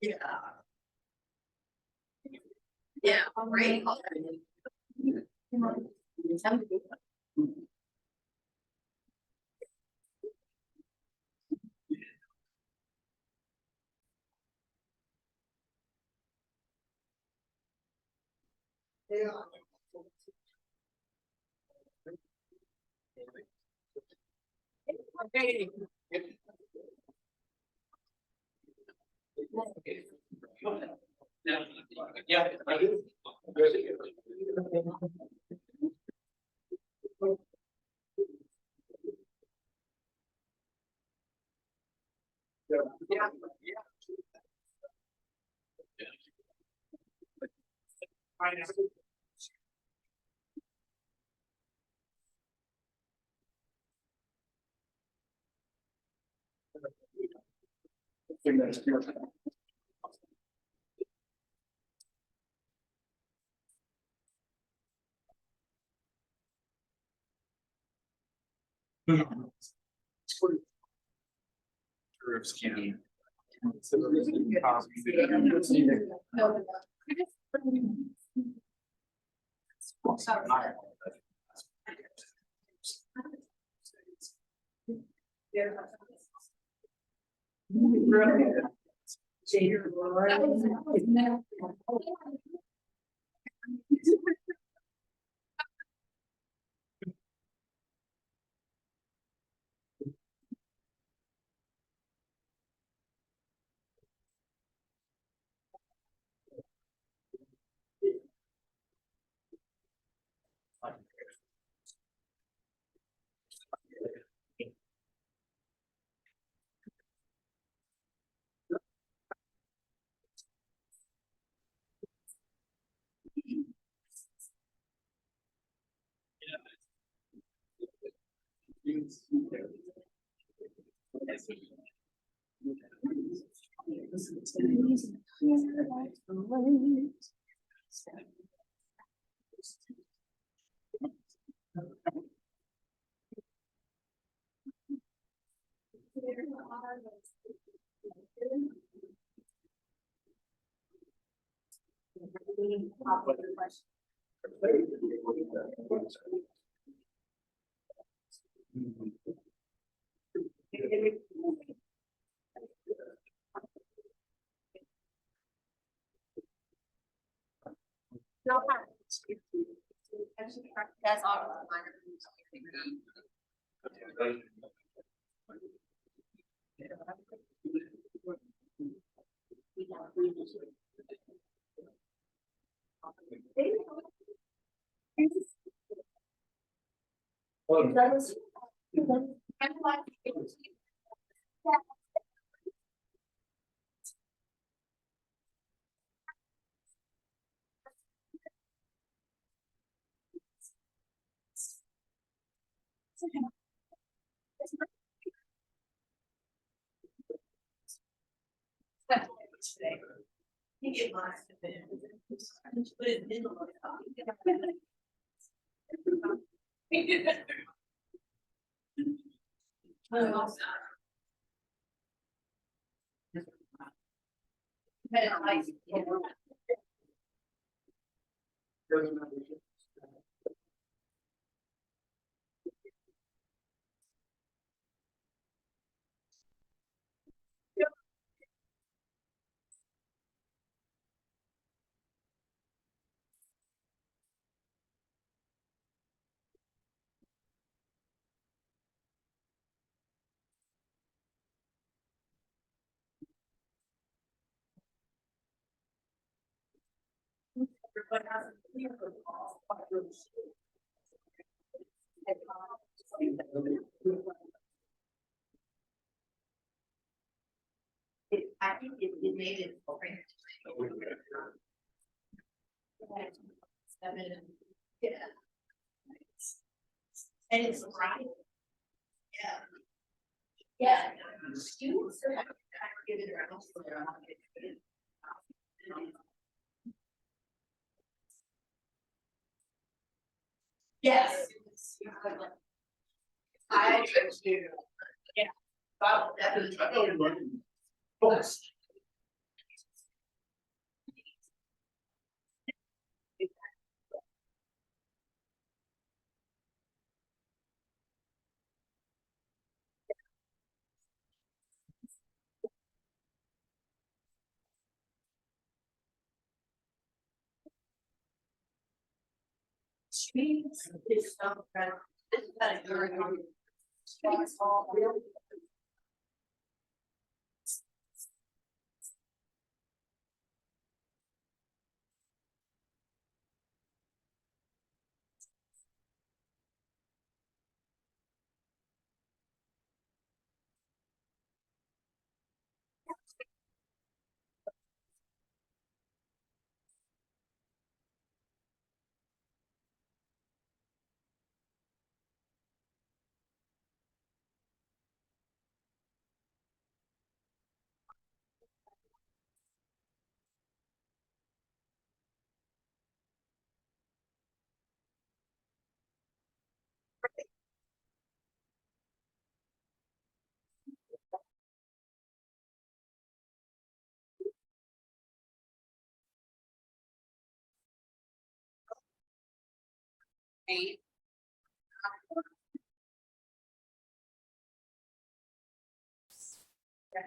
Yeah. Yeah, great. Yeah. Yeah. Scanning. That's all. I think it made it. Yeah. And it's right. Yeah. Yeah. Students are Give it around. So they're not getting- Yes. I do. Yeah. Wow, definitely. Cheese is so good. This is kind of good. It's all really. Eight. Yeah.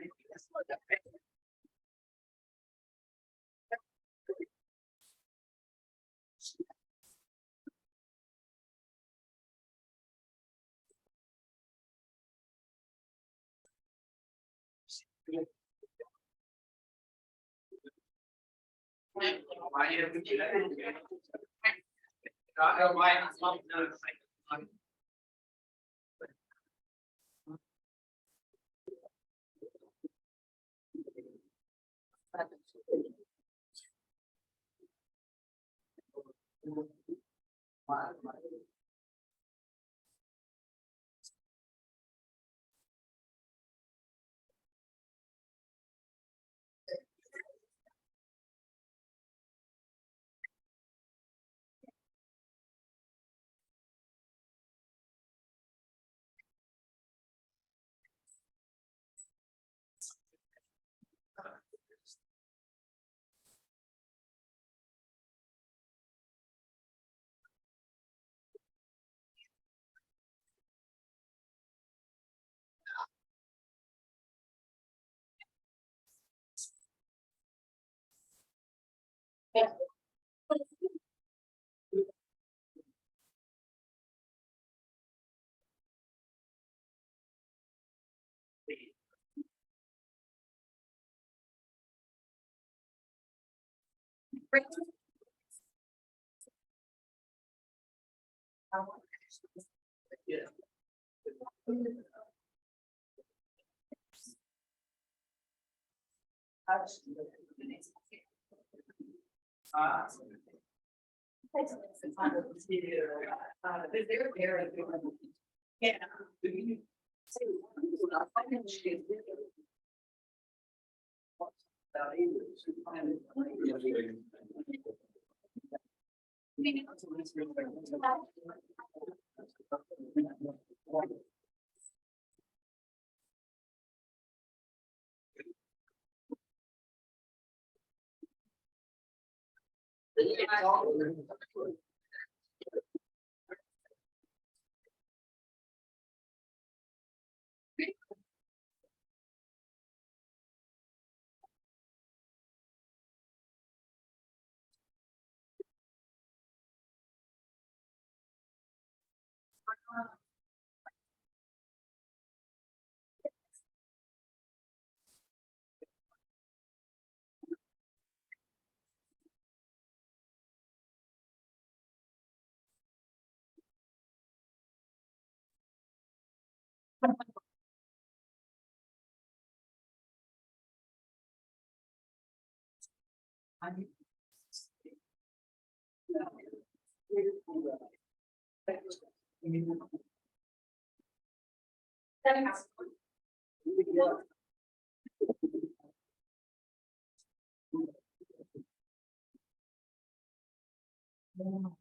They're very good. Yeah. You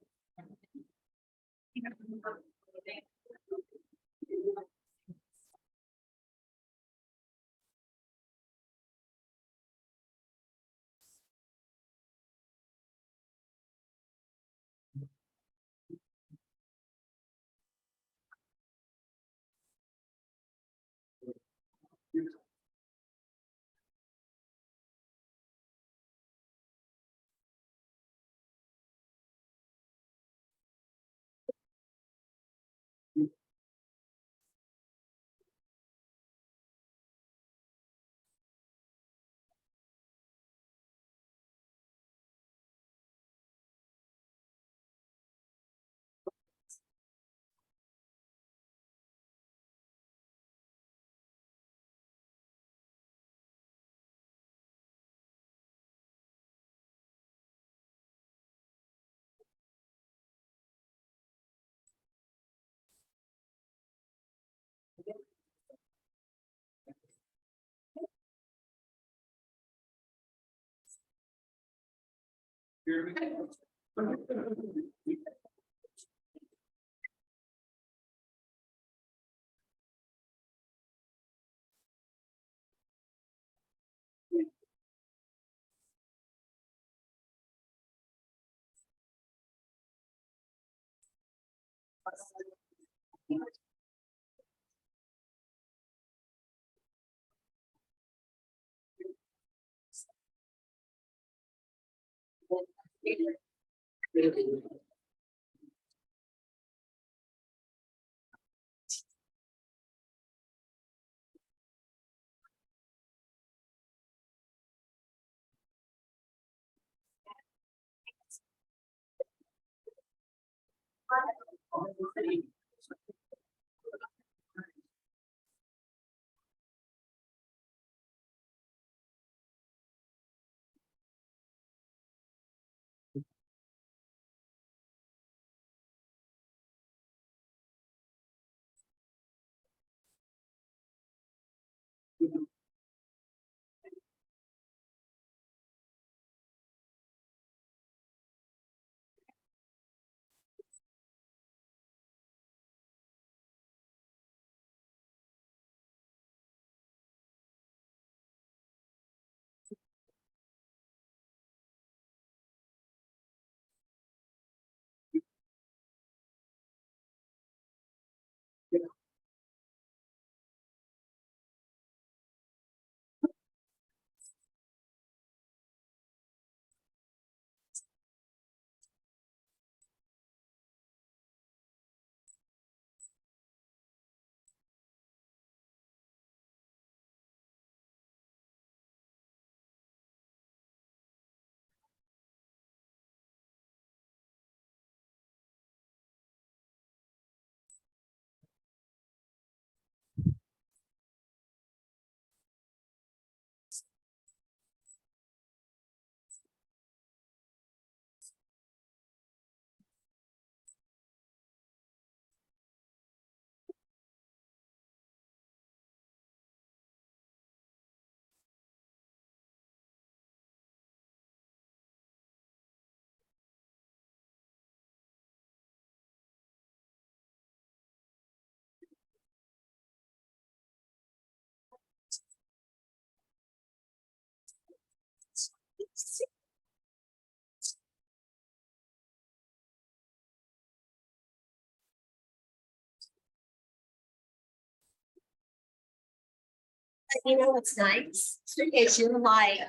know what's nice is you're like.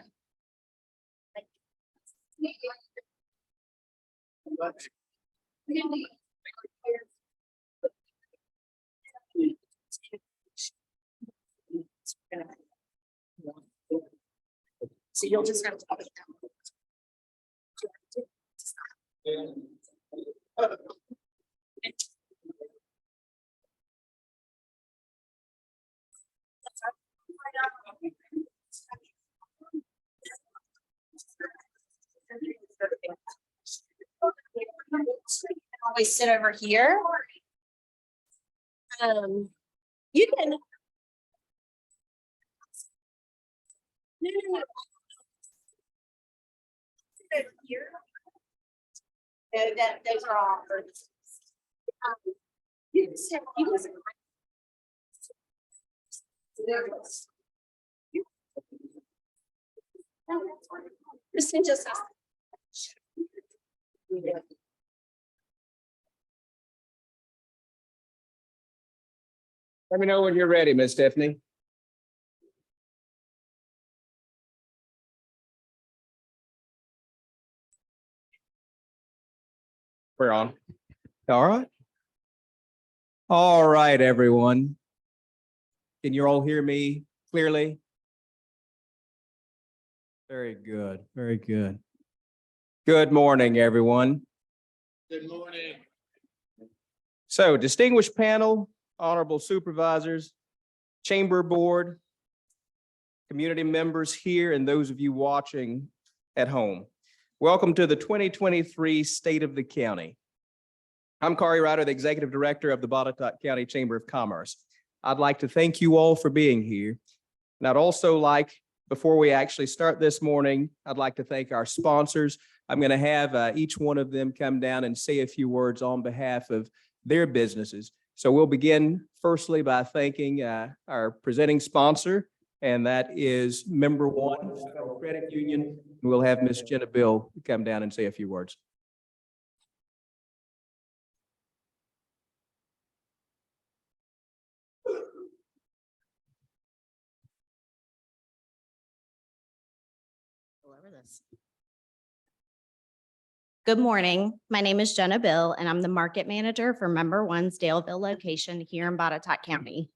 So you'll just have to. Always sit over here. You can. No, no, no. Sit over here. No, those are all first. You said you was. Kristen just asked. Let me know when you're ready, Miss Stephanie. We're on. All right. All right, everyone. Can you all hear me clearly? Very good. Very good. Good morning, everyone. Good morning. So, distinguished panel, honorable supervisors, chamber board, community members here, and those of you watching at home. Welcome to the 2023 State of the County. I'm Kari Ryder, the Executive Director of the Botetourt County Chamber of Commerce. I'd like to thank you all for being here. And I'd also like, before we actually start this morning, I'd like to thank our sponsors. I'm going to have each one of them come down and say a few words on behalf of their businesses. So we'll begin firstly by thanking our presenting sponsor, and that is Member One Federal Credit Union. We'll have Ms. Jenna Bill come down and say a few words. Good morning. My name is Jenna Bill, and I'm the market manager for Member One's Daleville location here in Botetourt County.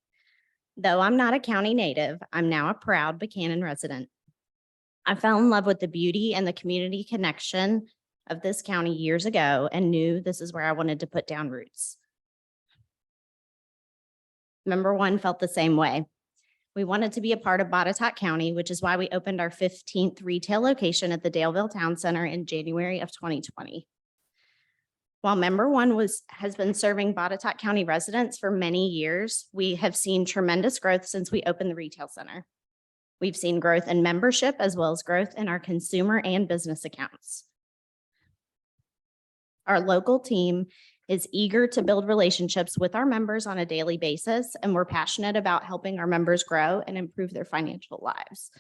Though I'm not a county native, I'm now a proud Buchanan resident. I fell in love with the beauty and the community connection of this county years ago and knew this is where I wanted to put down roots. Member One felt the same way. We wanted to be a part of Botetourt County, which is why we opened our 15th retail location at the Daleville Town Center in January of 2020. While Member One has been serving Botetourt County residents for many years, we have seen tremendous growth since we opened the retail center. We've seen growth in membership as well as growth in our consumer and business accounts. Our local team is eager to build relationships with our members on a daily basis, and we're passionate about helping our members grow and improve their financial lives.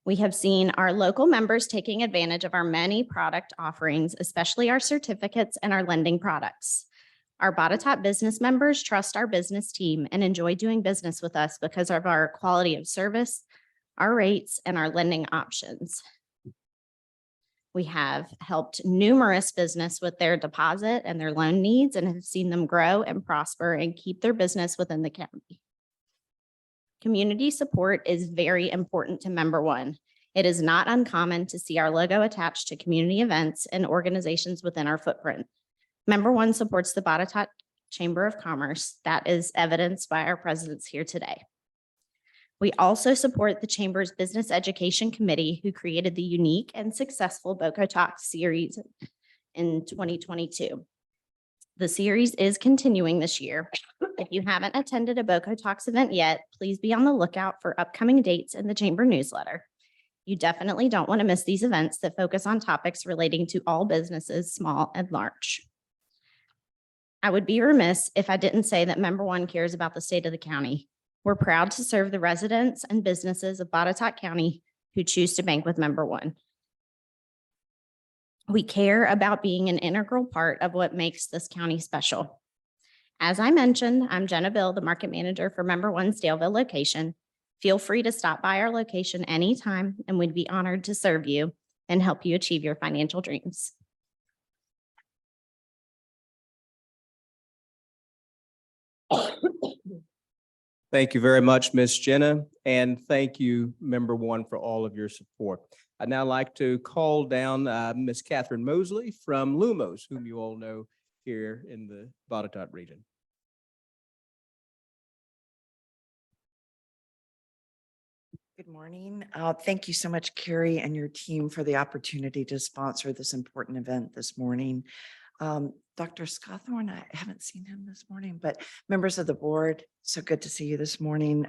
We have seen our local members taking advantage of our many product offerings, especially our certificates and our lending products. Our Botetourt business members trust our business team and enjoy doing business with us because of our quality of service, our rates, and our lending options. We have helped numerous business with their deposit and their loan needs and have seen them grow and prosper and keep their business within the county. Community support is very important to Member One. It is not uncommon to see our logo attached to community events and organizations within our footprint. Member One supports the Botetourt Chamber of Commerce. That is evidenced by our presence here today. We also support the Chamber's Business Education Committee, who created the unique and successful Botetourt series in 2022. The series is continuing this year. If you haven't attended a Botetourt event yet, please be on the lookout for upcoming dates in the Chamber newsletter. You definitely don't want to miss these events that focus on topics relating to all businesses, small and large. I would be remiss if I didn't say that Member One cares about the state of the county. We're proud to serve the residents and businesses of Botetourt County who choose to bank with Member One. We care about being an integral part of what makes this county special. As I mentioned, I'm Jenna Bill, the market manager for Member One's Daleville location. Feel free to stop by our location anytime, and we'd be honored to serve you and help you achieve your financial dreams. Thank you very much, Ms. Jenna, and thank you, Member One, for all of your support. I'd now like to call down Ms. Catherine Mosley from Lumos, whom you all know here in the Botetourt region. Good morning. Thank you so much, Carrie and your team, for the opportunity to sponsor this important event this morning. Dr. Scawthorne, I haven't seen him this morning, but members of the board, so good to see you this morning.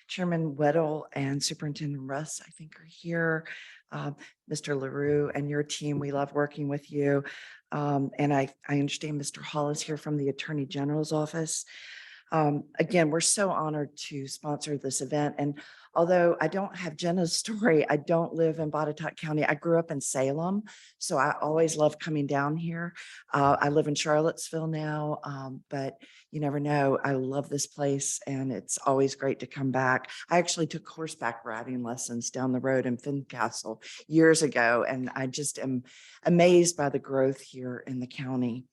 Chairman Weddle and Superintendent Russ, I think, are here. Mr. LaRue and your team, we love working with you. And I understand Mr. Hall is here from the Attorney General's office. Again, we're so honored to sponsor this event. And although I don't have Jenna's story, I don't live in Botetourt County. I grew up in Salem, so I always love coming down here. I live in Charlottesville now, but you never know. I love this place and it's always great to come back. I actually took horseback riding lessons down the road in Fincastle years ago, and I just am amazed by the growth here in the county.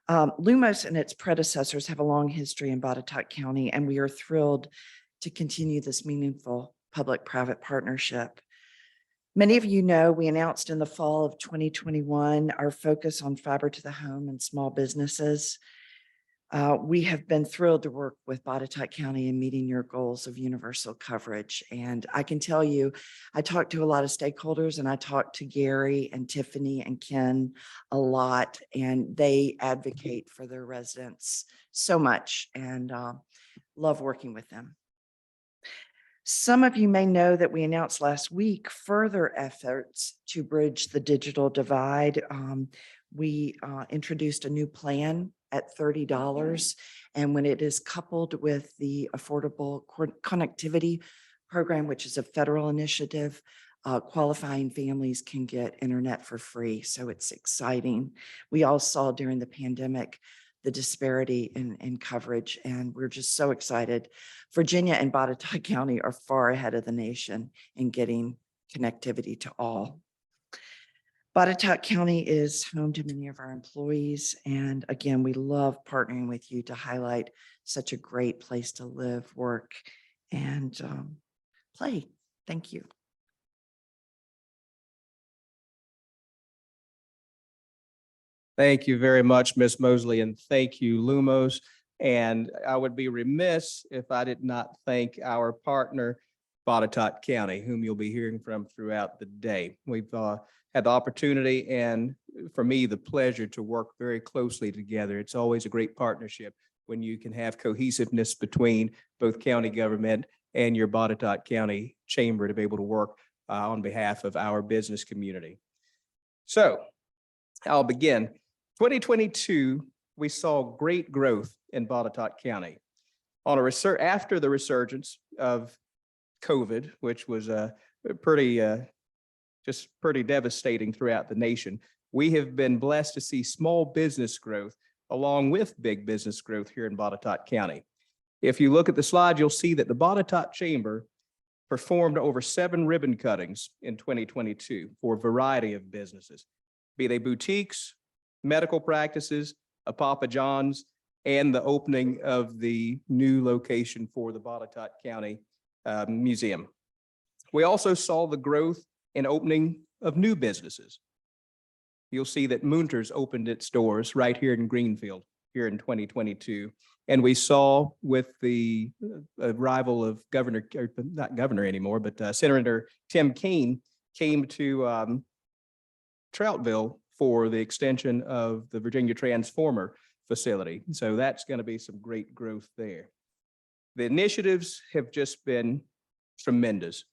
Lumos and its predecessors have a long history in Botetourt County, and we are thrilled to continue this meaningful public-private partnership. Many of you know we announced in the fall of 2021 our focus on fiber to the home and small businesses. We have been thrilled to work with Botetourt County in meeting your goals of universal coverage. And I can tell you, I talked to a lot of stakeholders, and I talked to Gary and Tiffany and Ken a lot, and they advocate for their residents so much, and love working with them. Some of you may know that we announced last week further efforts to bridge the digital divide. We introduced a new plan at $30. And when it is coupled with the Affordable Connectivity Program, which is a federal initiative, qualifying families can get internet for free. So it's exciting. We all saw during the pandemic the disparity in coverage, and we're just so excited. Virginia and Botetourt County are far ahead of the nation in getting connectivity to all. Botetourt County is home to many of our employees. And again, we love partnering with you to highlight such a great place to live, work, and play. Thank you. Thank you very much, Ms. Mosley, and thank you, Lumos. And I would be remiss if I did not thank our partner, Botetourt County, whom you'll be hearing from throughout the day. We've had the opportunity and, for me, the pleasure to work very closely together. It's always a great partnership when you can have cohesiveness between both county government and your Botetourt County Chamber to be able to work on behalf of our business community. So I'll begin. 2022, we saw great growth in Botetourt County. After the resurgence of COVID, which was pretty devastating throughout the nation, we have been blessed to see small business growth along with big business growth here in Botetourt County. If you look at the slide, you'll see that the Botetourt Chamber performed over 7 ribbon cuttings in 2022 for a variety of businesses, be they boutiques, medical practices, a Papa John's, and the opening of the new location for the Botetourt County Museum. We also saw the growth and opening of new businesses. You'll see that Munters opened its doors right here in Greenfield here in 2022. And we saw with the arrival of not governor anymore, but Senator Tim Kaine came to Troutville for the extension of the Virginia Transformer facility. So that's going to be some great growth there. The initiatives have just been tremendous.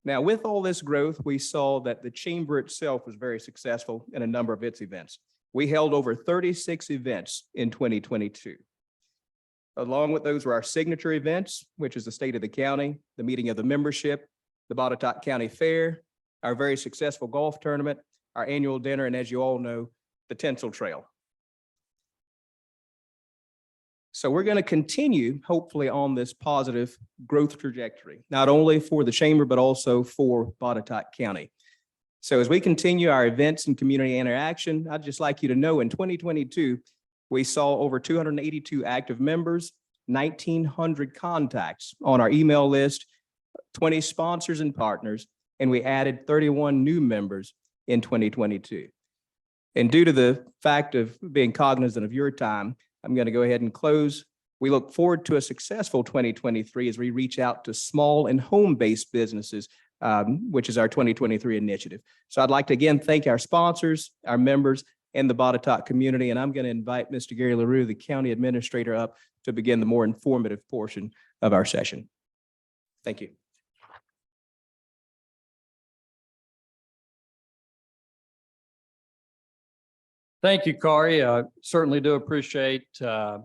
Now, with all this growth, we saw that the chamber itself was very successful in a number of its events. We held over 36 events in 2022. Along with those were our signature events, which is the State of the County, the meeting of the membership, the Botetourt County Fair, our very successful golf tournament, our annual dinner, and as you all know, the Tinsel Trail. So we're going to continue, hopefully, on this positive growth trajectory, not only for the chamber, but also for Botetourt County. So as we continue our events and community interaction, I'd just like you to know in 2022, we saw over 282 active members, 1,900 contacts on our email list, 20 sponsors and partners, and we added 31 new members in 2022. And due to the fact of being cognizant of your time, I'm going to go ahead and close. We look forward to a successful 2023 as we reach out to small and home-based businesses, which is our 2023 initiative. So I'd like to again thank our sponsors, our members, and the Botetourt community. And I'm going to invite Mr. Gary LaRue, the county administrator, up to begin the more informative portion of our session. Thank you. Thank you, Corey. I certainly do appreciate the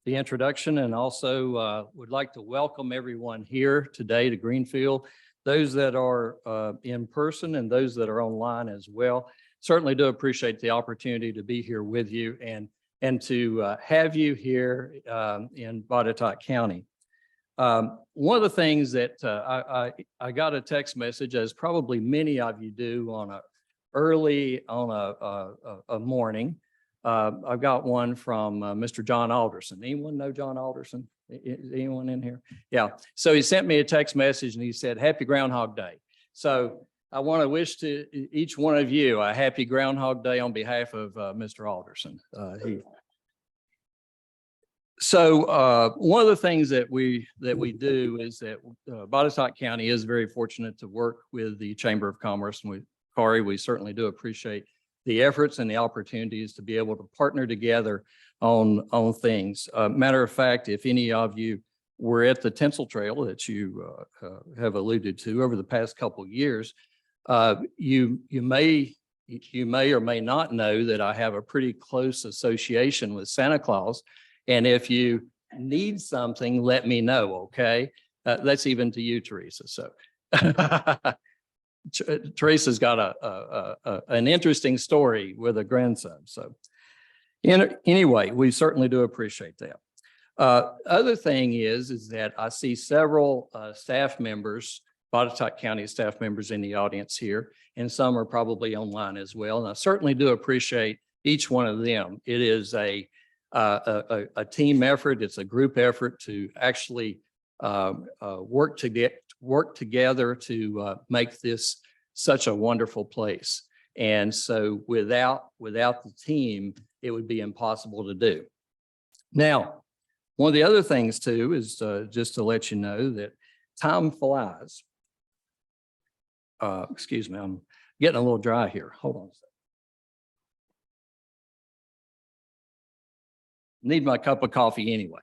introduction, and also would like to welcome everyone here today to Greenfield, those that are in person and those that are online as well. Certainly do appreciate the opportunity to be here with you and to have you here in Botetourt County. One of the things that I got a text message, as probably many of you do on a morning. I've got one from Mr. John Alderson. Anyone know John Alderson? Anyone in here? Yeah. So he sent me a text message and he said, "Happy Groundhog Day." So I want to wish to each one of you a happy Groundhog Day on behalf of Mr. Alderson. So one of the things that we do is that Botetourt County is very fortunate to work with the Chamber of Commerce, and Corey, we certainly do appreciate the efforts and the opportunities to be able to partner together on things. Matter of fact, if any of you were at the Tinsel Trail that you have alluded to over the past couple of years, you may or may not know that I have a pretty close association with Santa Claus. And if you need something, let me know, okay? That's even to you, Teresa. So Teresa's got an interesting story with a grandson. So anyway, we certainly do appreciate that. Other thing is that I see several staff members, Botetourt County staff members in the audience here, and some are probably online as well. And I certainly do appreciate each one of them. It is a team effort. It's a group effort to actually work together to make this such a wonderful place. And so without the team, it would be impossible to do. Now, one of the other things too is just to let you know that time flies. Excuse me, I'm getting a little dry here. Hold on a second. Need my cup of coffee anyway.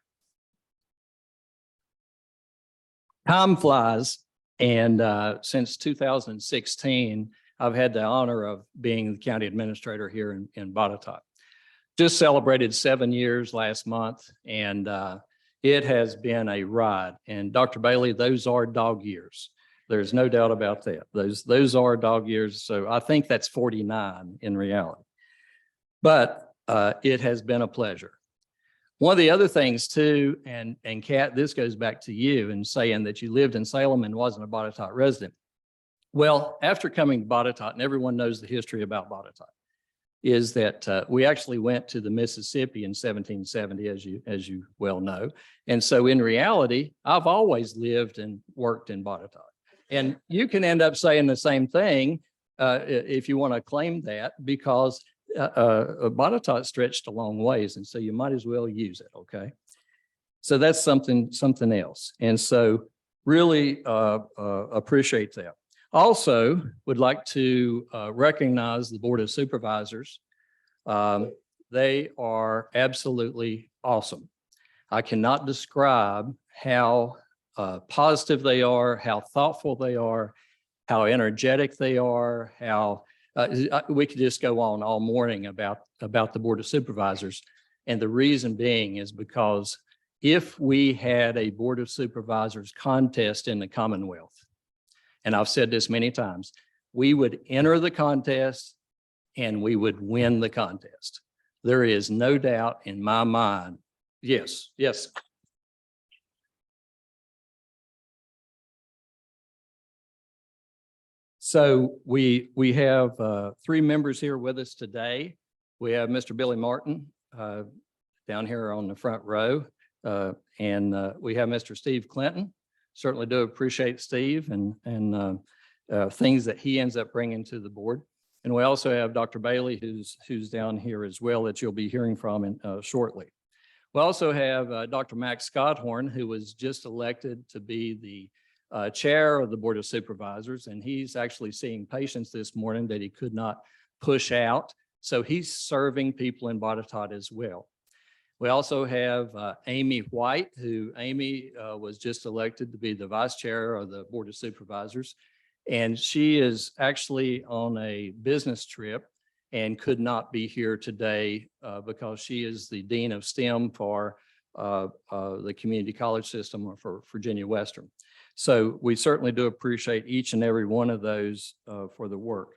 Time flies, and since 2016, I've had the honor of being the county administrator here in Botetourt. Just celebrated 7 years last month, and it has been a ride. And Dr. Bailey, those are dog years. There's no doubt about that. Those are dog years. So I think that's 49 in reality. But it has been a pleasure. One of the other things too, and Kat, this goes back to you and saying that you lived in Salem and wasn't a Botetourt resident. Well, after coming to Botetourt, and everyone knows the history about Botetourt, is that we actually went to the Mississippi in 1770, as you well know. And so in reality, I've always lived and worked in Botetourt. And you can end up saying the same thing if you want to claim that, because Botetourt stretched a long ways, and so you might as well use it, okay? So that's something else. And so really appreciate that. Also, would like to recognize the Board of Supervisors. They are absolutely awesome. I cannot describe how positive they are, how thoughtful they are, how energetic they are, how we could just go on all morning about the Board of Supervisors. And the reason being is because if we had a Board of Supervisors contest in the Commonwealth, and I've said this many times, we would enter the contest and we would win the contest. There is no doubt in my mind. Yes, yes. So we have 3 members here with us today. We have Mr. Billy Martin down here on the front row, and we have Mr. Steve Clinton. Certainly do appreciate Steve and things that he ends up bringing to the board. And we also have Dr. Bailey, who's down here as well, that you'll be hearing from shortly. We also have Dr. Max Scotthorn, who was just elected to be the chair of the Board of Supervisors, and he's actually seeing patients this morning that he could not push out. So he's serving people in Botetourt as well. We also have Amy White, who Amy was just elected to be the vice chair of the Board of Supervisors. And she is actually on a business trip, and could not be here today because she is the Dean of STEM for the community college system or for Virginia Western. So we certainly do appreciate each and every one of those for the work.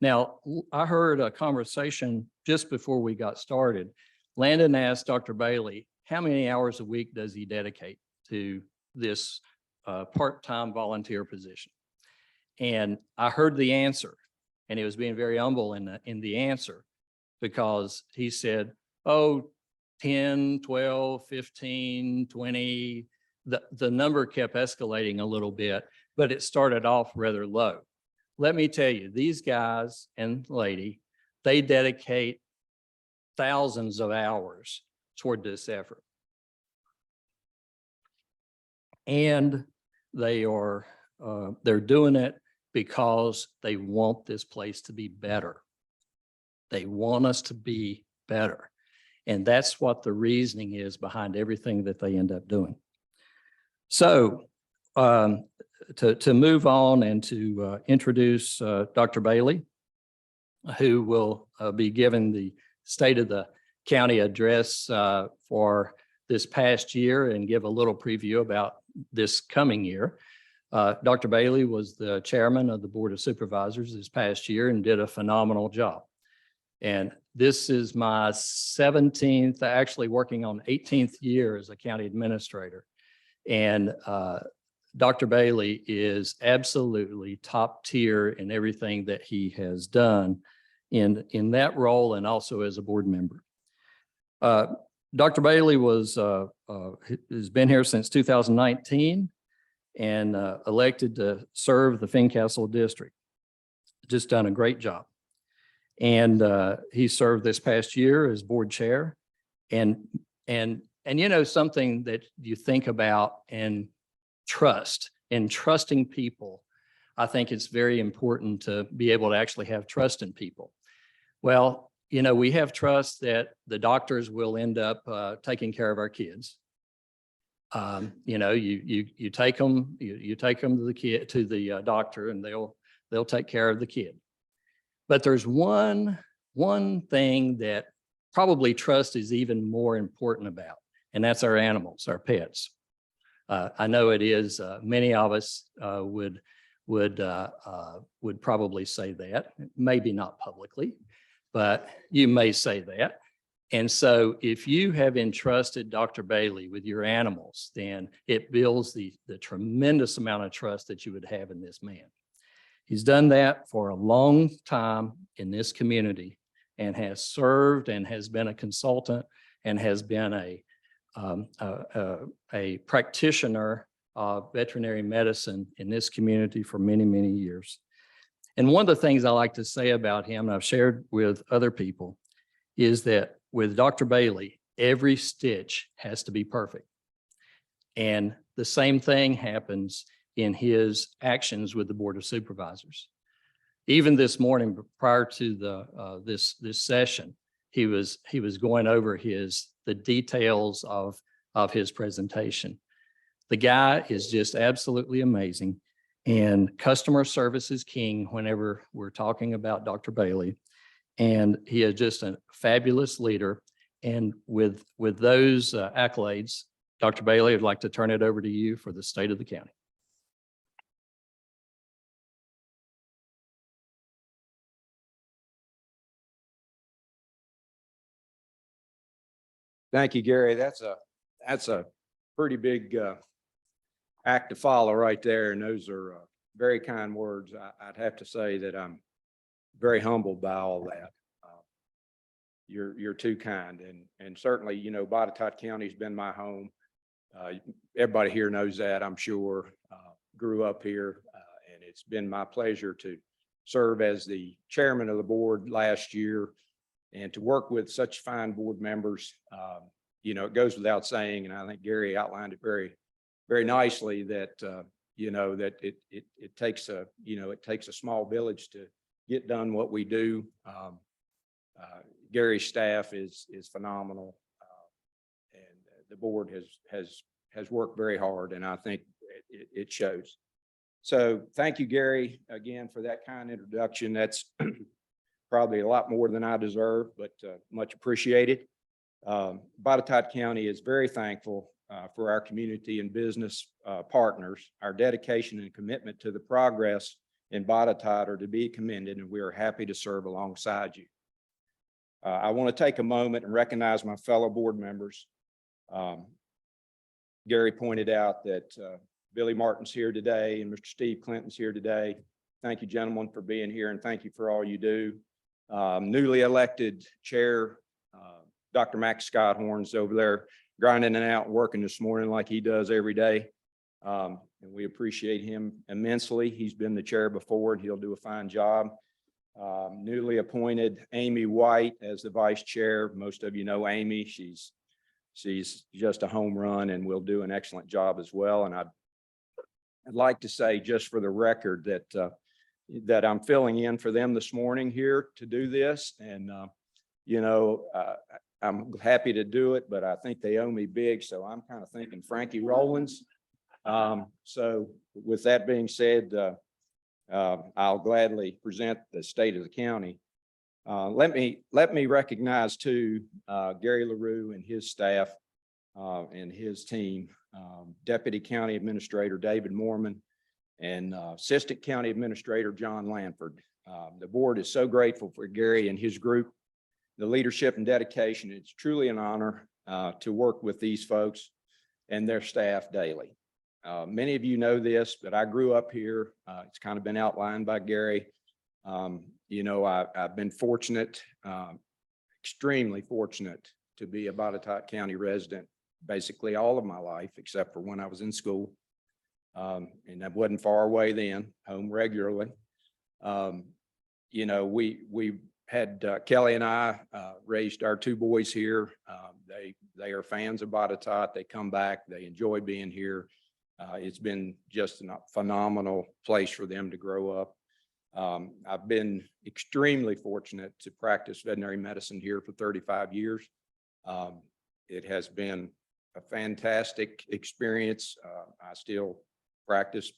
Now, I heard a conversation just before we got started. Landon asked Dr. Bailey, how many hours a week does he dedicate to this part-time volunteer position? And I heard the answer, and he was being very humble in the answer, because he said, oh, 10, 12, 15, 20, the number kept escalating a little bit, but it started off rather low. Let me tell you, these guys and lady, they dedicate thousands of hours toward this effort. And they're doing it because they want this place to be better. They want us to be better. And that's what the reasoning is behind everything that they end up doing. So to move on and to introduce Dr. Bailey, who will be giving the State of the County address for this past year and give a little preview about this coming year. Dr. Bailey was the chairman of the Board of Supervisors this past year and did a phenomenal job. And this is my 17th, actually working on 18th year as a county administrator. And Dr. Bailey is absolutely top tier in everything that he has done in that role and also as a board member. Dr. Bailey has been here since 2019 and elected to serve the Fincastle district. Just done a great job. And he served this past year as board chair. And you know, something that you think about and trust and trusting people, I think it's very important to be able to actually have trust in people. Well, you know, we have trust that the doctors will end up taking care of our kids. You know, you take them, you take them to the doctor, and they'll take care of the kid. But there's one thing that probably trust is even more important about, and that's our animals, our pets. I know it is. Many of us would probably say that, maybe not publicly, but you may say that. And so if you have entrusted Dr. Bailey with your animals, then it builds the tremendous amount of trust that you would have in this man. He's done that for a long time in this community and has served and has been a consultant and has been a practitioner of veterinary medicine in this community for many, many years. And one of the things I like to say about him, and I've shared with other people, is that with Dr. Bailey, every stitch has to be perfect. And the same thing happens in his actions with the Board of Supervisors. Even this morning, prior to this session, he was going over the details of his presentation. The guy is just absolutely amazing, and customer service is king whenever we're talking about Dr. Bailey. And he is just a fabulous leader. And with those accolades, Dr. Bailey, I'd like to turn it over to you for the State of the County. Thank you, Gary. That's a pretty big act to follow right there. And those are very kind words. I'd have to say that I'm very humbled by all that. You're too kind. And certainly, you know, Botetourt County's been my home. Everybody here knows that, I'm sure. Grew up here, and it's been my pleasure to serve as the chairman of the board last year and to work with such fine board members. You know, it goes without saying, and I think Gary outlined it very, very nicely, that you know, that it takes a small village to get done what we do. Gary's staff is phenomenal, and the board has worked very hard, and I think it shows. So thank you, Gary, again for that kind introduction. That's probably a lot more than I deserve, but much appreciated. Botetourt County is very thankful for our community and business partners. Our dedication and commitment to the progress in Botetourt are to be commended, and we are happy to serve alongside you. I want to take a moment and recognize my fellow board members. Gary pointed out that Billy Martin's here today and Mr. Steve Clinton's here today. Thank you, gentlemen, for being here, and thank you for all you do. Newly elected chair, Dr. Max Scotthorn's over there grinding it out, working this morning like he does every day. And we appreciate him immensely. He's been the chair before and he'll do a fine job. Newly appointed Amy White as the vice chair. Most of you know Amy. She's just a home run and will do an excellent job as well. And I'd like to say, just for the record, that I'm filling in for them this morning here to do this. And, I'm happy to do it, but I think they owe me big. So I'm kind of thinking Frankie Rollins. So with that being said, I'll gladly present the state of the county. Let me recognize too, Gary LaRue and his staff and his team, Deputy County Administrator David Mormon and Assistant County Administrator John Lanford. The board is so grateful for Gary and his group, the leadership and dedication. It's truly an honor to work with these folks and their staff daily. Many of you know this, but I grew up here. It's kind of been outlined by Gary. I've been fortunate, extremely fortunate to be a Botetourt County resident basically all of my life, except for when I was in school. And that wasn't far away then, home regularly. We had Kelly and I raised our two boys here. They are fans of Botetourt. They come back. They enjoy being here. It's been just a phenomenal place for them to grow up. I've been extremely fortunate to practice veterinary medicine here for 35 years. It has been a fantastic experience. I still practice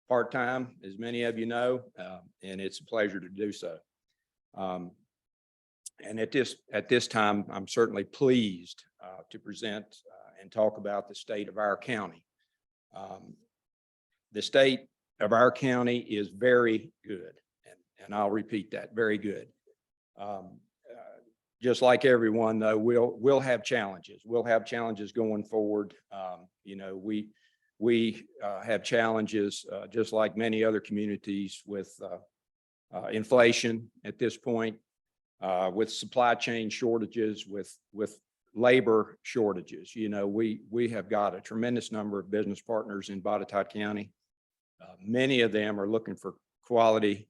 part-time, as many of you know, and it's a pleasure to do so. And at this time, I'm certainly pleased to present and talk about the state of our county. The state of our county is very good, and I'll repeat that, very good. Just like everyone, though, we'll have challenges. We'll have challenges going forward. We have challenges just like many other communities with inflation at this point, with supply chain shortages, with labor shortages. We have got a tremendous number of business partners in Botetourt County. Many of them are looking for quality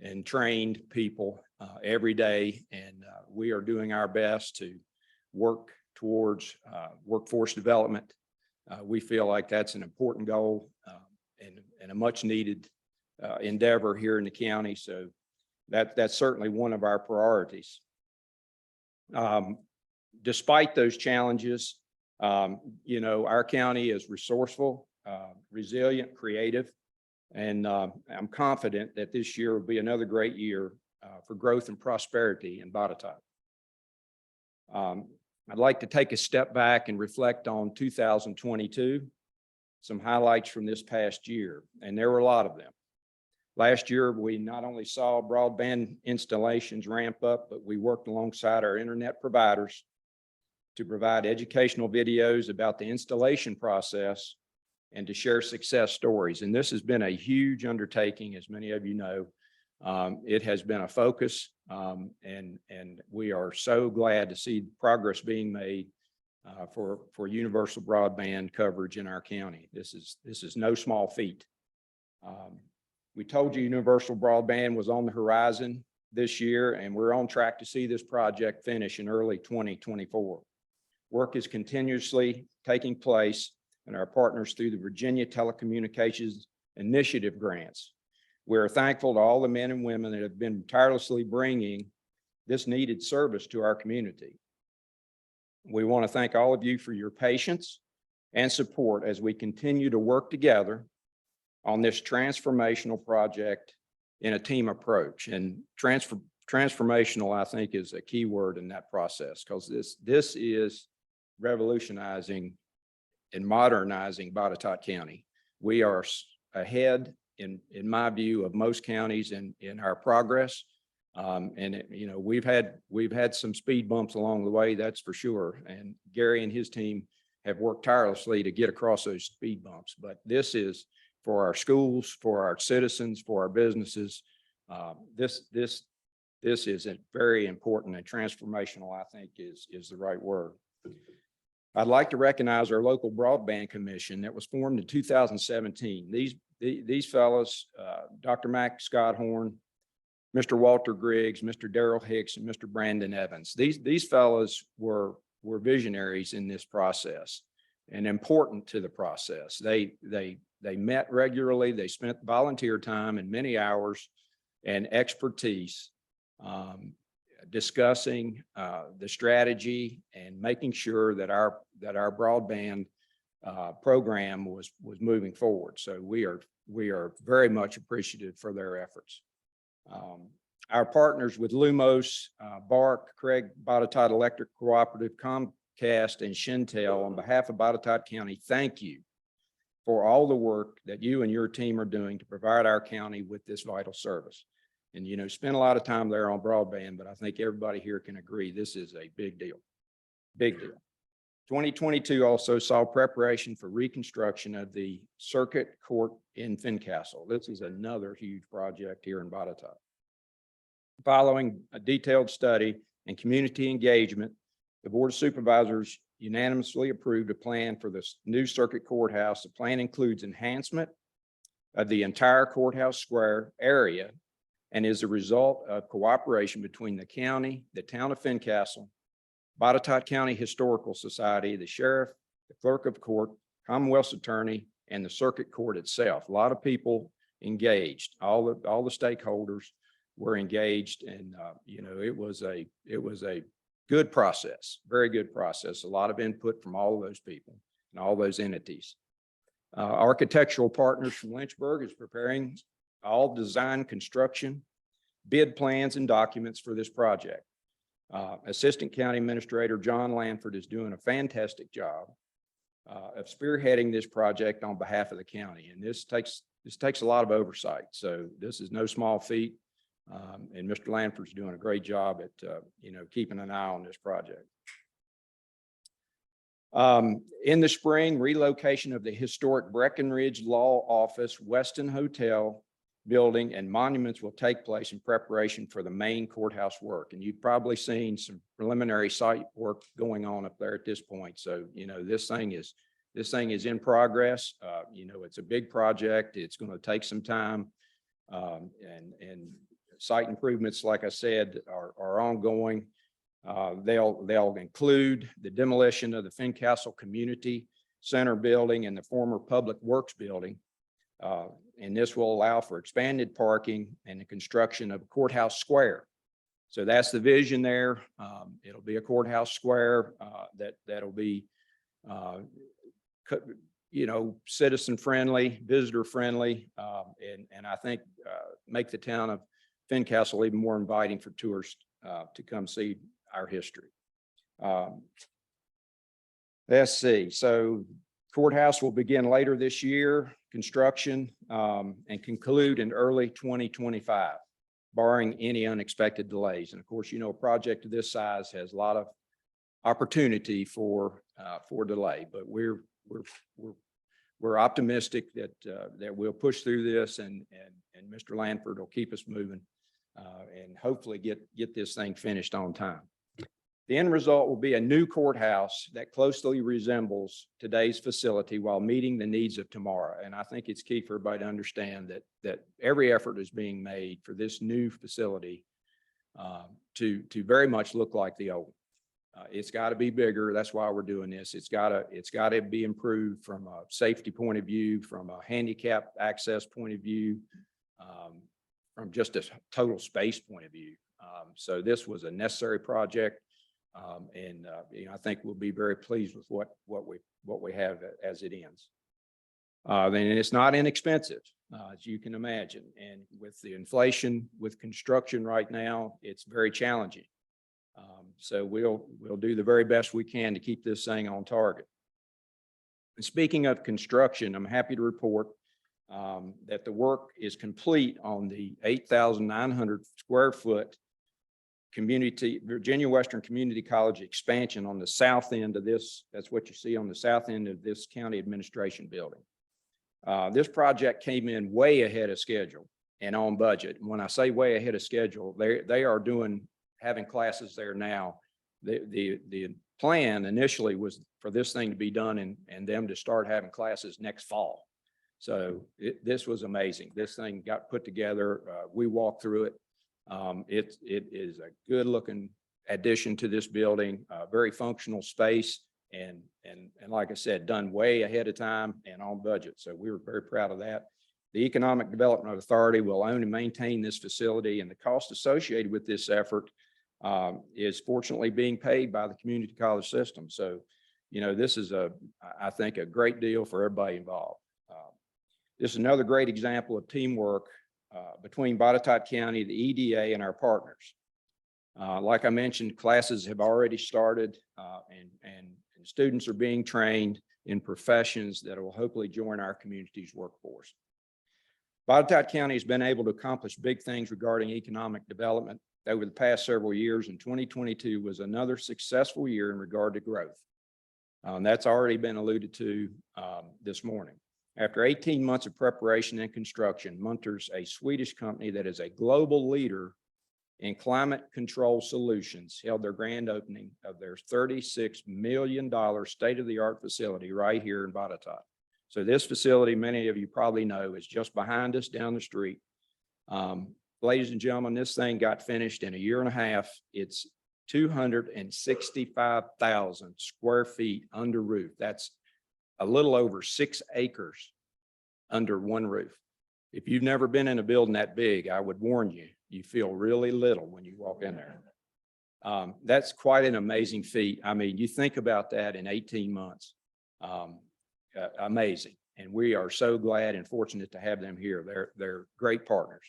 and trained people every day, and we are doing our best to work towards workforce development. We feel like that's an important goal and a much needed endeavor here in the county. So that's certainly one of our priorities. Despite those challenges, our county is resourceful, resilient, creative, and I'm confident that this year will be another great year for growth and prosperity in Botetourt. I'd like to take a step back and reflect on 2022, some highlights from this past year, and there were a lot of them. Last year, we not only saw broadband installations ramp up, but we worked alongside our internet providers to provide educational videos about the installation process and to share success stories. And this has been a huge undertaking, as many of you know. It has been a focus, and we are so glad to see progress being made for universal broadband coverage in our county. This is no small feat. We told you universal broadband was on the horizon this year, and we're on track to see this project finish in early 2024. Work is continuously taking place, and our partners through the Virginia Telecommunications Initiative grants. We are thankful to all the men and women that have been tirelessly bringing this needed service to our community. We want to thank all of you for your patience and support as we continue to work together on this transformational project in a team approach. And transformational, I think, is a key word in that process, because this is revolutionizing and modernizing Botetourt County. We are ahead, in my view, of most counties in our progress. We've had some speed bumps along the way, that's for sure. And Gary and his team have worked tirelessly to get across those speed bumps. But this is for our schools, for our citizens, for our businesses. This is a very important and transformational, I think is the right word. I'd like to recognize our local broadband commission that was formed in 2017. These fellows, Dr. Mac Scott Horn, Mr. Walter Griggs, Mr. Darrell Hicks, and Mr. Brandon Evans. These fellows were visionaries in this process and important to the process. They met regularly. They spent volunteer time and many hours and expertise discussing the strategy and making sure that our broadband program was moving forward. So we are very much appreciative for their efforts. Our partners with Lumos, Bark, Craig Botetourt Electric Cooperative, Comcast, and Shintel, on behalf of Botetourt County, thank you for all the work that you and your team are doing to provide our county with this vital service. And, spend a lot of time there on broadband, but I think everybody here can agree this is a big deal. Big deal. 2022 also saw preparation for reconstruction of the circuit court in Fincastle. This is another huge project here in Botetourt. Following a detailed study and community engagement, the Board of Supervisors unanimously approved a plan for this new circuit courthouse. The plan includes enhancement of the entire courthouse square area and is a result of cooperation between the county, the town of Fincastle, Botetourt County Historical Society, the sheriff, the clerk of court, Commonwealth's attorney, and the circuit court itself. A lot of people engaged. All the stakeholders were engaged, and it was a good process, very good process. A lot of input from all of those people and all those entities. Architectural Partners from Lynchburg is preparing all design, construction, bid plans, and documents for this project. Assistant County Administrator John Lanford is doing a fantastic job of spearheading this project on behalf of the county. And this takes a lot of oversight. So this is no small feat. And Mr. Lanford's doing a great job at, keeping an eye on this project. In the spring, relocation of the historic Breckenridge Law Office, Weston Hotel building, and monuments will take place in preparation for the main courthouse work. And you've probably seen some preliminary site work going on up there at this point. So, this thing is in progress. It's a big project. It's going to take some time. And site improvements, like I said, are ongoing. They'll include the demolition of the Fincastle Community Center building and the former Public Works building. And this will allow for expanded parking and the construction of a courthouse square. So that's the vision there. It'll be a courthouse square that'll be, citizen friendly, visitor friendly, and I think make the town of Fincastle even more inviting for tourists to come see our history. Let's see. So courthouse will begin later this year, construction, and conclude in early 2025, barring any unexpected delays. And of course, a project of this size has a lot of opportunity for delay, but we're optimistic that we'll push through this, and Mr. Lanford will keep us moving and hopefully get this thing finished on time. The end result will be a new courthouse that closely resembles today's facility while meeting the needs of tomorrow. And I think it's key for everybody to understand that every effort is being made for this new facility to very much look like the old. It's got to be bigger. That's why we're doing this. It's got to be improved from a safety point of view, from a handicap access point of view, from just a total space point of view. So this was a necessary project. I think we'll be very pleased with what we have as it ends. Then it's not inexpensive. as you can imagine. And with the inflation, with construction right now, it's very challenging. So we'll do the very best we can to keep this thing on target. And speaking of construction, I'm happy to report that the work is complete on the 8,900 square foot Virginia Western Community College expansion on the south end of this. That's what you see on the south end of this county administration building. This project came in way ahead of schedule and on budget. And when I say way ahead of schedule, they are having classes there now. The plan initially was for this thing to be done and them to start having classes next fall. So this was amazing. This thing got put together. We walked through it. It is a good looking addition to this building, very functional space. And like I said, done way ahead of time and on budget. So we were very proud of that. The Economic Development Authority will own and maintain this facility, and the cost associated with this effort is fortunately being paid by the community college system. So, you know, this is I think a great deal for everybody involved. This is another great example of teamwork between Botetourt County, the EDA, and our partners. Like I mentioned, classes have already started and students are being trained in professions that will hopefully join our community's workforce. Botetourt County has been able to accomplish big things regarding economic development over the past several years, and 2022 was another successful year in regard to growth. That's already been alluded to this morning. After 18 months of preparation and construction, Munters, a Swedish company that is a global leader in climate control solutions, held their grand opening of their $36 million state-of-the-art facility right here in Botetourt. So this facility, many of you probably know, is just behind us down the street. Ladies and gentlemen, this thing got finished in a year and a half. It's 265,000 square feet under roof. That's a little over 6 acres under one roof. If you've never been in a building that big, I would warn you, you feel really little when you walk in there. That's quite an amazing feat. I mean, you think about that in 18 months. Amazing. And we are so glad and fortunate to have them here. They're great partners.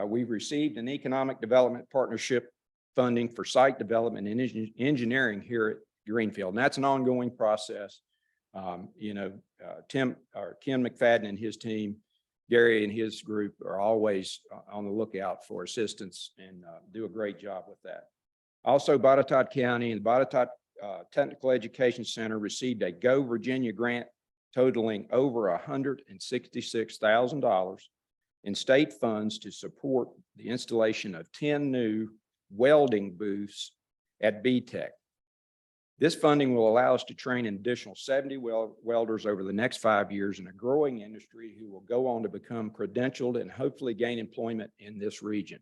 We've received an economic development partnership funding for site development and engineering here at Greenfield. And that's an ongoing process. You know, Ken McFadden and his team, Gary and his group are always on the lookout for assistance and do a great job with that. Also, Botetourt County and the Botetourt Technical Education Center received a Go Virginia grant totaling over $166,000 in state funds to support the installation of 10 new welding booths at BTech. This funding will allow us to train an additional 70 welders over the next 5 years in a growing industry who will go on to become credentialed and hopefully gain employment in this region.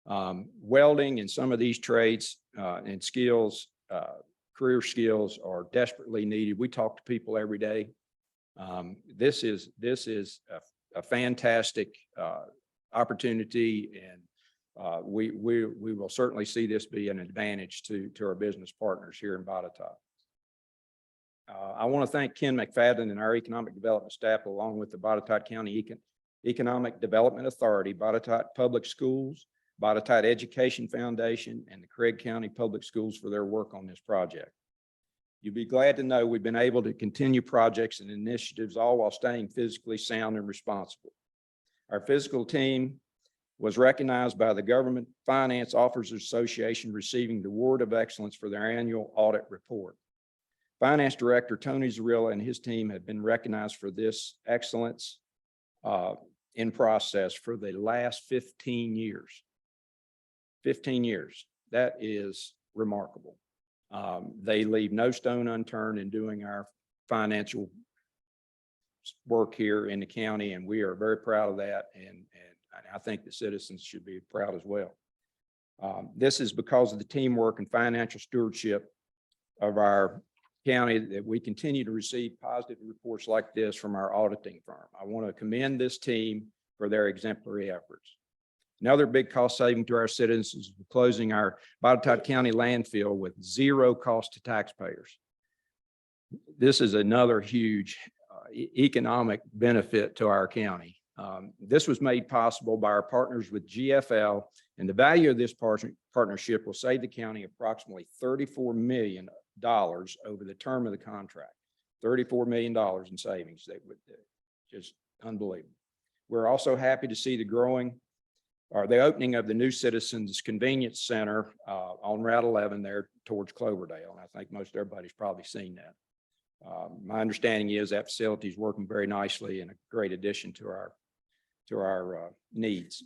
Welding and some of these trades and skills, career skills, are desperately needed. We talk to people every day. This is a fantastic opportunity, and we will certainly see this be an advantage to our business partners here in Botetourt. I want to thank Ken McFadden and our economic development staff, along with the Botetourt County Economic Development Authority, Botetourt Public Schools, Botetourt Education Foundation, and the Craig County Public Schools for their work on this project. You'll be glad to know we've been able to continue projects and initiatives, all while staying physically sound and responsible. Our physical team was recognized by the Government Finance Officers Association, receiving the Award of Excellence for their annual audit report. Finance Director Tony Zarilla and his team have been recognized for this excellence in process for the last 15 years. 15 years. That is remarkable. They leave no stone unturned in doing our financial work here in the county, and we are very proud of that. And I think the citizens should be proud as well. This is because of the teamwork and financial stewardship of our county that we continue to receive positive reports like this from our auditing firm. I want to commend this team for their exemplary efforts. Another big cost saving to our citizens is closing our Botetourt County landfill with zero cost to taxpayers. This is another huge economic benefit to our county. This was made possible by our partners with GFL, and the value of this partnership will save the county approximately $34 million over the term of the contract. $34 million in savings. That would just unbelievable. We're also happy to see the opening of the new Citizens Convenience Center on Route 11 there towards Cloverdale. And I think most everybody's probably seen that. My understanding is that facility is working very nicely and a great addition to our needs.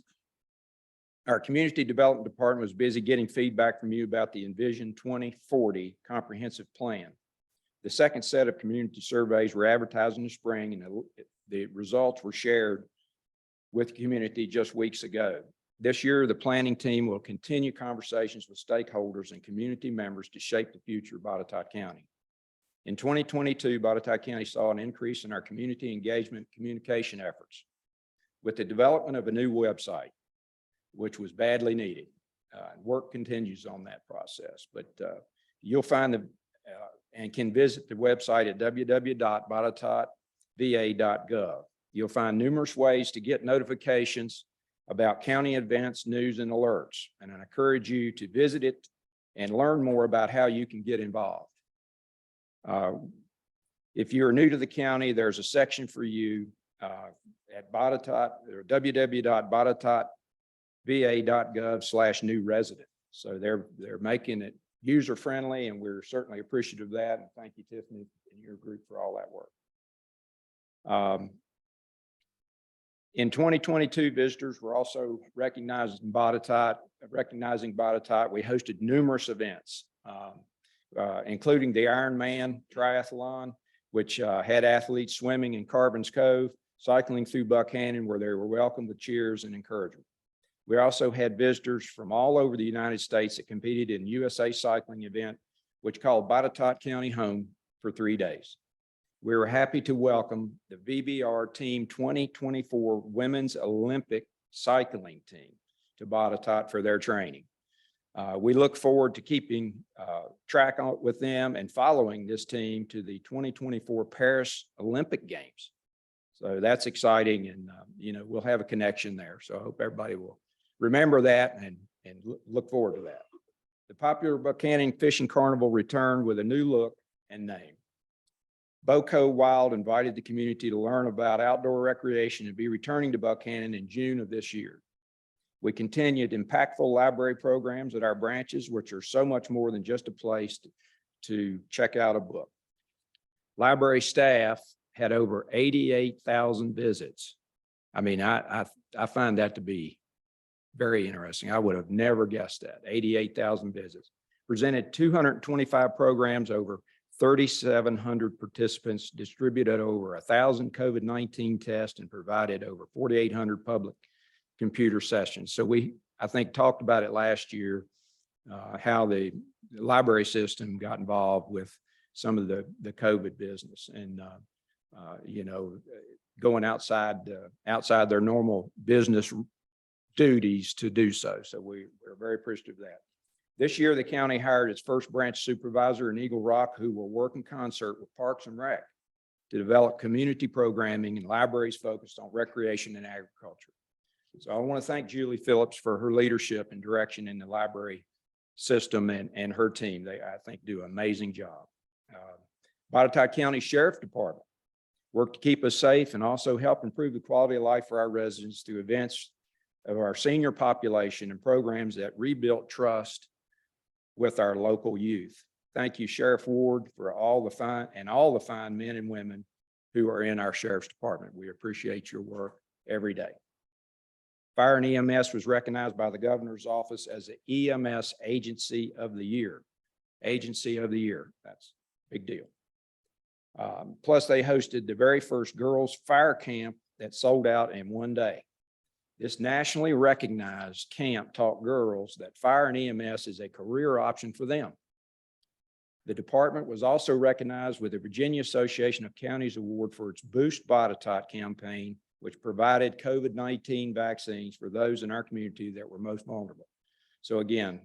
Our Community Development Department was busy getting feedback from you about the Envision 2040 comprehensive plan. The second set of community surveys were advertised in the spring, and the results were shared with the community just weeks ago. This year, the planning team will continue conversations with stakeholders and community members to shape the future of Botetourt County. In 2022, Botetourt County saw an increase in our community engagement communication efforts with the development of a new website, which was badly needed. Work continues on that process, but you'll find and can visit the website at www.botetourtva.gov. You'll find numerous ways to get notifications about county events, news, and alerts. And I encourage you to visit it and learn more about how you can get involved. If you're new to the county, there's a section for you at Botetourt or www.botetourtva.gov/new resident. So they're making it user-friendly, and we're certainly appreciative of that. And thank you, Tiffany, and your group for all that work. In 2022, visitors were also recognizing Botetourt. We hosted numerous events, including the Ironman Triathlon, which had athletes swimming in Carbons Cove, cycling through Buchanan, where they were welcomed with cheers and encouragement. We also had visitors from all over the United States that competed in USA Cycling event, which called Botetourt County home for 3 days. We were happy to welcome the VBR Team 2024 Women's Olympic Cycling Team to Botetourt for their training. We look forward to keeping track with them and following this team to the 2024 Paris Olympic Games. So that's exciting, and we'll have a connection there. So I hope everybody will remember that and look forward to that. The popular Buchanan Fishing Carnival returned with a new look and name. Boco Wild invited the community to learn about outdoor recreation and be returning to Buchanan in June of this year. We continued impactful library programs at our branches, which are so much more than just a place to check out a book. Library staff had over 88,000 visits. I mean, I find that to be very interesting. I would have never guessed that. 88,000 visits. Presented 225 programs, over 3,700 participants, distributed over 1,000 COVID-19 tests, and provided over 4,800 public computer sessions. So I think, talked about it last year, how the library system got involved with some of the COVID business and, going outside their normal business duties to do so. So we're very appreciative of that. This year, the county hired its first branch supervisor in Eagle Rock, who will work in concert with Parks and Rec to develop community programming and libraries focused on recreation and agriculture. So I want to thank Julie Phillips for her leadership and direction in the library system and her team. They, I think, do an amazing job. Botetourt County Sheriff Department work to keep us safe and also help improve the quality of life for our residents through events of our senior population and programs that rebuilt trust with our local youth. Thank you, Sheriff Ward, for all the fine men and women who are in our Sheriff's Department. We appreciate your work every day. Fire and EMS was recognized by the Governor's Office as the EMS Agency of the Year. Agency of the Year, that's a big deal. Plus, they hosted the very first girls' fire camp that sold out in one day. This nationally recognized camp taught girls that fire and EMS is a career option for them. The department was also recognized with the Virginia Association of Counties Award for its Boost Botetourt campaign, which provided COVID-19 vaccines for those in our community that were most vulnerable. So again,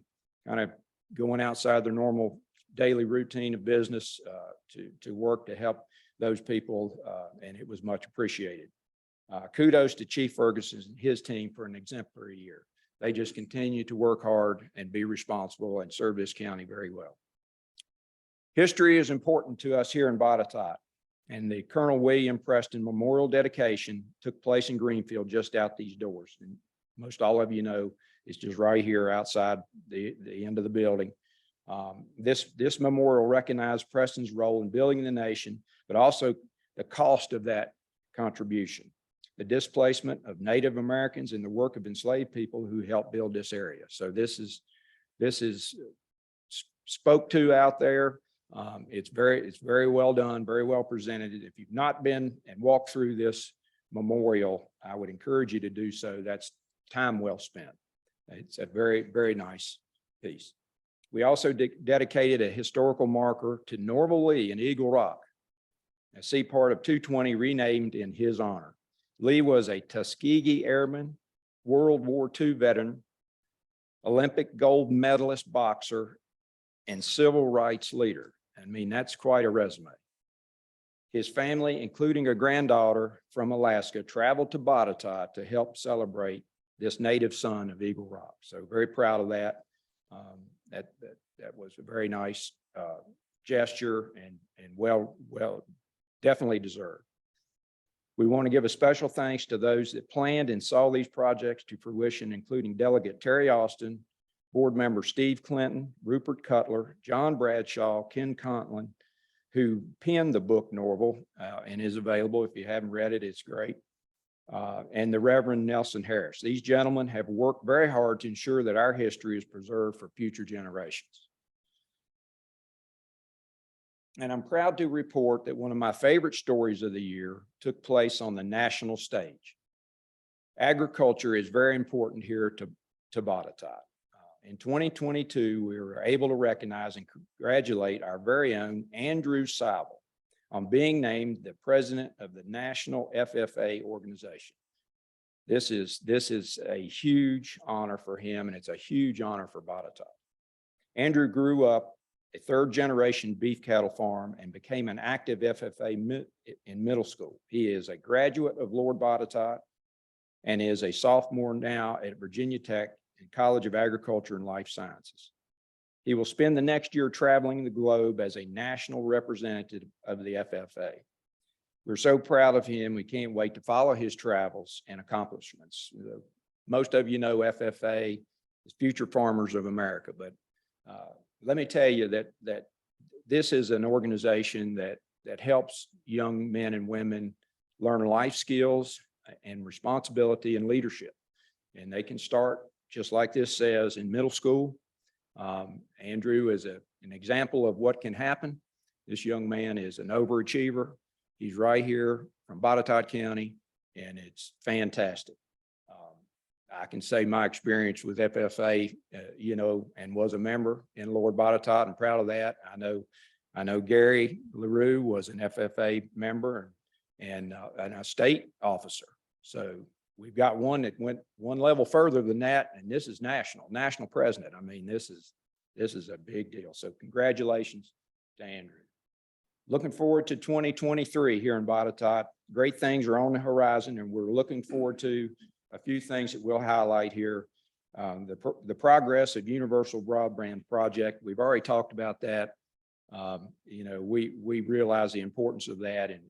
kind of going outside their normal daily routine of business to work to help those people, and it was much appreciated. Kudos to Chief Ferguson and his team for an exemplary year. They just continue to work hard and be responsible and serve this county very well. History is important to us here in Botetourt, and the Colonel William Preston Memorial dedication took place in Greenfield just out these doors. And most all of you know, it's just right here outside the end of the building. This memorial recognized Preston's role in building the nation, but also the cost of that contribution, the displacement of Native Americans and the work of enslaved people who helped build this area. So this is spoke to out there. It's very well done, very well presented. If you've not been and walked through this memorial, I would encourage you to do so. That's time well spent. It's a very, very nice piece. We also dedicated a historical marker to Norval Lee in Eagle Rock, a sea part of 220 renamed in his honor. Lee was a Tuskegee Airman, World War II veteran, Olympic gold medalist boxer, and civil rights leader. I mean, that's quite a resume. His family, including a granddaughter from Alaska, traveled to Botetourt to help celebrate this native son of Eagle Rock. So very proud of that. That was a very nice gesture and well, definitely deserved. We want to give a special thanks to those that planned and saw these projects to fruition, including Delegate Terry Austin, Board Member Steve Clinton, Rupert Cutler, John Bradshaw, Ken Contlin, who penned the book Norval and is available. If you haven't read it, it's great. And the Reverend Nelson Harris. These gentlemen have worked very hard to ensure that our history is preserved for future generations. And I'm proud to report that one of my favorite stories of the year took place on the national stage. Agriculture is very important here to Botetourt. In 2022, we were able to recognize and congratulate our very own Andrew Seibel on being named the president of the National FFA organization. This is a huge honor for him, and it's a huge honor for Botetourt. Andrew grew up a third-generation beef cattle farm and became an active FFA in middle school. He is a graduate of Lord Botetourt and is a sophomore now at Virginia Tech and College of Agriculture and Life Sciences. He will spend the next year traveling the globe as a national representative of the FFA. We're so proud of him. We can't wait to follow his travels and accomplishments. Most of you know FFA is Future Farmers of America, but let me tell you that this is an organization that helps young men and women learn life skills and responsibility and leadership. And they can start, just like this says, in middle school. Andrew is an example of what can happen. This young man is an overachiever. He's right here from Botetourt County, and it's fantastic. I can say my experience with FFA, and was a member in Lord Botetourt, and proud of that. I know Gary LaRue was an FFA member and a state officer. So we've got one that went one level further than that, and this is national president. I mean, this is a big deal. So congratulations to Andrew. Looking forward to 2023 here in Botetourt. Great things are on the horizon, and we're looking forward to a few things that we'll highlight here. The progress of Universal Broadband Project. We've already talked about that. We realize the importance of that, and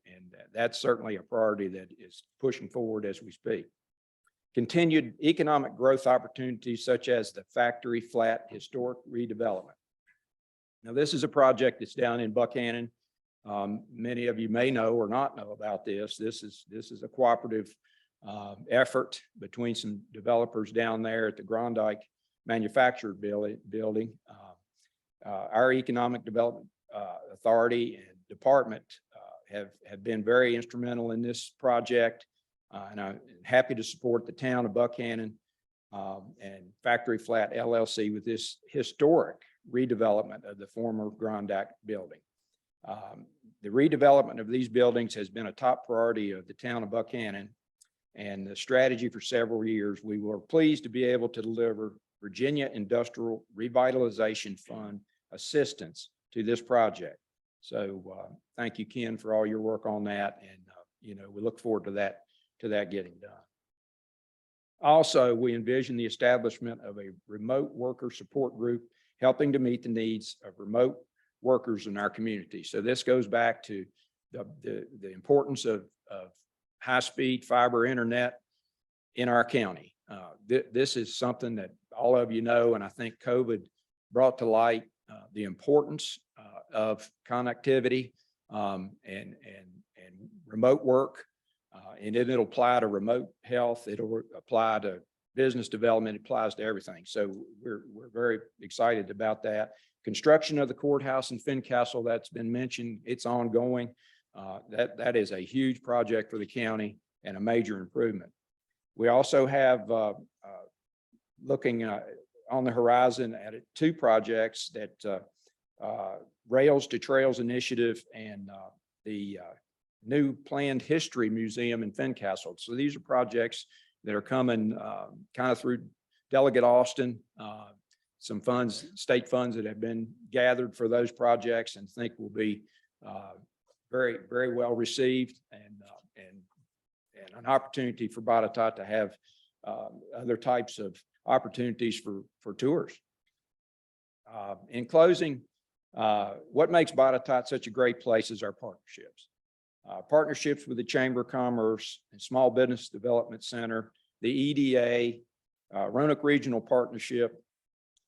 that's certainly a priority that is pushing forward as we speak. Continued economic growth opportunities such as the Factory Flat Historic Redevelopment. Now, this is a project that's down in Buchanan. Many of you may know or not know about this. This is a cooperative effort between some developers down there at the Grondike Manufacturer Building. Our Economic Development Authority and Department have been very instrumental in this project, and I'm happy to support the town of Buchanan and Factory Flat LLC with this historic redevelopment of the former Grondike building. The redevelopment of these buildings has been a top priority of the town of Buchanan and the strategy for several years. We were pleased to be able to deliver Virginia Industrial Revitalization Fund assistance to this project. So thank you, Ken, for all your work on that. And, we look forward to to that getting done. Also, we envision the establishment of a remote worker support group helping to meet the needs of remote workers in our community. So this goes back to the importance of high-speed fiber internet in our county. This is something that all of you know, and I think COVID brought to light the importance of connectivity and remote work. And it'll apply to remote health. It'll apply to business development. It applies to everything. So we're very excited about that. Construction of the courthouse in Fincastle, that's been mentioned. It's ongoing. That is a huge project for the county and a major improvement. We also have looking on the horizon at two projects that Rails to Trails Initiative and the new planned history museum in Fincastle. So these are projects that are coming kind of through Delegate Austin, some funds, state funds that have been gathered for those projects, and think will be very, very well received, and an opportunity for Botetourt to have other types of opportunities for tours. In closing, what makes Botetourt such a great place is our partnerships. Partnerships with the Chamber of Commerce and Small Business Development Center, the EDA, Roanoke Regional Partnership,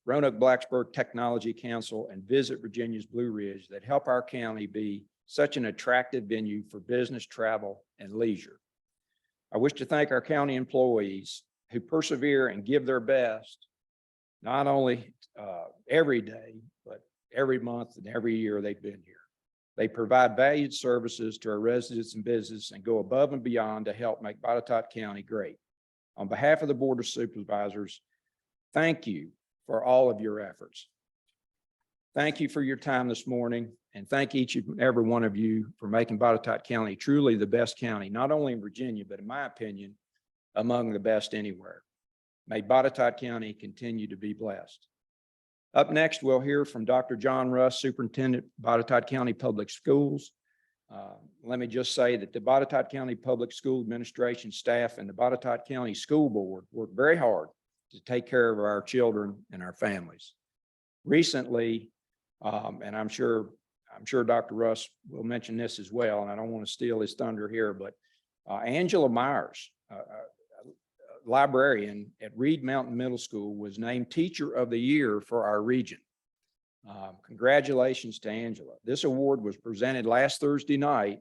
Roanoke Blacksburg Technology Council, and Visit Virginia's Blue Ridge that help our county be such an attractive venue for business, travel, and leisure. I wish to thank our county employees who persevere and give their best, not only every day, but every month and every year they've been here. They provide valued services to our residents and business and go above and beyond to help make Botetourt County great. On behalf of the Board of Supervisors, thank you for all of your efforts. Thank you for your time this morning, and thank each and every one of you for making Botetourt County truly the best county, not only in Virginia, but in my opinion, among the best anywhere. May Botetourt County continue to be blessed. Up next, we'll hear from Dr. John Russ, Superintendent, Botetourt County Public Schools. Let me just say that the Botetourt County Public School Administration staff and the Botetourt County School Board work very hard to take care of our children and our families. Recently, and I'm sure Dr. Russ will mention this as well, and I don't want to steal his thunder here, but Angela Myers, librarian at Reed Mountain Middle School, was named Teacher of the Year for our region. Congratulations to Angela. This award was presented last Thursday night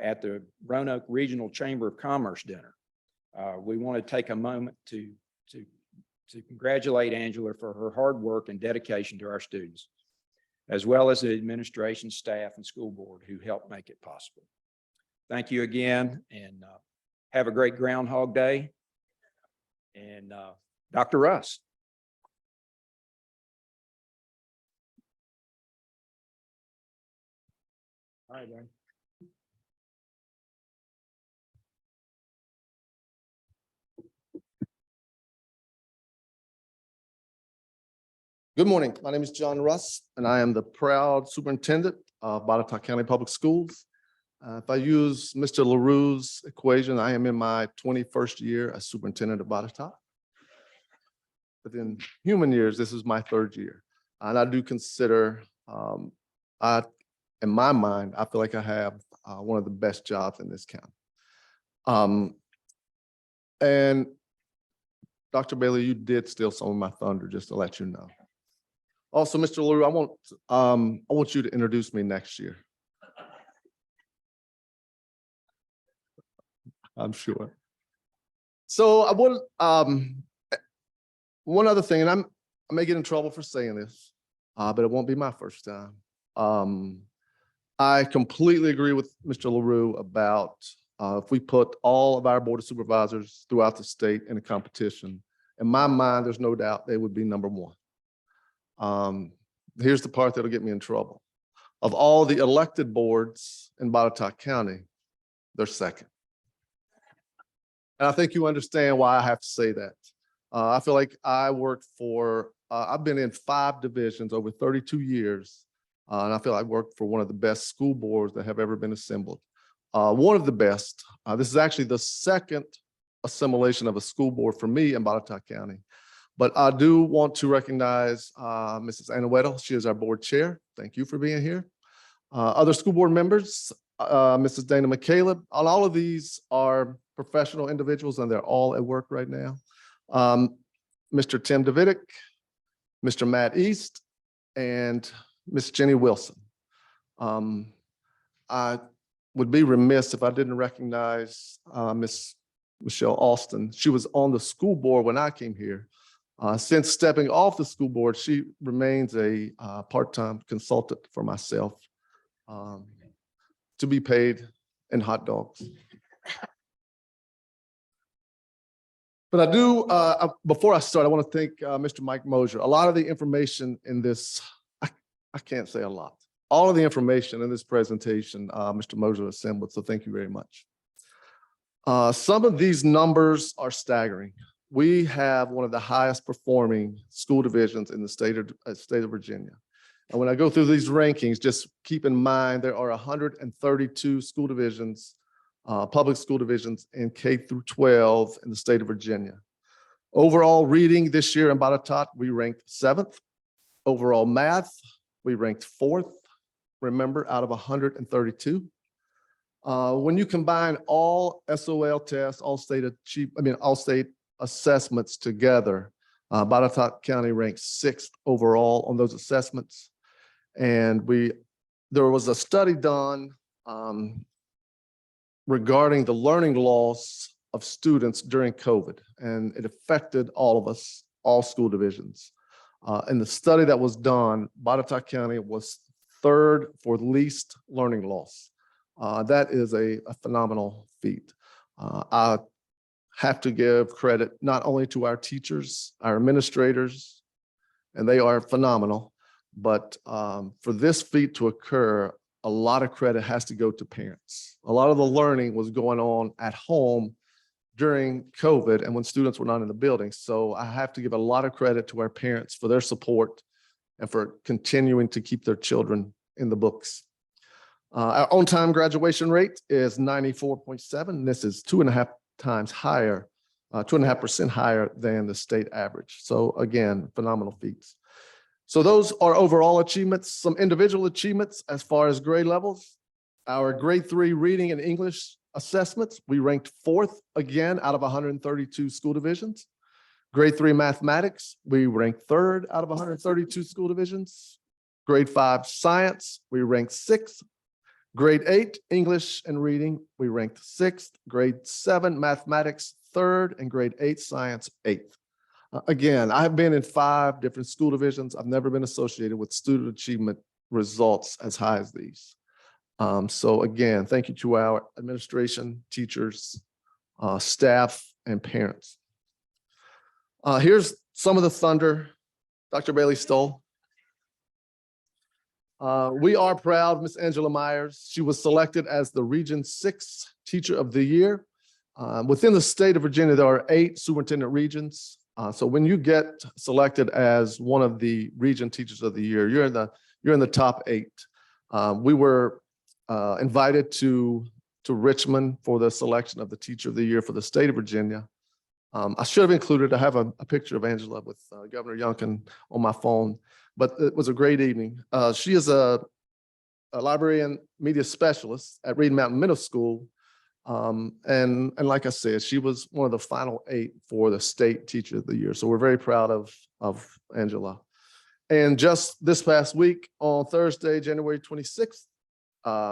at the Roanoke Regional Chamber of Commerce dinner. We want to take a moment to congratulate Angela for her hard work and dedication to our students, as well as the administration, staff, and school board who helped make it possible. Thank you again, and have a great Groundhog Day. And Dr. Russ. All right, Brian. Good morning. My name is John Russ, and I am the proud superintendent of Botetourt County Public Schools. If I use Mr. LaRue's equation, I am in my 21st year as superintendent of Botetourt. But in human years, this is my 3rd year. And I do consider, in my mind, I feel like I have one of the best jobs in this county. And Dr. Bailey, you did steal some of my thunder, just to let you know. Also, Mr. LaRue, I want you to introduce me next year. I'm sure. So I would, one other thing, and I may get in trouble for saying this, but it won't be my first time. I completely agree with Mr. LaRue about if we put all of our Board of Supervisors throughout the state in a competition, in my mind, there's no doubt they would be number one. Here's the part that'll get me in trouble. Of all the elected boards in Botetourt County, they're second. And I think you understand why I have to say that. I feel like I work for, I've been in 5 divisions over 32 years. And I feel I work for one of the best school boards that have ever been assembled. one of the best. This is actually the second assimilation of a school board for me in Botetourt County. But I do want to recognize Mrs. Anna Weddle. She is our board chair. Thank you for being here. Other school board members, Mrs. Dana McCaleb. All of these are professional individuals and they're all at work right now. Mr. Tim Davidic, Mr. Matt East, and Miss Jenny Wilson. I would be remiss if I didn't recognize Miss Michelle Alston. She was on the school board when I came here. Since stepping off the school board, she remains a part-time consultant for myself to be paid in hot dogs. But I do, before I start, I want to thank Mr. Mike Mosier. A lot of the information in this, I can't say a lot. All of the information in this presentation, Mr. Mosier assembled, so thank you very much. Some of these numbers are staggering. We have one of the highest performing school divisions in the state of Virginia. And when I go through these rankings, just keep in mind there are 132 school divisions, public school divisions in K through 12 in the state of Virginia. Overall reading this year in Botetourt, we ranked 7th. Overall math, we ranked 4th. Remember, out of 132. When you combine all SOL tests, all state assessments together, Botetourt County ranks 6th overall on those assessments. And there was a study done regarding the learning loss of students during COVID, and it affected all of us, all school divisions. In the study that was done, Botetourt County was 3rd for least learning loss. That is a phenomenal feat. I have to give credit not only to our teachers, our administrators, and they are phenomenal, but for this feat to occur, a lot of credit has to go to parents. A lot of the learning was going on at home during COVID and when students were not in the building. So I have to give a lot of credit to our parents for their support and for continuing to keep their children in the books. Our on-time graduation rate is 94.7. This is 2.5 times higher, 2.5% higher than the state average. So again, phenomenal feats. So those are overall achievements. Some individual achievements as far as grade levels. Our grade 3 reading and English assessments, we ranked 4th again out of 132 school divisions. Grade 3 mathematics, we ranked 3rd out of 132 school divisions. Grade 5 science, we ranked 6th. Grade 8 English and reading, we ranked 6th. Grade 7 mathematics, 3rd, and grade 8 science, 8th. Again, I've been in 5 different school divisions. I've never been associated with student achievement results as high as these. So again, thank you to our administration, teachers, staff, and parents. Here's some of the thunder Dr. Bailey stole. We are proud, Miss Angela Myers. She was selected as the Region 6 Teacher of the Year. Within the state of Virginia, there are 8 superintendent regions. So when you get selected as one of the Region Teachers of the Year, you're in the top 8. We were invited to Richmond for the selection of the Teacher of the Year for the state of Virginia. I should have included, I have a picture of Angela with Governor Youngkin on my phone, but it was a great evening. She is a library and media specialist at Reed Mountain Middle School. And like I said, she was one of the final 8 for the state Teacher of the Year. So we're very proud of Angela. And just this past week on Thursday, January 26th,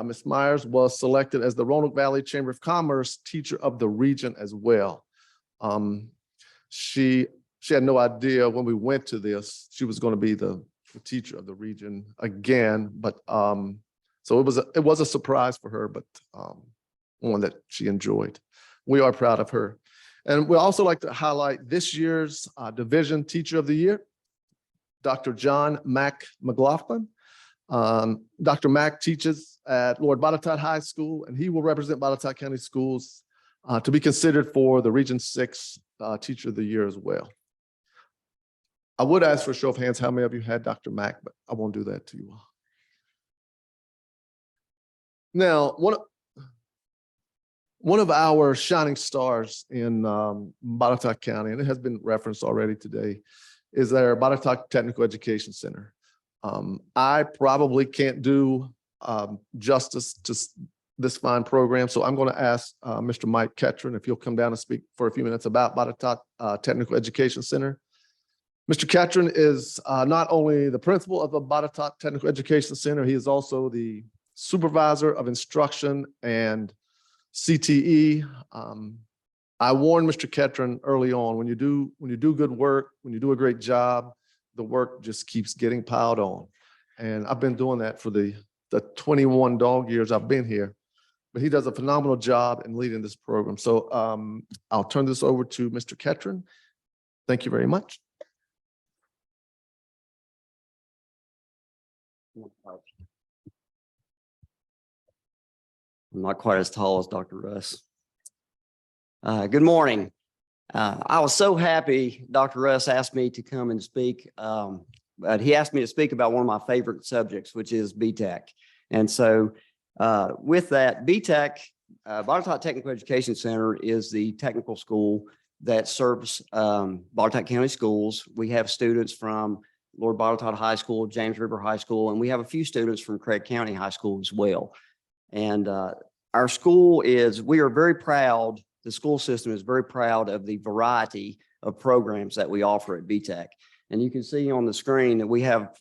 Ms. Myers was selected as the Roanoke Valley Chamber of Commerce Teacher of the Region as well. She had no idea when we went to this, she was going to be the teacher of the region again, but so it was a surprise for her, but one that she enjoyed. We are proud of her. And we also like to highlight this year's Division Teacher of the Year, Dr. John Mack McLaughlin. Dr. Mack teaches at Lord Botetourt High School, and he will represent Botetourt County Schools to be considered for the Region 6 Teacher of the Year as well. I would ask for a show of hands how many of you had Dr. Mack, but I won't do that to you all. Now, one of our shining stars in Botetourt County, and it has been referenced already today, is our Botetourt Technical Education Center. I probably can't do justice to this fine program, so I'm going to ask Mr. Mike Ketron if he'll come down and speak for a few minutes about Botetourt Technical Education Center. Mr. Ketron is not only the principal of the Botetourt Technical Education Center, he is also the supervisor of instruction and CTE. I warned Mr. Ketron early on, when you do good work, when you do a great job, the work just keeps getting piled on. And I've been doing that for the 21 dog years I've been here. But he does a phenomenal job in leading this program. So I'll turn this over to Mr. Ketron. Thank you very much. I'm not quite as tall as Dr. Russ. Good morning. I was so happy Dr. Russ asked me to come and speak. But he asked me to speak about one of my favorite subjects, which is BTEC. And so with that, BTEC, Botetourt Technical Education Center, is the technical school that serves Botetourt County schools. We have students from Lord Botetourt High School, James River High School, and we have a few students from Craig County High School as well. And our school we are very proud, the school system is very proud of the variety of programs that we offer at BTEC. And you can see on the screen that we have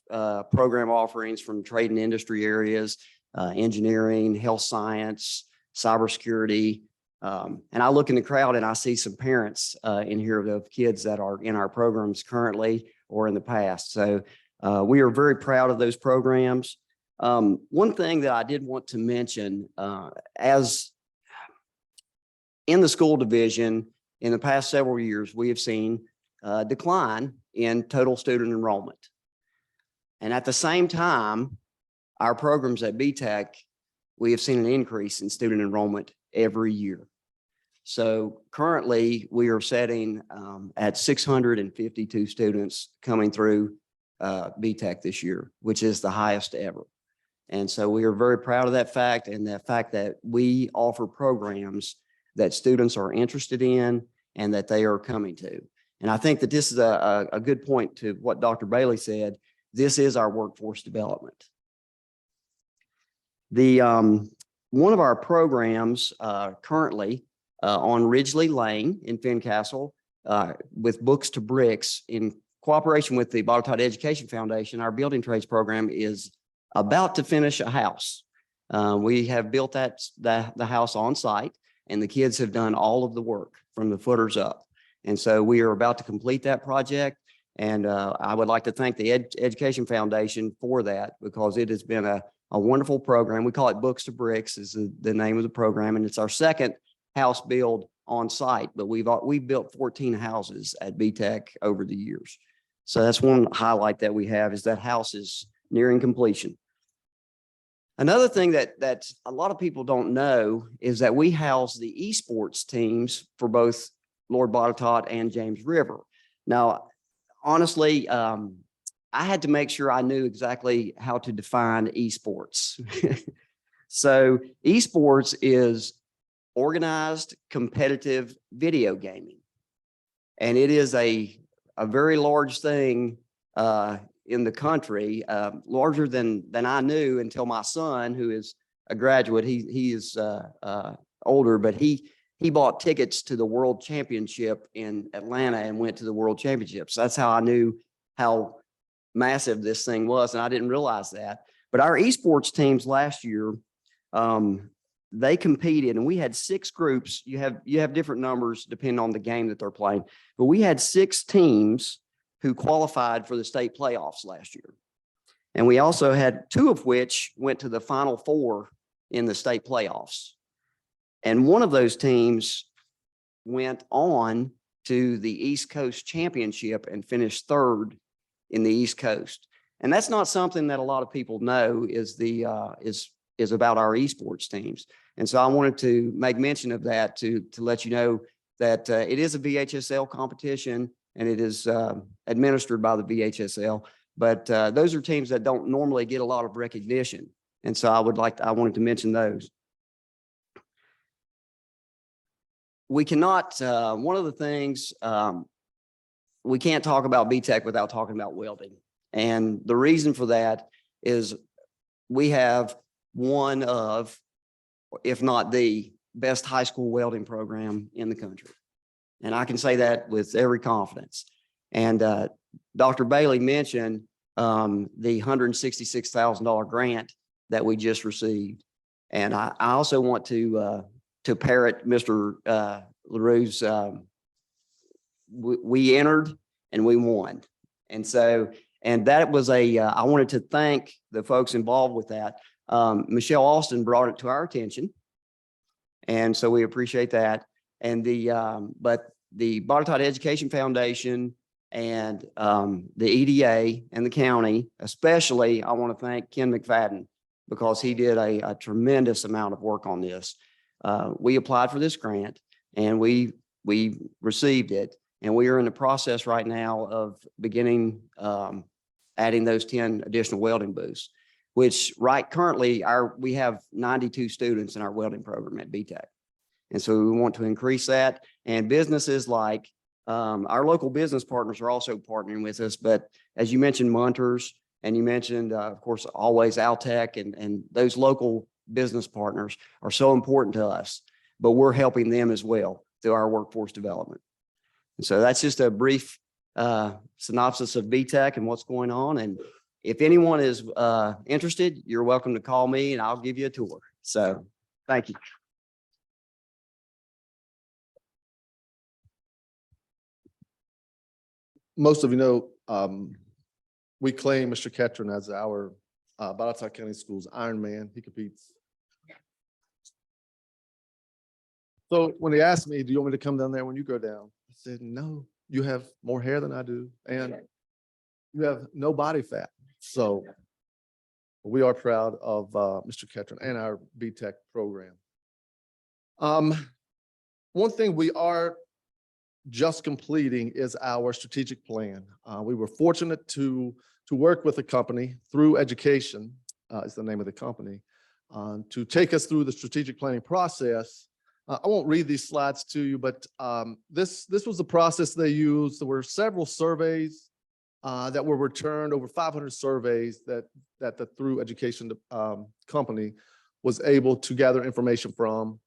program offerings from trade and industry areas, engineering, health science, cybersecurity. And I look in the crowd and I see some parents in here of kids that are in our programs currently or in the past. So we are very proud of those programs. One thing that I did want to mention, as in the school division, in the past several years, we have seen a decline in total student enrollment. And at the same time, our programs at BTEC, we have seen an increase in student enrollment every year. So currently we are setting at 652 students coming through BTEC this year, which is the highest ever. And so we are very proud of that fact, and the fact that we offer programs that students are interested in and that they are coming to. And I think that this is a good point to what Dr. Bailey said. This is our workforce development. One of our programs currently on Ridgely Lane in Fincastle with Books to Bricks, in cooperation with the Botetourt Education Foundation, our building trades program is about to finish a house. We have built the house on site, and the kids have done all of the work from the footers up. And so we are about to complete that project. And I would like to thank the Education Foundation for that, because it has been a wonderful program. We call it Books to Bricks is the name of the program. And it's our second house build on site, but we've built 14 houses at BTEC over the years. So that's one highlight that we have, is that house is nearing completion. Another thing that a lot of people don't know is that we house the esports teams for both Lord Botetourt and James River. Now, honestly, I had to make sure I knew exactly how to define esports. So esports is organized competitive video gaming. And it is a very large thing in the country, larger than I knew until my son, who is a graduate, he is older, but he bought tickets to the World Championship in Atlanta and went to the World Championships. That's how I knew how massive this thing was, and I didn't realize that. But our esports teams last year, they competed, and we had 6 groups. You have different numbers depending on the game that they're playing, but we had 6 teams who qualified for the state playoffs last year. And we also had 2 of which went to the Final Four in the state playoffs. And one of those teams went on to the East Coast Championship and finished 3rd in the East Coast. And that's not something that a lot of people know is about our esports teams. And so I wanted to make mention of that to let you know that it is a VHSL competition, and it is administered by the VHSL. But those are teams that don't normally get a lot of recognition. And so I wanted to mention those. we cannot, one of the things, we can't talk about BTEC without talking about welding. And the reason for that is we have one of, if not the best high school welding program in the country. And I can say that with every confidence. And Dr. Bailey mentioned the $166,000 grant that we just received. And I also want to parrot Mr. LaRue's, we entered and we won. And so, and that was I wanted to thank the folks involved with that. Michelle Austin brought it to our attention. And so we appreciate that. And but the Botetourt Education Foundation and the EDA and the county, especially, I want to thank Ken McFadden because he did a tremendous amount of work on this. We applied for this grant and we received it. And we are in the process right now of beginning adding those 10 additional welding booths, which currently we have 92 students in our welding program at BTEC. And so we want to increase that. And businesses like our local business partners are also partnering with us. But as you mentioned, Munters, and you mentioned, of course, always Altec and those local business partners are so important to us, but we're helping them as well through our workforce development. And so that's just a brief synopsis of BTEC and what's going on. And if anyone is interested, you're welcome to call me and I'll give you a tour. So thank you. Most of you know, we claim Mr. Ketron as our Botetourt County Schools Iron Man. He competes. So when they asked me, do you want me to come down there when you go down? I said, no, you have more hair than I do. And you have no body fat. So we are proud of Mr. Ketron and our BTEC program. One thing we are just completing is our strategic plan. We were fortunate to work with a company Through Education, is the name of the company, to take us through the strategic planning process. I won't read these slides to you, but this was the process they used. There were several surveys that were returned, over 500 surveys that the Through Education company was able to gather information from.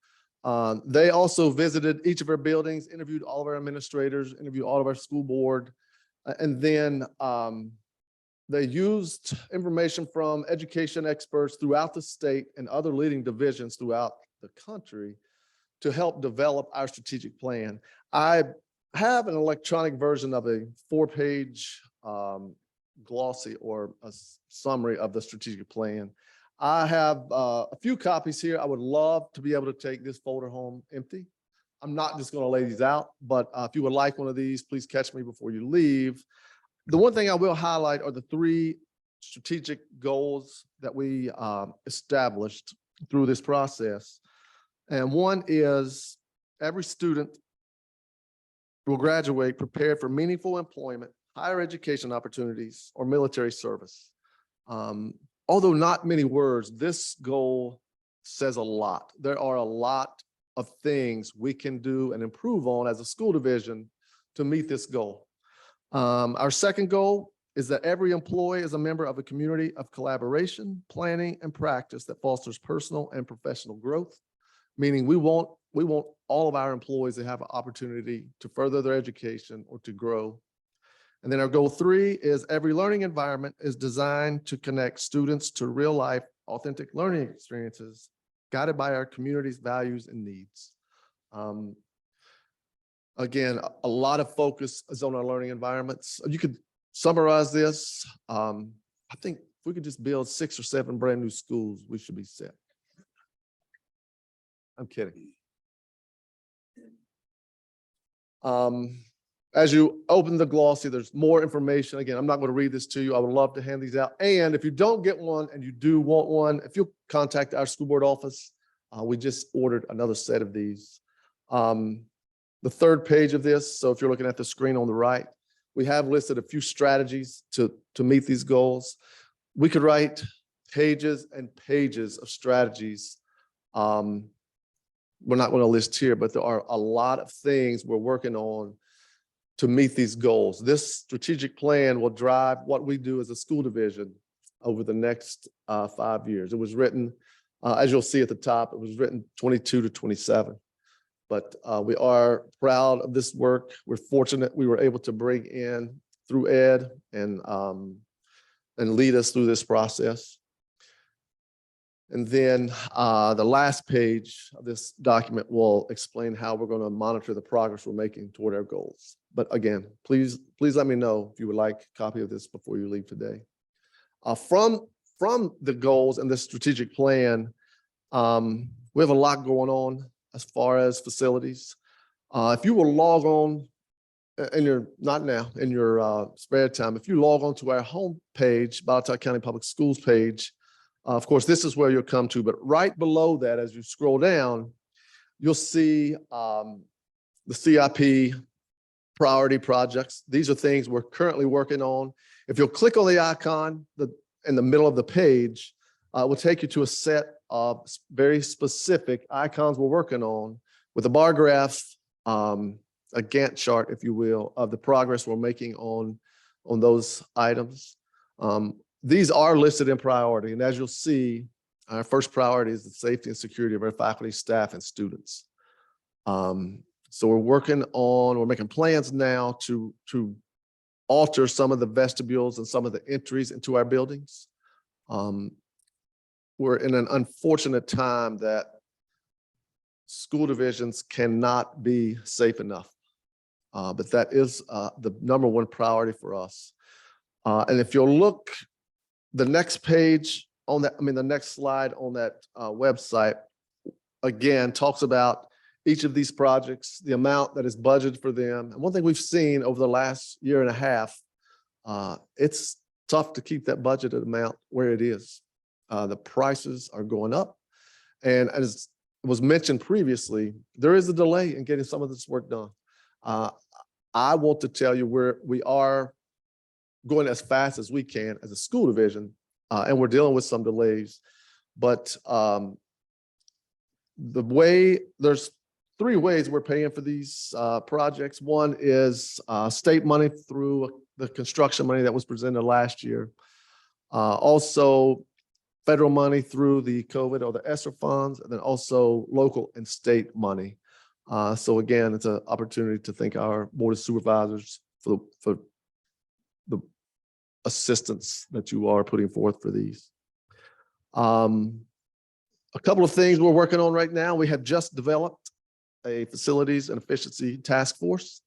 They also visited each of our buildings, interviewed all of our administrators, interviewed all of our school board, and then they used information from education experts throughout the state and other leading divisions throughout the country to help develop our strategic plan. I have an electronic version of a 4-page glossy or a summary of the strategic plan. I have a few copies here. I would love to be able to take this folder home empty. I'm not just going to lay these out, but if you would like one of these, please catch me before you leave. The one thing I will highlight are the 3 strategic goals that we established through this process. And one is every student will graduate prepared for meaningful employment, higher education opportunities, or military service. Although not many words, this goal says a lot. There are a lot of things we can do and improve on as a school division to meet this goal. Our second goal is that every employee is a member of a community of collaboration, planning, and practice that fosters personal and professional growth, meaning we want all of our employees to have an opportunity to further their education or to grow. And then our goal 3 is every learning environment is designed to connect students to real life, authentic learning experiences guided by our community's values and needs. Again, a lot of focus is on our learning environments. You could summarize this. I think if we could just build 6 or 7 brand new schools, we should be set. I'm kidding. As you open the glossy, there's more information. Again, I'm not going to read this to you. I would love to hand these out. And if you don't get one and you do want one, if you'll contact our school board office, we just ordered another set of these. The 3rd page of this, so if you're looking at the screen on the right, we have listed a few strategies to meet these goals. We could write pages and pages of strategies. we're not going to list here, but there are a lot of things we're working on to meet these goals. This strategic plan will drive what we do as a school division over the next 5 years. It was written, as you'll see at the top, it was written 22 to 27. But we are proud of this work. We're fortunate we were able to bring in through Ed and lead us through this process. And then the last page of this document will explain how we're going to monitor the progress we're making toward our goals. But again, please let me know if you would like a copy of this before you leave today. From the goals and the strategic plan, we have a lot going on as far as facilities. If you will log on in your, not now, in your spare time, if you log on to our home page, Botetourt County Public Schools page, of course, this is where you'll come to, but right below that, as you scroll down, you'll see the CIP priority projects. These are things we're currently working on. If you'll click on the icon in the middle of the page, it will take you to a set of very specific icons we're working on with a bar graph, a Gantt chart, if you will, of the progress we're making on those items. These are listed in priority, and as you'll see, our first priority is the safety and security of our faculty, staff, and students. So we're making plans now to alter some of the vestibules and some of the entries into our buildings. We're in an unfortunate time that school divisions cannot be safe enough, but that is the number one priority for us. And if you'll look, the next page on that, the next slide on that website, again, talks about each of these projects, the amount that is budgeted for them. And one thing we've seen over the last year and a half, it's tough to keep that budgeted amount where it is. The prices are going up. And as was mentioned previously, there is a delay in getting some of this work done. I want to tell you we are going as fast as we can as a school division, and we're dealing with some delays. But there's 3 ways we're paying for these projects. One is state money through the construction money that was presented last year. Also, federal money through the COVID or the ESSER funds, and then also local and state money. So again, it's an opportunity to thank our Board of Supervisors for the assistance that you are putting forth for these. A couple of things we're working on right now. We have just developed a facilities and efficiency task force.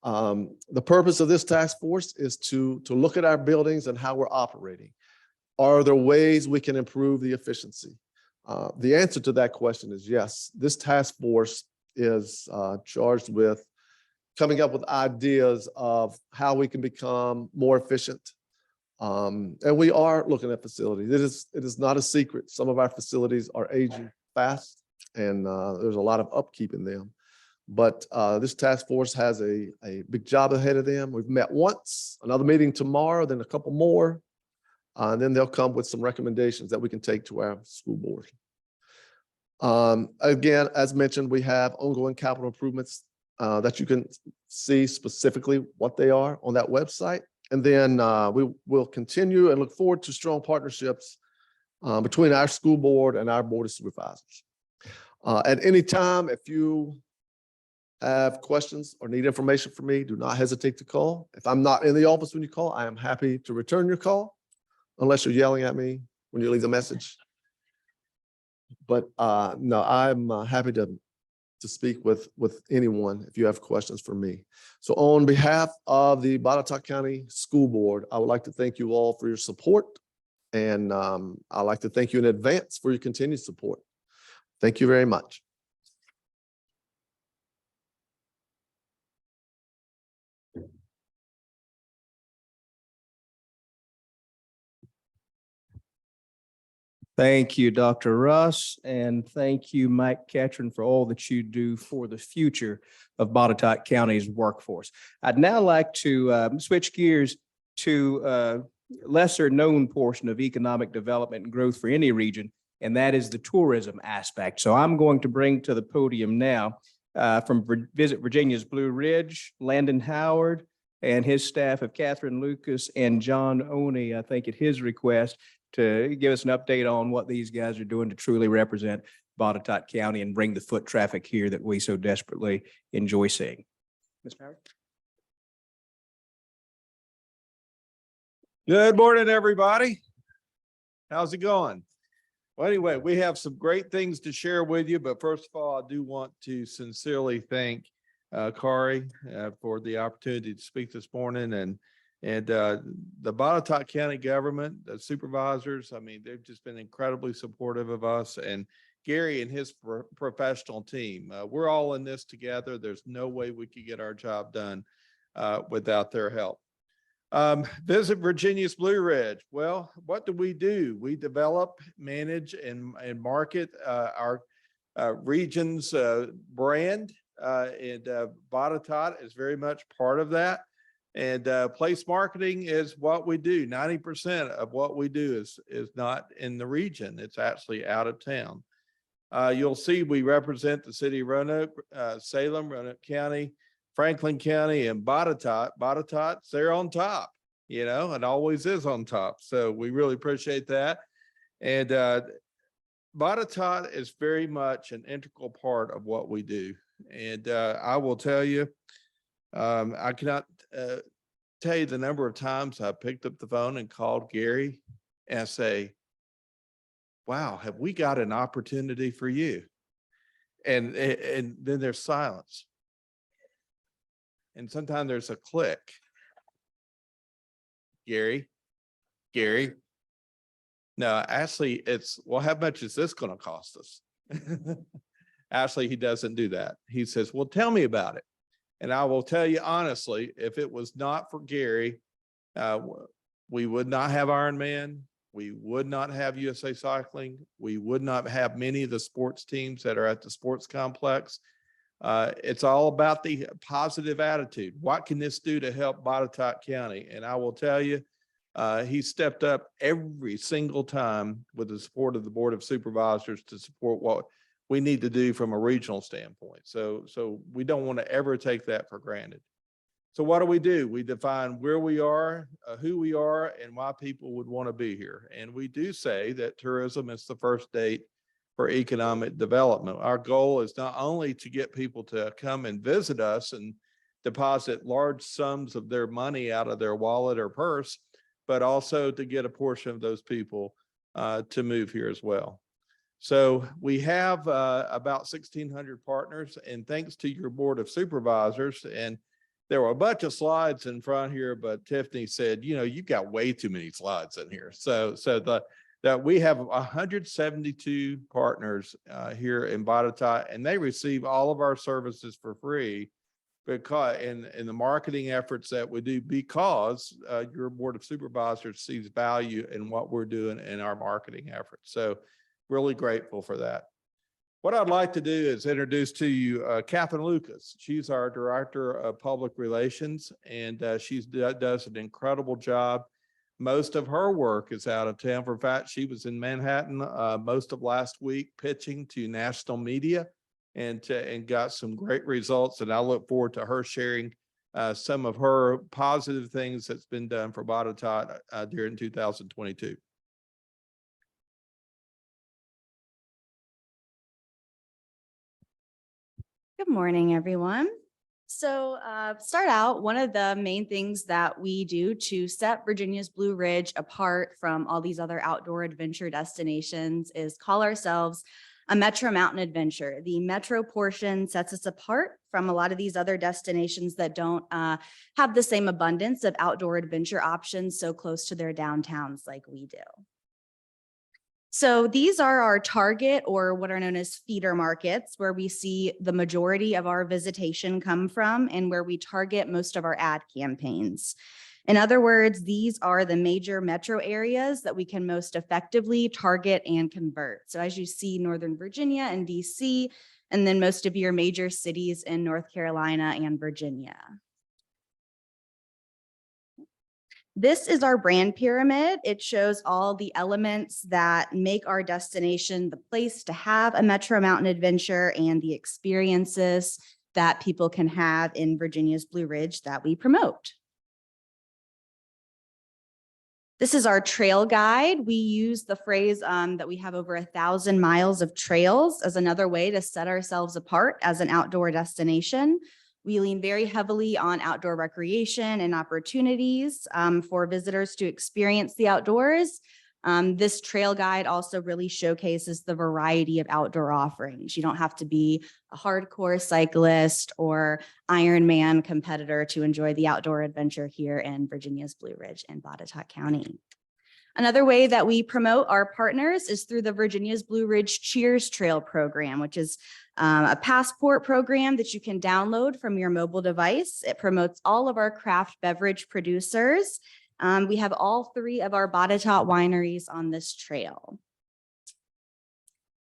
The purpose of this task force is to look at our buildings and how we're operating. Are there ways we can improve the efficiency? The answer to that question is yes. This task force is charged with coming up with ideas of how we can become more efficient. And we are looking at facilities. It is not a secret. Some of our facilities are aging fast, and there's a lot of upkeep in them. But this task force has a big job ahead of them. We've met once, another meeting tomorrow, then a couple more. And then they'll come with some recommendations that we can take to our school board. Again, as mentioned, we have ongoing capital improvements that you can see specifically what they are on that website. And then we will continue and look forward to strong partnerships between our school board and our Board of Supervisors. At any time, if you have questions or need information from me, do not hesitate to call. If I'm not in the office when you call, I am happy to return your call, unless you're yelling at me when you leave the message. But no, I'm happy to speak with anyone if you have questions for me. So on behalf of the Botetourt County School Board, I would like to thank you all for your support. And I'd like to thank you in advance for your continued support. Thank you very much. Thank you, Dr. Russ, and thank you, Mike Catron, for all that you do for the future of Botetourt County's workforce. I'd now like to switch gears to a lesser known portion of economic development and growth for any region, and that is the tourism aspect. So I'm going to bring to the podium now from Visit Virginia's Blue Ridge, Landon Howard, and his staff of Catherine Lucas and John Oney, I think at his request, to give us an update on what these guys are doing to truly represent Botetourt County and bring the foot traffic here that we so desperately enjoy seeing. Mr. Howard? Good morning, everybody. How's it going? Well, anyway, we have some great things to share with you, but first of all, I do want to sincerely thank Kari for the opportunity to speak this morning, and the Botetourt County government, the supervisors. I mean, they've just been incredibly supportive of us, and Gary and his professional team. We're all in this together. There's no way we could get our job done without their help. Visit Virginia's Blue Ridge. Well, what do? We develop, manage, and market our region's brand, and Botetourt is very much part of that. And place marketing is what we do. 90% of what we do is not in the region. It's actually out of town. You'll see we represent the city of Roanoke, Salem, Roanoke County, Franklin County, and Botetourt. Botetourt's there on top, you know, and always is on top. So we really appreciate that. And Botetourt is very much an integral part of what we do. And I will tell you, I cannot tell you the number of times I picked up the phone and called Gary and say, wow, have we got an opportunity for you? And then there's silence. And sometimes there's a click. Gary. No, Ashley, it's, well, how much is this going to cost us? Ashley, he doesn't do that. He says, well, tell me about it. And I will tell you honestly, if it was not for Gary, we would not have Ironman. We would not have USA Cycling. We would not have many of the sports teams that are at the sports complex. It's all about the positive attitude. What can this do to help Botetourt County? And I will tell you, he stepped up every single time with the support of the Board of Supervisors to support what we need to do from a regional standpoint. So we don't want to ever take that for granted. So what do? We define where we are, who we are, and why people would want to be here. And we do say that tourism is the first date for economic development. Our goal is not only to get people to come and visit us and deposit large sums of their money out of their wallet or purse, but also to get a portion of those people to move here as well. So we have about 1,600 partners, and thanks to your Board of Supervisors, and there were a bunch of slides in front here, but Tiffany said, you know, you've got way too many slides in here. So that we have 172 partners here in Botetourt, and they receive all of our services for free because in the marketing efforts that we do, because your Board of Supervisors sees value in what we're doing in our marketing efforts. So really grateful for that. What I'd like to do is introduce to you Catherine Lucas. She's our Director of Public Relations, and she does an incredible job. Most of her work is out of town. For fact, she was in Manhattan most of last week pitching to national media and got some great results. And I look forward to her sharing some of her positive things that's been done for Botetourt during 2022. Good morning, everyone. So start out, one of the main things that we do to set Virginia's Blue Ridge apart from all these other outdoor adventure destinations is call ourselves a Metro Mountain Adventure. The Metro portion sets us apart from a lot of these other destinations that don't have the same abundance of outdoor adventure options so close to their downtowns like we do. So these are our target, or what are known as feeder markets, where we see the majority of our visitation come from and where we target most of our ad campaigns. In other words, these are the major metro areas that we can most effectively target and convert. So as you see, Northern Virginia and DC, and then most of your major cities in North Carolina and Virginia. This is our brand pyramid. It shows all the elements that make our destination the place to have a Metro Mountain adventure and the experiences that people can have in Virginia's Blue Ridge that we promote. This is our trail guide. We use the phrase that we have over 1,000 miles of trails as another way to set ourselves apart as an outdoor destination. We lean very heavily on outdoor recreation and opportunities for visitors to experience the outdoors. This trail guide also really showcases the variety of outdoor offerings. You don't have to be a hardcore cyclist or Ironman competitor to enjoy the outdoor adventure here in Virginia's Blue Ridge and Botetourt County. Another way that we promote our partners is through the Virginia's Blue Ridge Cheers Trail program, which is a passport program that you can download from your mobile device. It promotes all of our craft beverage producers. We have all 3 of our Botetourt wineries on this trail.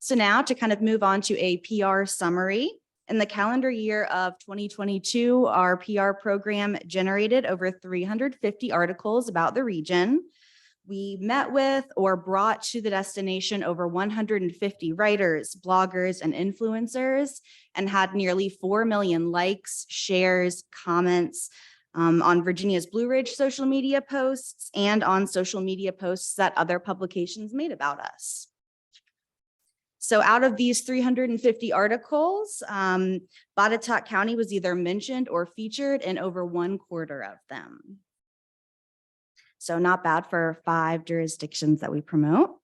So now to kind of move on to a PR summary. In the calendar year of 2022, our PR program generated over 350 articles about the region. We met with or brought to the destination over 150 writers, bloggers, and influencers, and had nearly 4 million likes, shares, comments on Virginia's Blue Ridge social media posts and on social media posts that other publications made about us. So out of these 350 articles, Botetourt County was either mentioned or featured in over 1/4 of them. So not bad for 5 jurisdictions that we promote.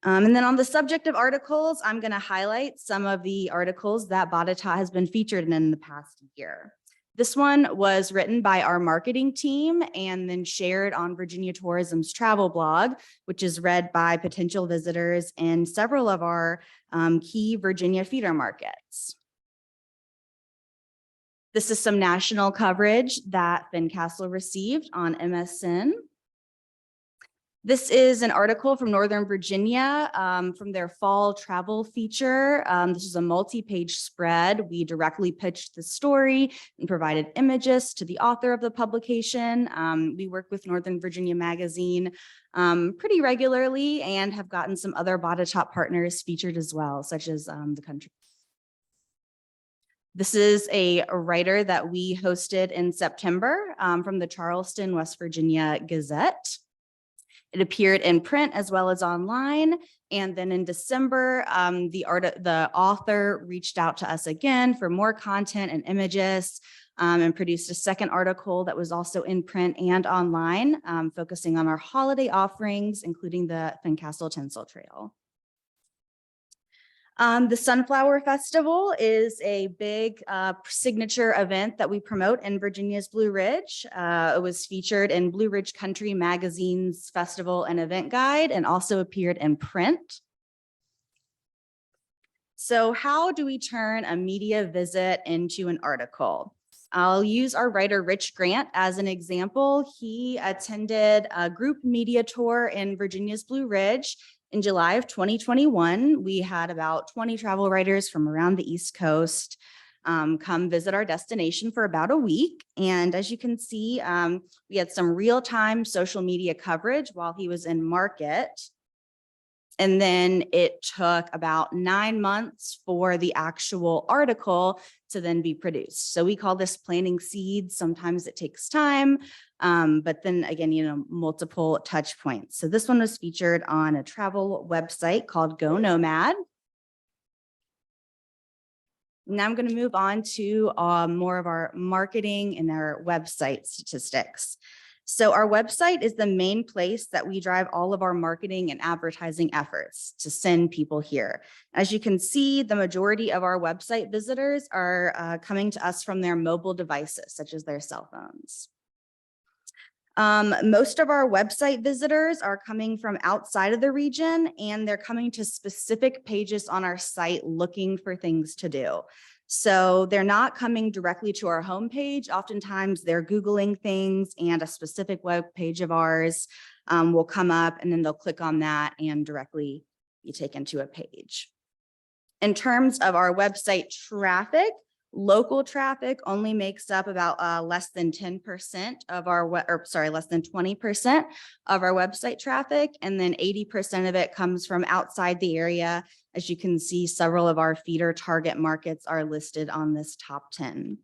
And then on the subject of articles, I'm going to highlight some of the articles that Botetourt has been featured in the past year. This one was written by our marketing team and then shared on Virginia Tourism's travel blog, which is read by potential visitors in several of our key Virginia feeder markets. This is some national coverage that Fincastle received on MSN. This is an article from Northern Virginia from their fall travel feature. This is a multi-page spread. We directly pitched the story and provided images to the author of the publication. We work with Northern Virginia Magazine pretty regularly and have gotten some other Botetourt partners featured as well, such as the country. This is a writer that we hosted in September from the Charleston, West Virginia Gazette. It appeared in print as well as online. And then in December, the author reached out to us again for more content and images and produced a second article that was also in print and online, focusing on our holiday offerings, including the Fincastle Tinsel Trail. The Sunflower Festival is a big signature event that we promote in Virginia's Blue Ridge. It was featured in Blue Ridge Country Magazine's festival and event guide and also appeared in print. So how do we turn a media visit into an article? I'll use our writer Rich Grant as an example. He attended a group media tour in Virginia's Blue Ridge. In July of 2021, we had about 20 travel writers from around the East Coast come visit our destination for about a week. And as you can see, we had some real-time social media coverage while he was in market. And then it took about 9 months for the actual article to then be produced. So we call this planting seeds. Sometimes it takes time, but then again, multiple touch points. So this one was featured on a travel website called Go Nomad. Now I'm going to move on to more of our marketing and our website statistics. So our website is the main place that we drive all of our marketing and advertising efforts to send people here. As you can see, the majority of our website visitors are coming to us from their mobile devices, such as their cell phones. Most of our website visitors are coming from outside of the region, and they're coming to specific pages on our site looking for things to do. So they're not coming directly to our homepage. Oftentimes they're Googling things and a specific web page of ours will come up, and then they'll click on that and directly be taken to a page. In terms of our website traffic, Local traffic only makes up about less than 10% of our, less than 20% of our website traffic. And then 80% of it comes from outside the area. As you can see, several of our feeder target markets are listed on this top 10.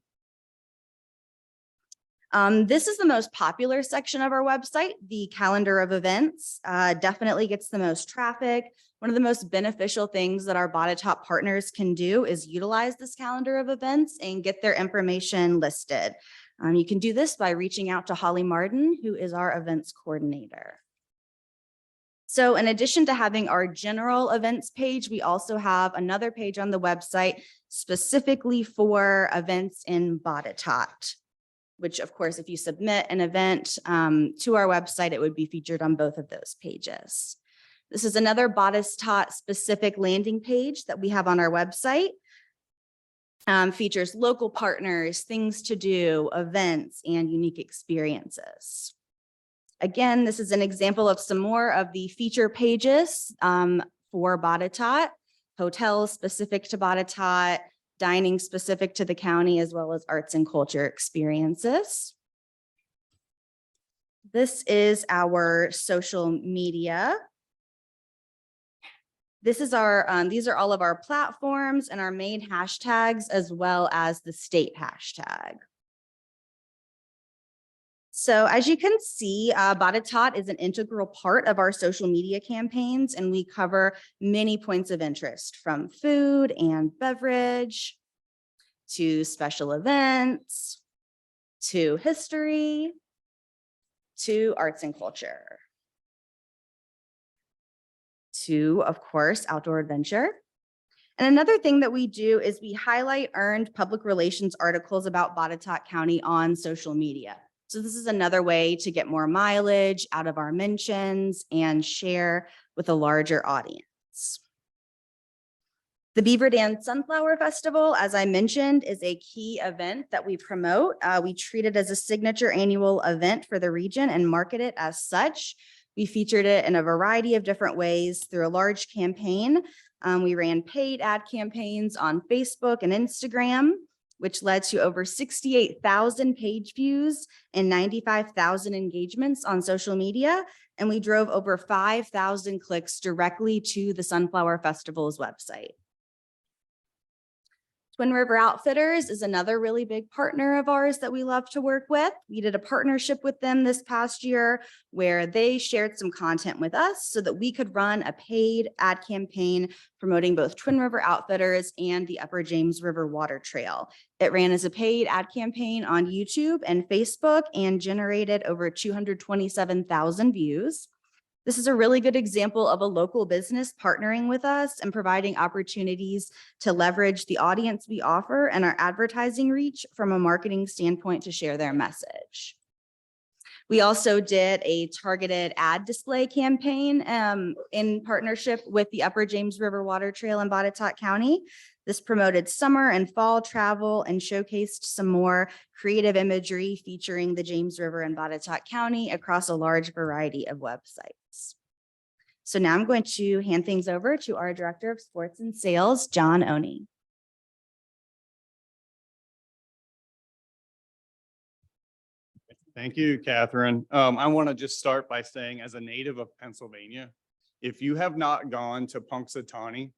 This is the most popular section of our website, the calendar of events. Definitely gets the most traffic. One of the most beneficial things that our Botetourt partners can do is utilize this calendar of events and get their information listed. You can do this by reaching out to Holly Martin, who is our events coordinator. So in addition to having our general events page, we also have another page on the website specifically for events in Botetourt, which of course, if you submit an event to our website, it would be featured on both of those pages. This is another Botetourt specific landing page that we have on our website. Features local partners, things to do, events, and unique experiences. Again, this is an example of some more of the feature pages for Botetourt, hotels specific to Botetourt, dining specific to the county, as well as arts and culture experiences. This is our social media. This is our, these are all of our platforms and our main hashtags, as well as the state hashtag. So as you can see, Botetourt is an integral part of our social media campaigns, and we cover many points of interest, from food and beverage to special events, to history, to arts and culture, to, of course, outdoor adventure. And another thing that we do is we highlight earned public relations articles about Botetourt County on social media. So this is another way to get more mileage out of our mentions and share with a larger audience. The Beaver Dam Sunflower Festival, as I mentioned, is a key event that we promote. We treat it as a signature annual event for the region and market it as such. We featured it in a variety of different ways through a large campaign. We ran paid ad campaigns on Facebook and Instagram, which led to over 68,000 page views and 95,000 engagements on social media. And we drove over 5,000 clicks directly to the Sunflower Festival's website. Twin River Outfitters is another really big partner of ours that we love to work with. We did a partnership with them this past year where they shared some content with us so that we could run a paid ad campaign promoting both Twin River Outfitters and the Upper James River Water Trail. It ran as a paid ad campaign on YouTube and Facebook and generated over 227,000 views. This is a really good example of a local business partnering with us and providing opportunities to leverage the audience we offer and our advertising reach from a marketing standpoint to share their message. We also did a targeted ad display campaign in partnership with the Upper James River Water Trail in Botetourt County. This promoted summer and fall travel and showcased some more creative imagery featuring the James River in Botetourt County across a large variety of websites. So now I'm going to hand things over to our Director of Sports and Sales, John Oney. Thank you, Catherine. I want to just start by saying, as a native of Pennsylvania, if you have not gone to Punxsutawney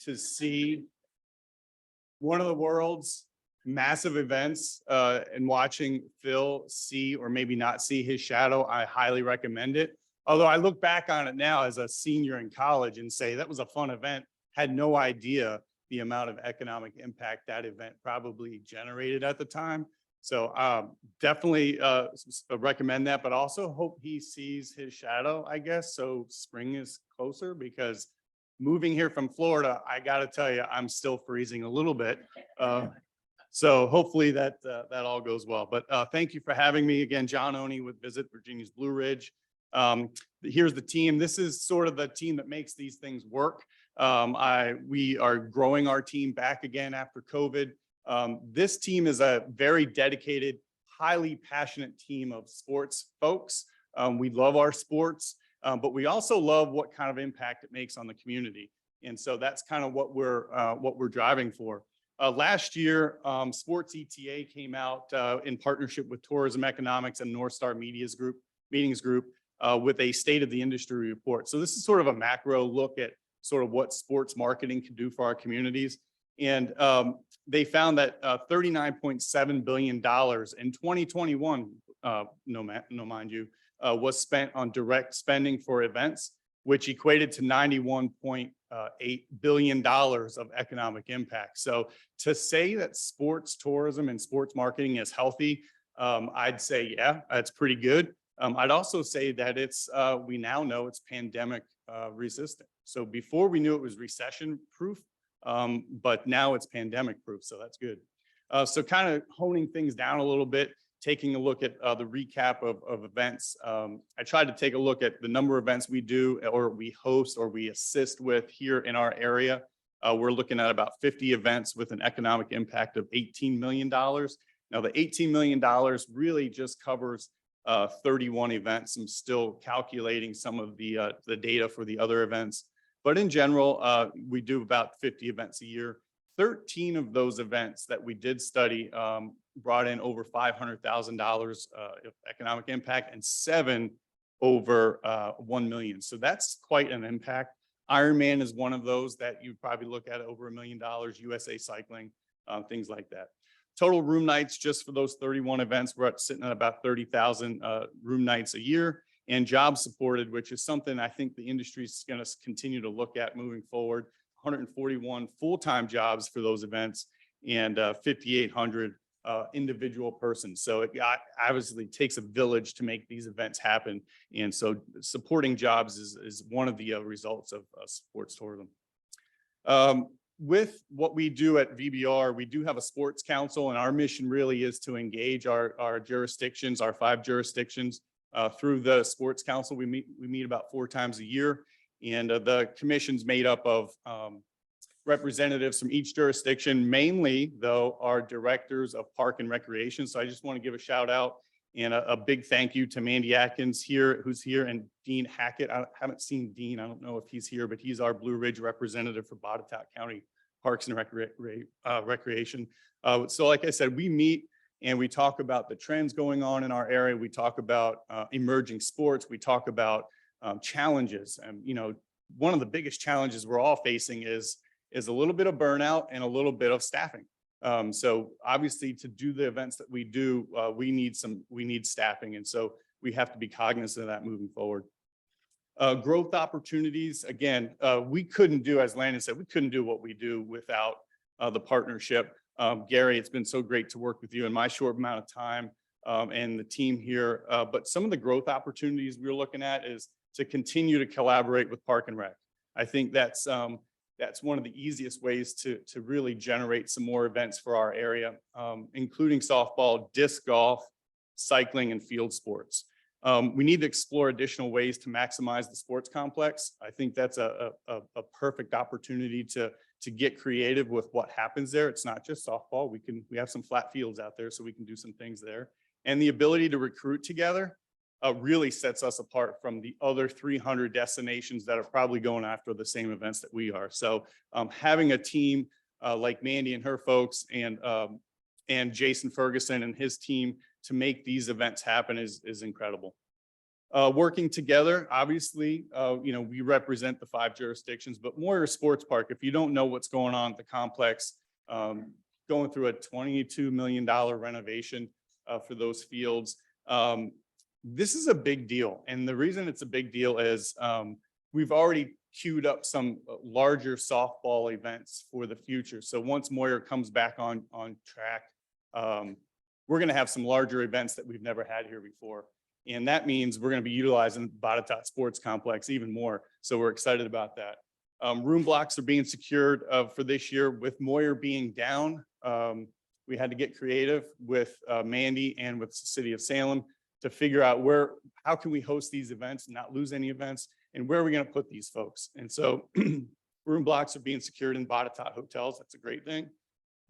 to see one of the world's massive events and watching Phil see or maybe not see his shadow, I highly recommend it. Although I look back on it now as a senior in college and say that was a fun event, had no idea the amount of economic impact that event probably generated at the time. So definitely recommend that, but also hope he sees his shadow, I guess. So spring is closer, because moving here from Florida, I got to tell you, I'm still freezing a little bit. So hopefully that all goes well. But thank you for having me again, John Oney with Visit Virginia's Blue Ridge. Here's the team. This is sort of the team that makes these things work. We are growing our team back again after COVID. This team is a very dedicated, highly passionate team of sports folks. We love our sports, but we also love what kind of impact it makes on the community. And so that's kind of what we're driving for. Last year, Sports ETA came out in partnership with Tourism Economics and North Star Meetings Group with a state of the industry report. So this is sort of a macro look at sort of what sports marketing can do for our communities. And they found that $39.7 billion in 2021, mind you, was spent on direct spending for events, which equated to $91.8 billion of economic impact. So to say that sports tourism and sports marketing is healthy, I'd say, yeah, that's pretty good. I'd also say that it's, we now know it's pandemic resistant. So before we knew it was recession proof, but now it's pandemic proof. So that's good. So kind of honing things down a little bit, taking a look at the recap of events. I tried to take a look at the number of events we do or we host or we assist with here in our area. We're looking at about 50 events with an economic impact of $18 million. Now the $18 million really just covers 31 events. I'm still calculating some of the data for the other events, but in general, we do about 50 events a year. 13 of those events that we did study brought in over $500,000 of economic impact, and 7 over 1 million. So that's quite an impact. Ironman is one of those that you probably look at over $1 million, USA Cycling, things like that. Total room nights just for those 31 events, we're sitting at about 30,000 room nights a year, and jobs supported, which is something I think the industry is going to continue to look at moving forward. 141 full-time jobs for those events and 5,800 individual persons. So it obviously takes a village to make these events happen. And so supporting jobs is one of the results of sports tourism. With what we do at VBR, we do have a sports council, and our mission really is to engage our jurisdictions, our 5 jurisdictions through the sports council. We meet about 4 times a year. And the commission's made up of representatives from each jurisdiction, mainly though are directors of park and recreation. So I just want to give a shout out and a big thank you to Mandy Atkins here, who's here, and Dean Hackett. I haven't seen Dean. I don't know if he's here, but he's our Blue Ridge representative for Botetourt County Parks and Recreation. So like I said, we meet and we talk about the trends going on in our area. We talk about emerging sports. We talk about challenges. And, you know, one of the biggest challenges we're all facing is a little bit of burnout and a little bit of staffing. So obviously to do the events that we do, we need staffing. And so we have to be cognizant of that moving forward. Growth opportunities. Again, we couldn't do, as Landon said, we couldn't do what we do without the partnership. Gary, it's been so great to work with you in my short amount of time and the team here. But some of the growth opportunities we're looking at is to continue to collaborate with Park and Rec. I think that's one of the easiest ways to really generate some more events for our area, including softball, disc golf, cycling, and field sports. We need to explore additional ways to maximize the sports complex. I think that's a perfect opportunity to get creative with what happens there. It's not just softball. We have some flat fields out there, so we can do some things there. And the ability to recruit together really sets us apart from the other 300 destinations that are probably going after the same events that we are. So having a team like Mandy and her folks and Jason Ferguson and his team to make these events happen is incredible. Working together, obviously, you know, we represent the 5 jurisdictions, but Moyer Sports Park, if you don't know what's going on at the complex, going through a $22 million renovation for those fields. This is a big deal. And the reason it's a big deal is we've already queued up some larger softball events for the future. So once Moyer comes back on track, we're going to have some larger events that we've never had here before. And that means we're going to be utilizing Botetourt Sports Complex even more. So we're excited about that. Room blocks are being secured for this year. With Moyer being down, we had to get creative with Mandy and with the city of Salem to figure out how can we host these events and not lose any events, and where are we going to put these folks? And so room blocks are being secured in Botetourt hotels. That's a great thing.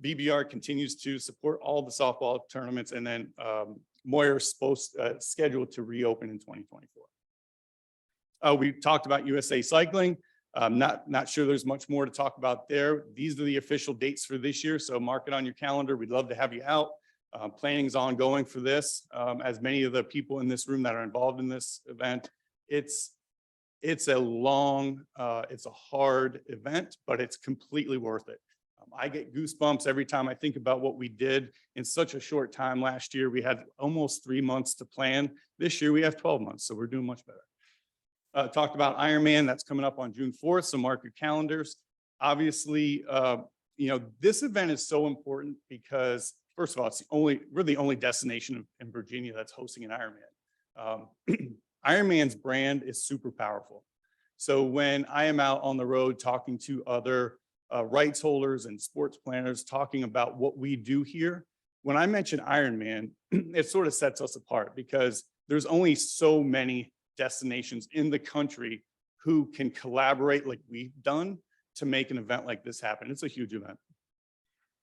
BBR continues to support all the softball tournaments, and then Moyer is scheduled to reopen in 2024. We talked about USA Cycling. I'm not sure there's much more to talk about there. These are the official dates for this year, so mark it on your calendar. We'd love to have you out. Planning is ongoing for this. As many of the people in this room that are involved in this event, it's a long, it's a hard event, but it's completely worth it. I get goosebumps every time I think about what we did in such a short time last year. We had almost 3 months to plan. This year we have 12 months, so we're doing much better. Talked about Ironman, that's coming up on June 4th, so mark your calendars. Obviously, this event is so important because first of all, we're the only destination in Virginia that's hosting an Ironman. Ironman's brand is super powerful. So when I am out on the road talking to other rights holders and sports planners talking about what we do here, when I mention Ironman, it sort of sets us apart because there's only so many destinations in the country who can collaborate like we've done to make an event like this happen. It's a huge event.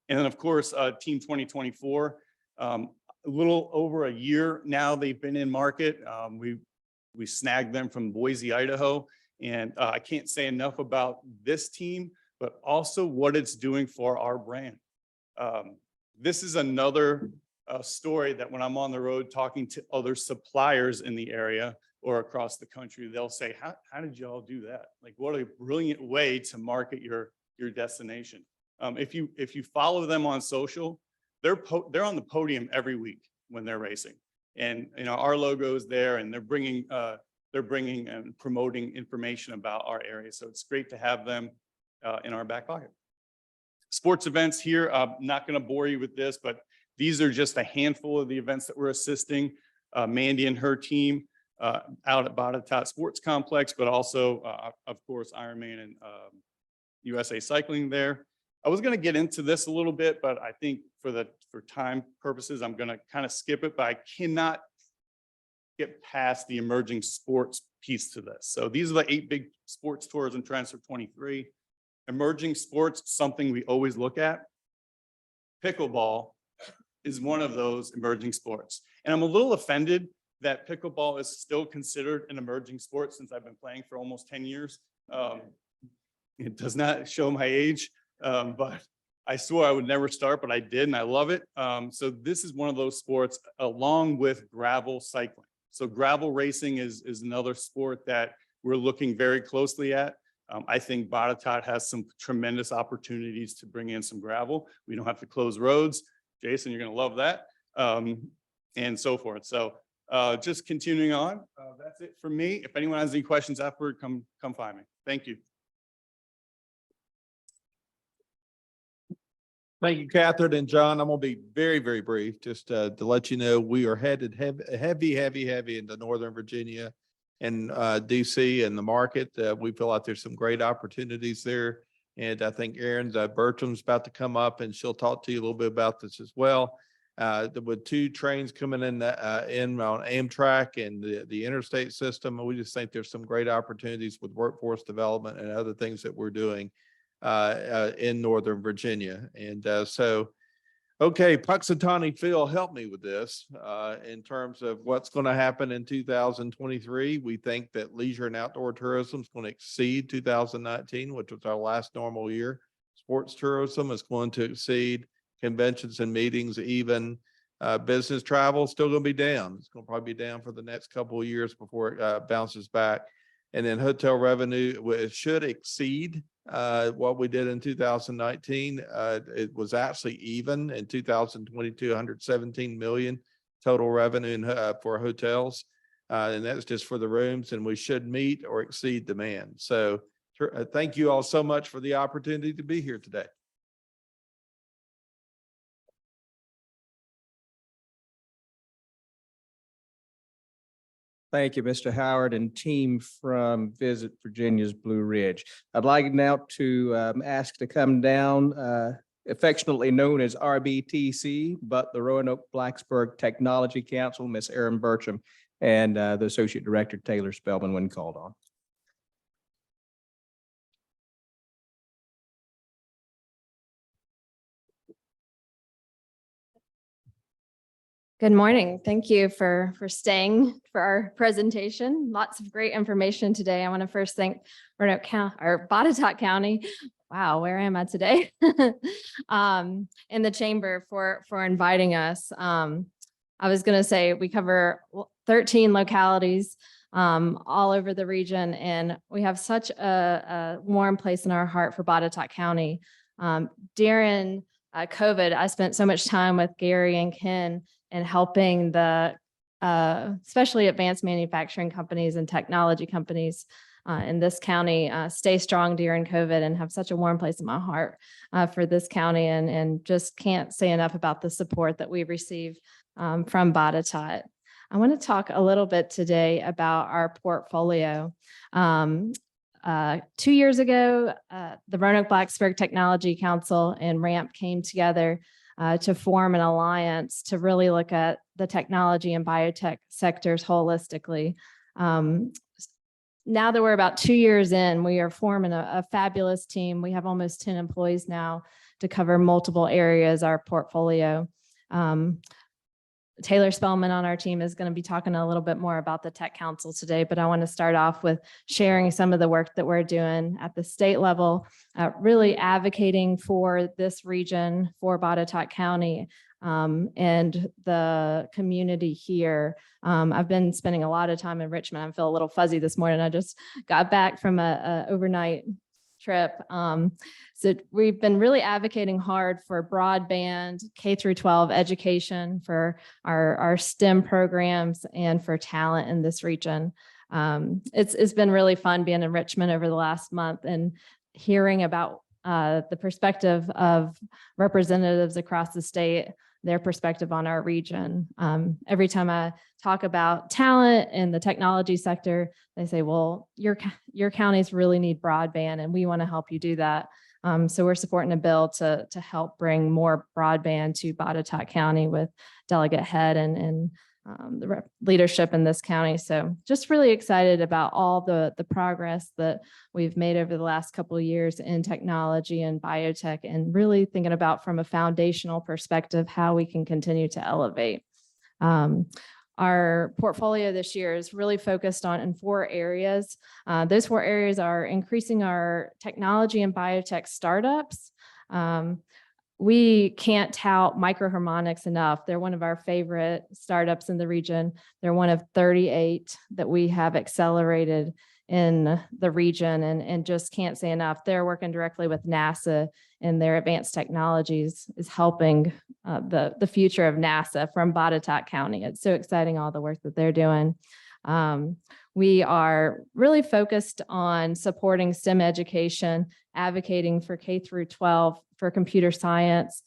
And then of course, Team 2024, a little over a year now they've been in market. We snagged them from Boise, Idaho. And I can't say enough about this team, but also what it's doing for our brand. This is another story that when I'm on the road talking to other suppliers in the area or across the country, they'll say, how did y'all do that? Like, what a brilliant way to market your destination. If you follow them on social, they're on the podium every week when they're racing. And our logo is there and they're bringing and promoting information about our area. So it's great to have them in our back pocket. Sports events here, I'm not going to bore you with this, but these are just a handful of the events that we're assisting Mandy and her team out at Botetourt Sports Complex, but also, of course, Ironman and USA Cycling there. I was going to get into this a little bit, but I think for time purposes, I'm going to kind of skip it, but I cannot get past the emerging sports piece to this. So these are the 8 big sports tours and trends for 23. Emerging sports, something we always look at. Pickleball is one of those emerging sports. And I'm a little offended that pickleball is still considered an emerging sport since I've been playing for almost 10 years. It does not show my age, but I swore I would never start, but I did, and I love it. So this is one of those sports along with gravel cycling. So gravel racing is another sport that we're looking very closely at. I think Botetourt has some tremendous opportunities to bring in some gravel. We don't have to close roads. Jason, you're going to love that, and so forth. So just continuing on, that's it for me. If anyone has any questions afterward, come find me. Thank you. Thank you, Catherine and John. I'm going to be very, very brief, just to let you know, we are headed heavy into Northern Virginia and DC and the market. We feel like there's some great opportunities there. And I think Aaron Bertram's about to come up and she'll talk to you a little bit about this as well. With 2 trains coming in on Amtrak and the interstate system, we just think there's some great opportunities with workforce development and other things that we're doing in Northern Virginia. And okay, Punxsutawney Phil, help me with this in terms of what's going to happen in 2023. We think that leisure and outdoor tourism is going to exceed 2019, which was our last normal year. Sports tourism is going to exceed conventions and meetings, even business travel is still going to be down. It's going to probably be down for the next couple of years before it bounces back. And then hotel revenue, it should exceed what we did in 2019. It was actually even in 2022, 117 million total revenue for hotels. And that's just for the rooms, and we should meet or exceed demand. So thank you all so much for the opportunity to be here today. Thank you, Mr. Howard and team from Visit Virginia's Blue Ridge. I'd like now to ask to come down, affectionately known as RBTC, but the Roanoke Blacksburg Technology Council, Ms. Erin Bertram, and the Associate Director, Taylor Spellman, when called on. Good morning. Thank you for staying for our presentation. Lots of great information today. I want to first thank Roanoke County or Botetourt County. Wow, where am I today? In the chamber for inviting us. I was going to say we cover 13 localities all over the region, and we have such a warm place in our heart for Botetourt County. During COVID, I spent so much time with Gary and Ken and helping the especially advanced manufacturing companies and technology companies in this county stay strong during COVID, and have such a warm place in my heart for this county, and just can't say enough about the support that we receive from Botetourt. I want to talk a little bit today about our portfolio. 2 years ago, the Roanoke Blacksburg Technology Council and RAMP came together to form an alliance to really look at the technology and biotech sectors holistically. Now that we're about 2 years in, we are forming a fabulous team. We have almost 10 employees now to cover multiple areas, our portfolio. Taylor Spellman on our team is going to be talking a little bit more about the Tech Council today, but I want to start off with sharing some of the work that we're doing at the state level, really advocating for this region, for Botetourt County, and the community here. I've been spending a lot of time in Richmond. I feel a little fuzzy this morning. I just got back from a overnight trip. So we've been really advocating hard for broadband K-12 education, for our STEM programs, and for talent in this region. It's been really fun being in Richmond over the last month and hearing about the perspective of representatives across the state, their perspective on our region. Every time I talk about talent in the technology sector, they say, well, your counties really need broadband, and we want to help you do that. So we're supporting a bill to help bring more broadband to Botetourt County with Delegate Head and the leadership in this county. So just really excited about all the progress that we've made over the last couple of years in technology and biotech, and really thinking about from a foundational perspective how we can continue to elevate. Our portfolio this year is really focused on in 4 areas. Those 4 areas are increasing our technology and biotech startups. We can't tout Microharmonics enough. They're one of our favorite startups in the region. They're one of 38 that we have accelerated in the region, and just can't say enough. They're working directly with NASA, and their advanced technologies is helping the future of NASA from Botetourt County. It's so exciting, all the work that they're doing. We are really focused on supporting STEM education, advocating for K-12 for computer science.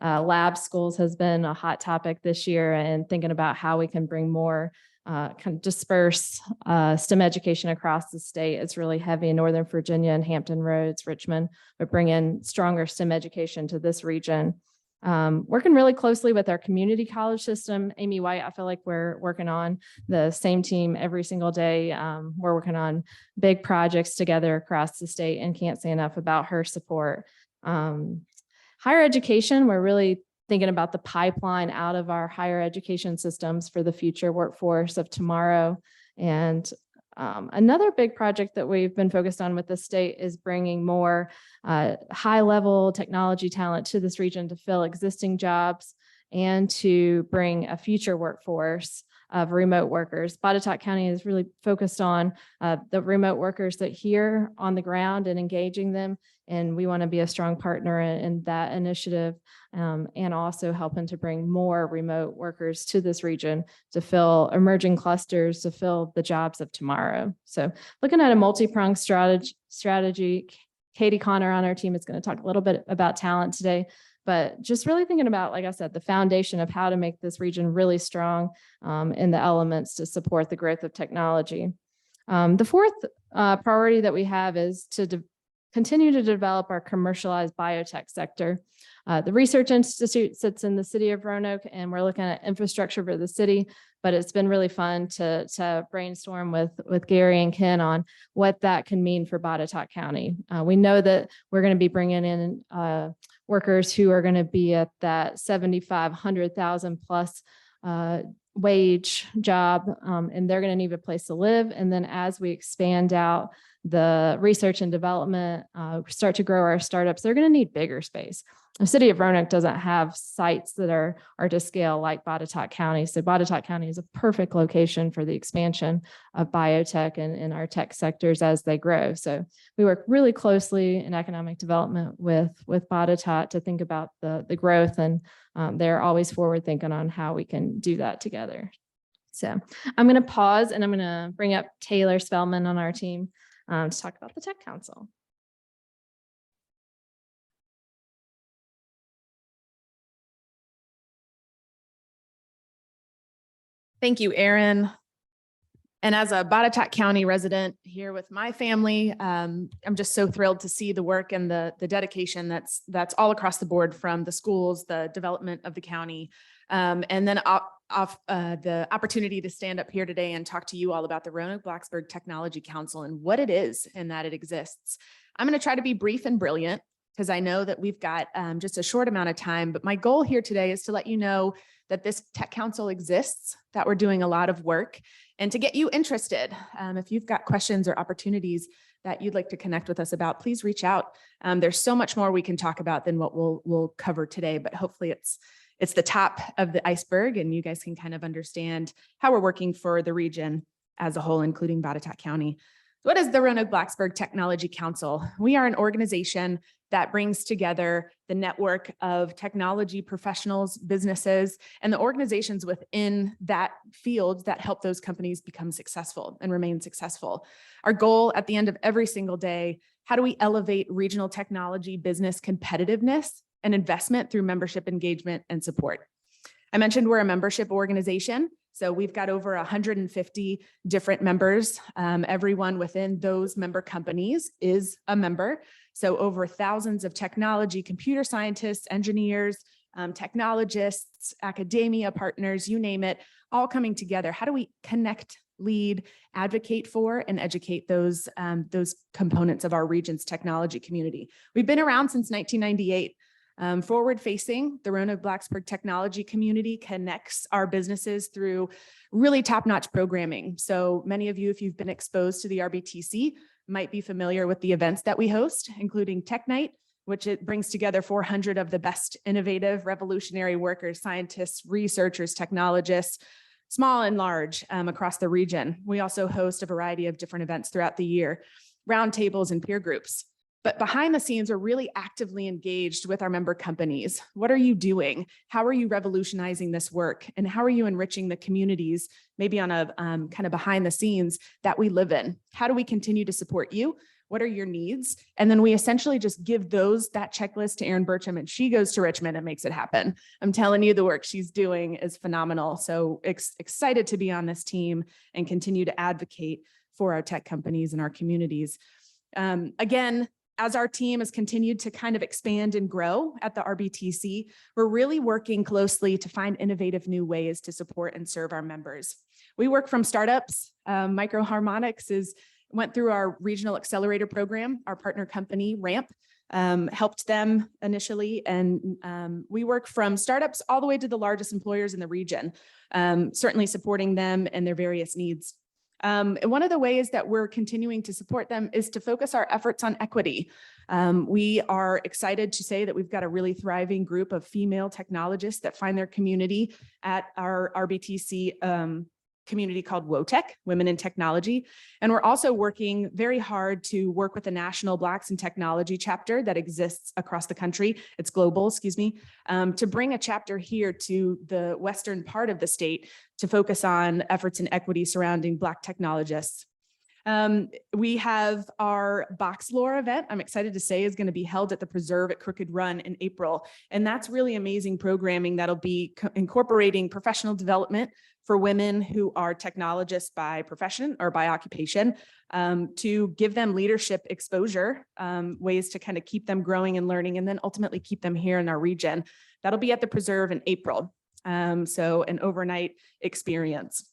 Lab schools has been a hot topic this year, and thinking about how we can bring more kind of disperse STEM education across the state. It's really heavy in Northern Virginia and Hampton Roads, Richmond, but bring in stronger STEM education to this region. Working really closely with our community college system. Amy White, I feel like we're working on the same team every single day. We're working on big projects together across the state, and can't say enough about her support. Higher education, we're really thinking about the pipeline out of our higher education systems for the future workforce of tomorrow. And another big project that we've been focused on with the state is bringing more high-level technology talent to this region to fill existing jobs and to bring a future workforce of remote workers. Botetourt County is really focused on the remote workers that here on the ground and engaging them. And we want to be a strong partner in that initiative, and also helping to bring more remote workers to this region to fill emerging clusters, to fill the jobs of tomorrow. So looking at a multi-pronged strategy, Katie Connor on our team is going to talk a little bit about talent today, but just really thinking about, like I said, the foundation of how to make this region really strong in the elements to support the growth of technology. The fourth priority that we have is to continue to develop our commercialized biotech sector. The Research Institute sits in the city of Roanoke, and we're looking at infrastructure for the city, but it's been really fun to brainstorm with Gary and Ken on what that can mean for Botetourt County. We know that we're going to be bringing in workers who are going to be at that 7,500,000 plus wage job, and they're going to need a place to live. And then as we expand out the research and development, start to grow our startups, they're going to need bigger space. The city of Roanoke doesn't have sites that are to scale like Botetourt County. So Botetourt County is a perfect location for the expansion of biotech and our tech sectors as they grow. So we work really closely in economic development with Botetourt to think about the growth, and they're always forward thinking on how we can do that together. So I'm going to pause and I'm going to bring up Taylor Spellman on our team to talk about the Tech Council. Thank you, Erin. And as a Botetourt County resident here with my family, I'm just so thrilled to see the work and the dedication that's all across the board, from the schools, the development of the county, and then the opportunity to stand up here today and talk to you all about the Roanoke-Blacksburg Technology Council and what it is and that it exists. I'm going to try to be brief and brilliant because I know that we've got just a short amount of time, but my goal here today is to let you know that this Tech Council exists, that we're doing a lot of work, and to get you interested. If you've got questions or opportunities that you'd like to connect with us about, please reach out. There's so much more we can talk about than what we'll cover today, but hopefully it's the top of the iceberg and you guys can kind of understand how we're working for the region as a whole, including Botetourt County. What is the Roanoke-Blacksburg Technology Council? We are an organization that brings together the network of technology professionals, businesses, and the organizations within that field that help those companies become successful and remain successful. Our goal at the end of every single day, how do we elevate regional technology business competitiveness and investment through membership engagement and support? I mentioned we're a membership organization. So we've got over 150 different members. Everyone within those member companies is a member. So over thousands of technology, computer scientists, engineers, technologists, academia partners, you name it, all coming together. How do we connect, lead, advocate for, and educate those components of our region's technology community? We've been around since 1998. Forward facing, the Roanoke-Blacksburg technology community connects our businesses through really top-notch programming. So many of you, if you've been exposed to the RBTC, might be familiar with the events that we host, including Tech Night, which it brings together 400 of the best innovative, revolutionary workers, scientists, researchers, technologists, small and large, across the region. We also host a variety of different events throughout the year, roundtables and peer groups. But behind the scenes, we're really actively engaged with our member companies. What are you doing? How are you revolutionizing this work? And how are you enriching the communities, maybe on a kind of behind the scenes that we live in? How do we continue to support you? What are your needs? And then we essentially just give that checklist to Erin Burcham, and she goes to Richmond and makes it happen. I'm telling you, the work she's doing is phenomenal. So excited to be on this team and continue to advocate for our tech companies and our communities. Again, as our team has continued to kind of expand and grow at the RBTC, we're really working closely to find innovative new ways to support and serve our members. We work from startups. Microharmonics went through our regional accelerator program. Our partner company, Ramp, helped them initially. And we work from startups all the way to the largest employers in the region, certainly supporting them and their various needs. And one of the ways that we're continuing to support them is to focus our efforts on equity. We are excited to say that we've got a really thriving group of female technologists that find their community at our RBTC community called WOTech, Women in Technology. And we're also working very hard to work with the National Blacks in Technology chapter that exists across the country. It's global, to bring a chapter here to the western part of the state to focus on efforts in equity surrounding Black technologists. We have our Box Lore event, I'm excited to say, is going to be held at the Preserve at Crooked Run in April. And that's really amazing programming that'll be incorporating professional development for women who are technologists by profession or by occupation, to give them leadership exposure, ways to kind of keep them growing and learning, and then ultimately keep them here in our region. That'll be at the Preserve in April. So an overnight experience.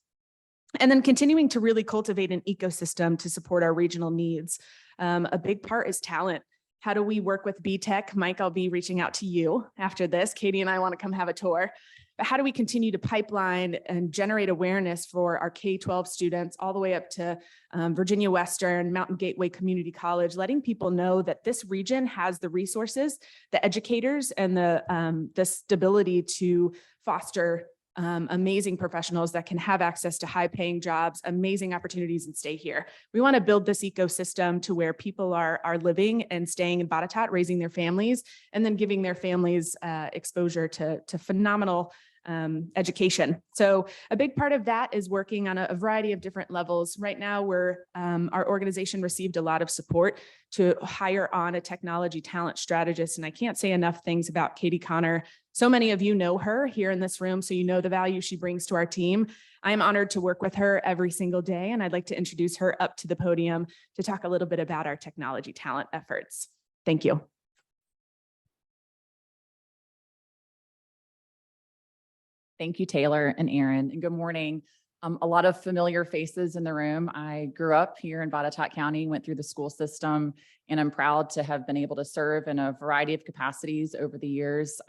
And then continuing to really cultivate an ecosystem to support our regional needs. A big part is talent. How do we work with BTech? Mike, I'll be reaching out to you after this. Katie and I want to come have a tour. But how do we continue to pipeline and generate awareness for our K-12 students all the way up to Virginia Western, Mountain Gateway Community College, letting people know that this region has the resources, the educators, and the stability to foster amazing professionals that can have access to high-paying jobs, amazing opportunities, and stay here. We want to build this ecosystem to where people are living and staying in Botetourt, raising their families, and then giving their families exposure to phenomenal education. So a big part of that is working on a variety of different levels. Right now, our organization received a lot of support to hire on a technology talent strategist. And I can't say enough things about Katie Connor. So many of you know her here in this room, so you know the value she brings to our team. I am honored to work with her every single day, and I'd like to introduce her up to the podium to talk a little bit about our technology talent efforts. Thank you. Thank you, Taylor and Aaron, and good morning. A lot of familiar faces in the room. I grew up here in Botetourt County, went through the school system, and I'm proud to have been able to serve in a variety of capacities over the years,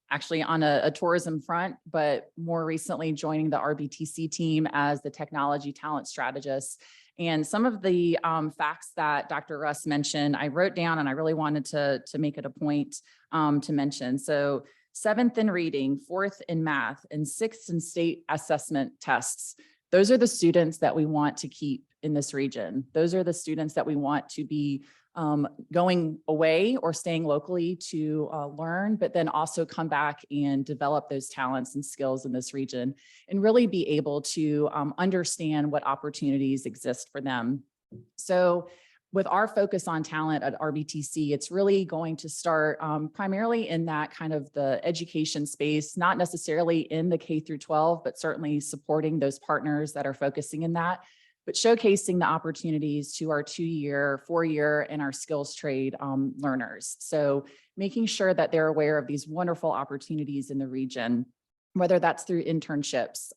actually on a tourism front, but more recently joining the RBTC team as the technology talent strategist. And some of the facts that Dr. Russ mentioned, I wrote down, and I really wanted to make it a point to mention. So 7th in reading, 4th in math, and 6th in state assessment tests. Those are the students that we want to keep in this region. Those are the students that we want to be going away or staying locally to learn, but then also come back and develop those talents and skills in this region and really be able to understand what opportunities exist for them. So with our focus on talent at RBTC, it's really going to start primarily in that kind of the education space, not necessarily in the K through 12, but certainly supporting those partners that are focusing in that, but showcasing the opportunities to our 2-year, 4-year, and our skills trade learners. So making sure that they're aware of these wonderful opportunities in the region, whether that's through internships,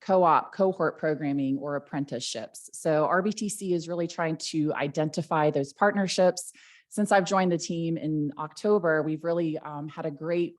co-op, cohort programming, or apprenticeships. So RBTC is really trying to identify those partnerships. Since I've joined the team in October, we've really had a great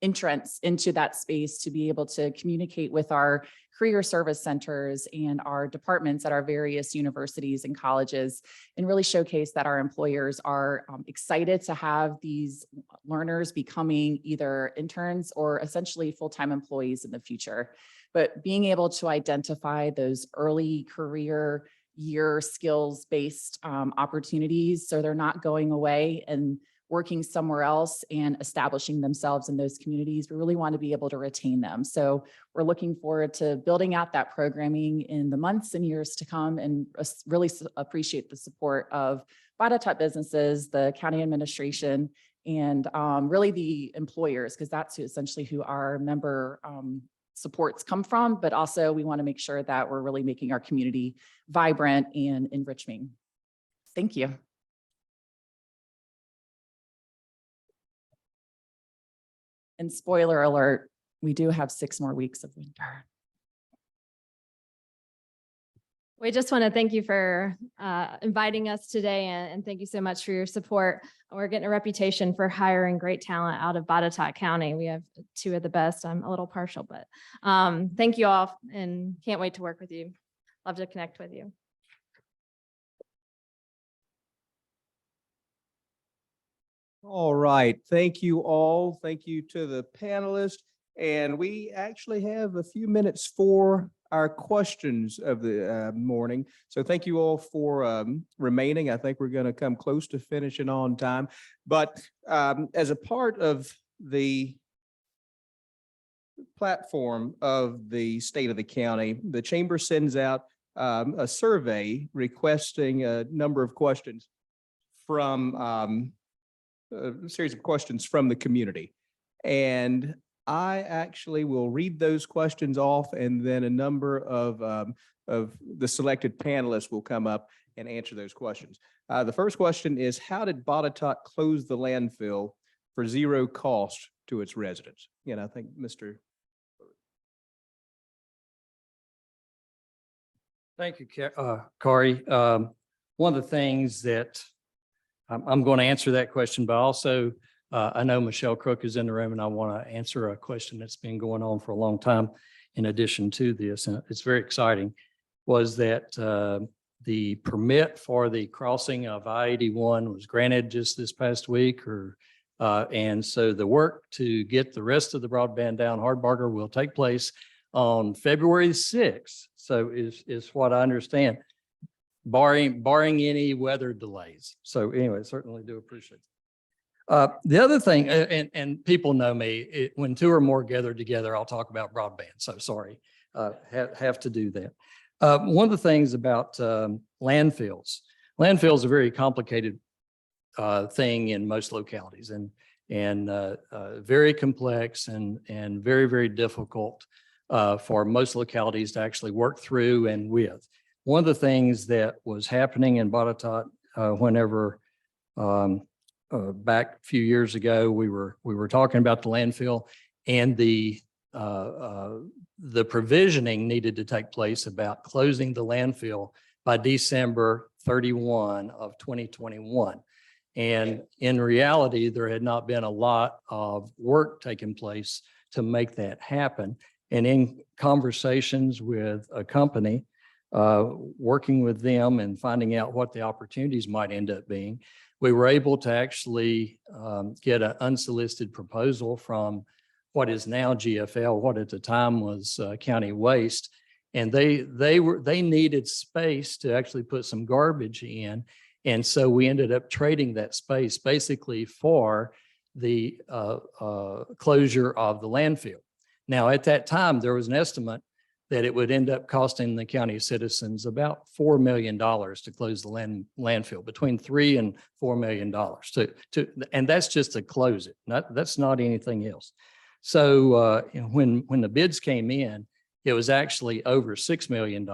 entrance into that space to be able to communicate with our career service centers and our departments at our various universities and colleges, and really showcase that our employers are excited to have these learners becoming either interns or essentially full-time employees in the future. But being able to identify those early career year skills-based opportunities so they're not going away and working somewhere else and establishing themselves in those communities, we really want to be able to retain them. So we're looking forward to building out that programming in the months and years to come, and really appreciate the support of Botetourt businesses, the county administration, and really the employers, because that's essentially who our member supports come from, but also we want to make sure that we're really making our community vibrant and enriching. Thank you. And spoiler alert, we do have 6 more weeks of winter. We just want to thank you for inviting us today, and thank you so much for your support. We're getting a reputation for hiring great talent out of Botetourt County. We have 2 of the best. I'm a little partial, but thank you all, and can't wait to work with you. Love to connect with you. All right. Thank you all. Thank you to the panelists. And we actually have a few minutes for our questions of the morning. So thank you all for remaining. I think we're going to come close to finishing on time. But as a part of the platform of the state of the county, the chamber sends out a survey requesting a number of questions from a series of questions from the community. And I actually will read those questions off, and then a number of the selected panelists will come up and answer those questions. The first question is, how did Botetourt close the landfill for zero cost to its residents? And I think Mr. Thank you, Kari. One of the things that I'm going to answer that question, but also I know Michelle Crook is in the room, and I want to answer a question that's been going on for a long time in addition to this, and it's very exciting, was that the permit for the crossing of I-81 was granted just this past week, and so the work to get the rest of the broadband down Hardbarger will take place on February 6th. So is what I understand, barring any weather delays. So anyway, certainly do appreciate it. The other thing, and people know me, when two or more gather together, I'll talk about broadband. So sorry, have to do that. One of the things about landfills are a very complicated thing in most localities, and very complex and very, very difficult for most localities to actually work through and with. One of the things that was happening in Botetourt whenever back a few years ago, we were talking about the landfill, and the provisioning needed to take place about closing the landfill by December 31 of 2021. And in reality, there had not been a lot of work taking place to make that happen. And in conversations with a company, working with them and finding out what the opportunities might end up being, we were able to actually get an unsolicited proposal from what is now GFL, what at the time was County Waste. And they needed space to actually put some garbage in. And so we ended up trading that space basically for the closure of the landfill. Now, at that time, there was an estimate that it would end up costing the county citizens about $4 million to close the landfill, between $3 and $4 million and that's just to close it. That's not anything else. So when the bids came in, it was actually over $6 million.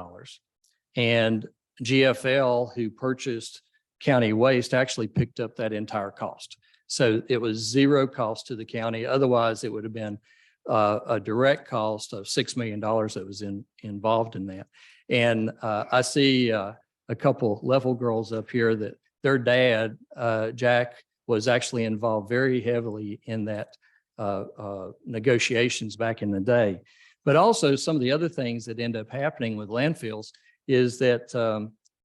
And GFL, who purchased County Waste, actually picked up that entire cost. So it was zero cost to the county. Otherwise, it would have been a direct cost of $6 million that was involved in that. And I see a couple level girls up here that their dad, Jack, was actually involved very heavily in that negotiations back in the day. But also some of the other things that end up happening with landfills is that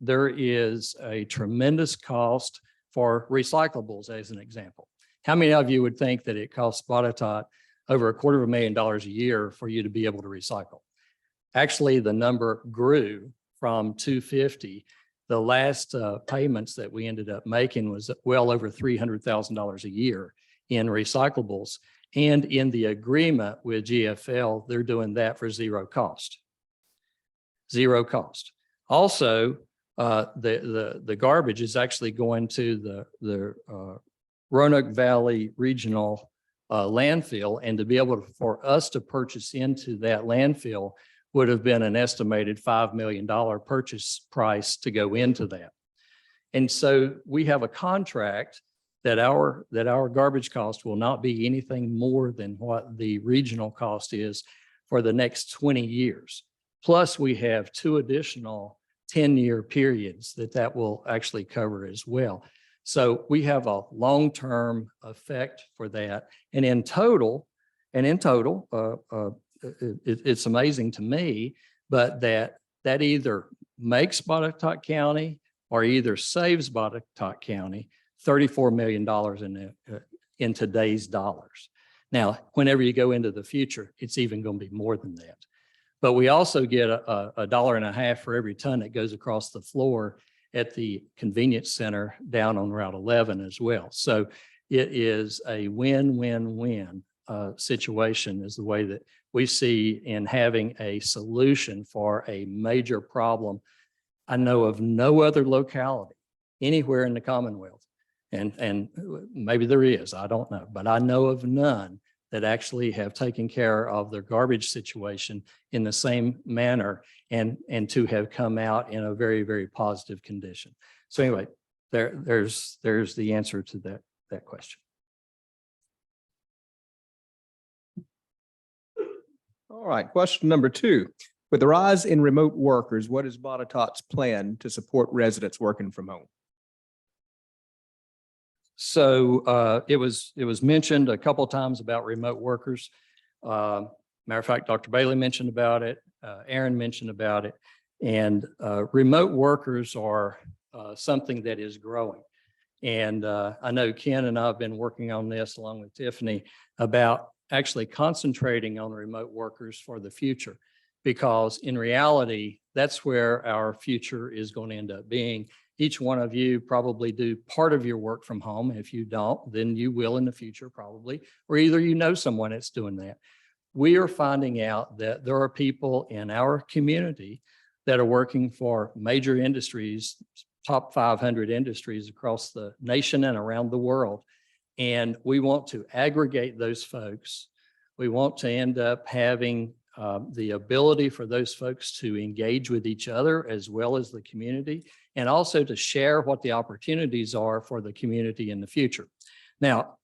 there is a tremendous cost for recyclables, as an example. How many of you would think that it costs Botetourt over $250,000 a year for you to be able to recycle? Actually, the number grew from 250. The last payments that we ended up making was well over $300,000 a year in recyclables. And in the agreement with GFL, they're doing that for zero cost. Zero cost. Also, the garbage is actually going to the Roanoke Valley Regional landfill, and to be able for us to purchase into that landfill would have been an estimated $5 million purchase price to go into that. And so we have a contract that our garbage cost will not be anything more than what the regional cost is for the next 20 years. Plus, we have 2 additional 10-year periods that will actually cover as well. So we have a long-term effect for that. And in total, it's amazing to me, but that either makes Botetourt County or either saves Botetourt County $34 million in today's dollars. Now, whenever you go into the future, it's even going to be more than that. But we also get a $1.50 for every ton that goes across the floor at the convenience center down on Route 11 as well. So it is a win-win-win situation is the way that we see in having a solution for a major problem. I know of no other locality anywhere in the Commonwealth, and maybe there is, I don't know, but I know of none that actually have taken care of their garbage situation in the same manner and to have come out in a very, very positive condition. So anyway, there's the answer to that question. All right, question number 2. With the rise in remote workers, what is Botetourt's plan to support residents working from home? So it was mentioned a couple of times about remote workers. Matter of fact, Dr. Bailey mentioned about it. Aaron mentioned about it. And remote workers are something that is growing. And I know Ken and I have been working on this along with Tiffany about actually concentrating on remote workers for the future, because in reality, that's where our future is going to end up being. Each one of you probably do part of your work from home. If you don't, then you will in the future probably, or either you know someone that's doing that. We are finding out that there are people in our community that are working for major industries, top 500 industries across the nation and around the world. And we want to aggregate those folks. We want to end up having the ability for those folks to engage with each other as well as the community, and also to share what the opportunities are for the community in the future. Now,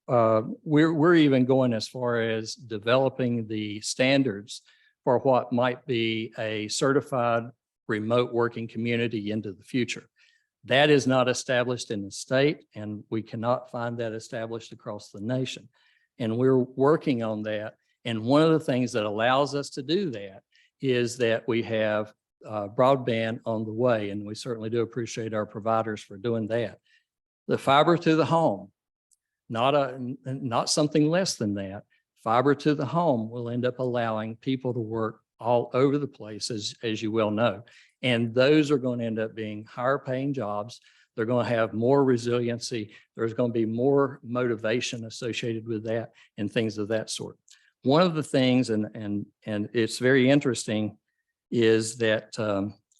we're even going as far as developing the standards for what might be a certified remote working community into the future. That is not established in the state, and we cannot find that established across the nation. And we're working on that. And one of the things that allows us to do that is that we have broadband on the way, and we certainly do appreciate our providers for doing that. The fiber to the home, not something less than that. Fiber to the home will end up allowing people to work all over the place, as you well know. And those are going to end up being higher paying jobs. They're going to have more resiliency. There's going to be more motivation associated with that and things of that sort. One of the things, and it's very interesting, is that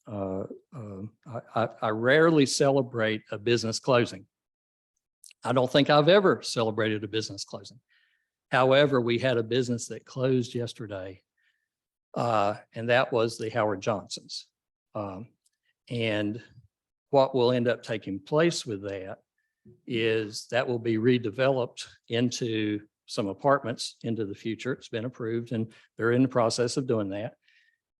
I rarely celebrate a business closing. I don't think I've ever celebrated a business closing. However, we had a business that closed yesterday, and that was the Howard Johnsons. And what will end up taking place with that is that will be redeveloped into some apartments into the future. It's been approved and they're in the process of doing that.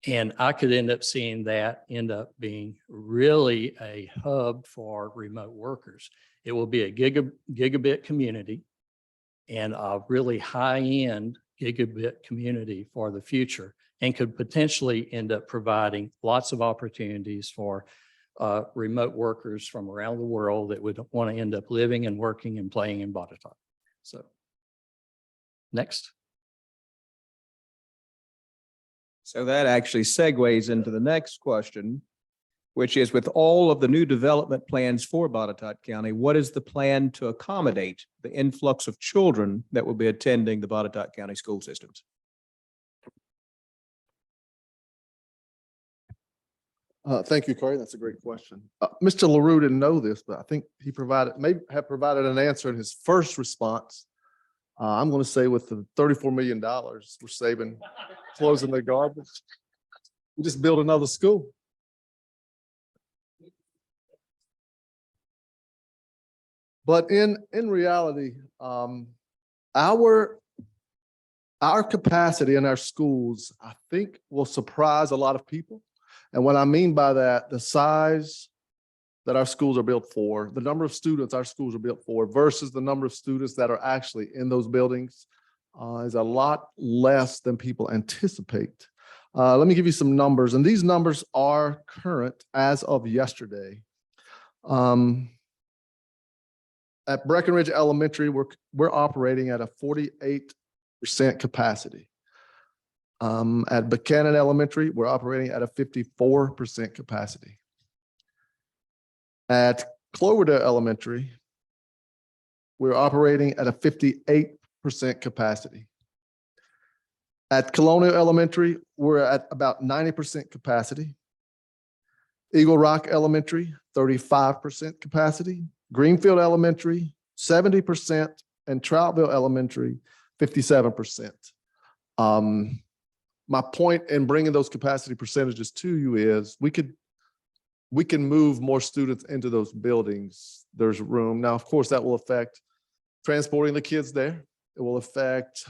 And I could end up seeing that end up being really a hub for remote workers. It will be a gigabit community and a really high-end gigabit community for the future, and could potentially end up providing lots of opportunities for remote workers from around the world that would want to end up living and working and playing in Botetourt. So next. So that actually segues into the next question, which is, with all of the new development plans for Botetourt County, what is the plan to accommodate the influx of children that will be attending the Botetourt County school systems? Thank you, Corey. That's a great question. Mr. LaRue didn't know this, but I think he may have provided an answer in his first response. I'm going to say with the $34 million we're saving closing the garbage, we just build another school. But in reality, our capacity in our schools, I think, will surprise a lot of people. And what I mean by that, the size that our schools are built for, the number of students our schools are built for versus the number of students that are actually in those buildings is a lot less than people anticipate. Let me give you some numbers, and these numbers are current as of yesterday. At Breckenridge Elementary, we're operating at a 48% capacity. At Buchanan Elementary, we're operating at a 54% capacity. At Cloverdale Elementary, we're operating at a 58% capacity. At Colonial Elementary, we're at about 90% capacity. Eagle Rock Elementary, 35% capacity. Greenfield Elementary, 70%, and Troutville Elementary, 57%. My point in bringing those capacity percentages to you is we can move more students into those buildings. There's room. Now, of course, that will affect transporting the kids there. It will affect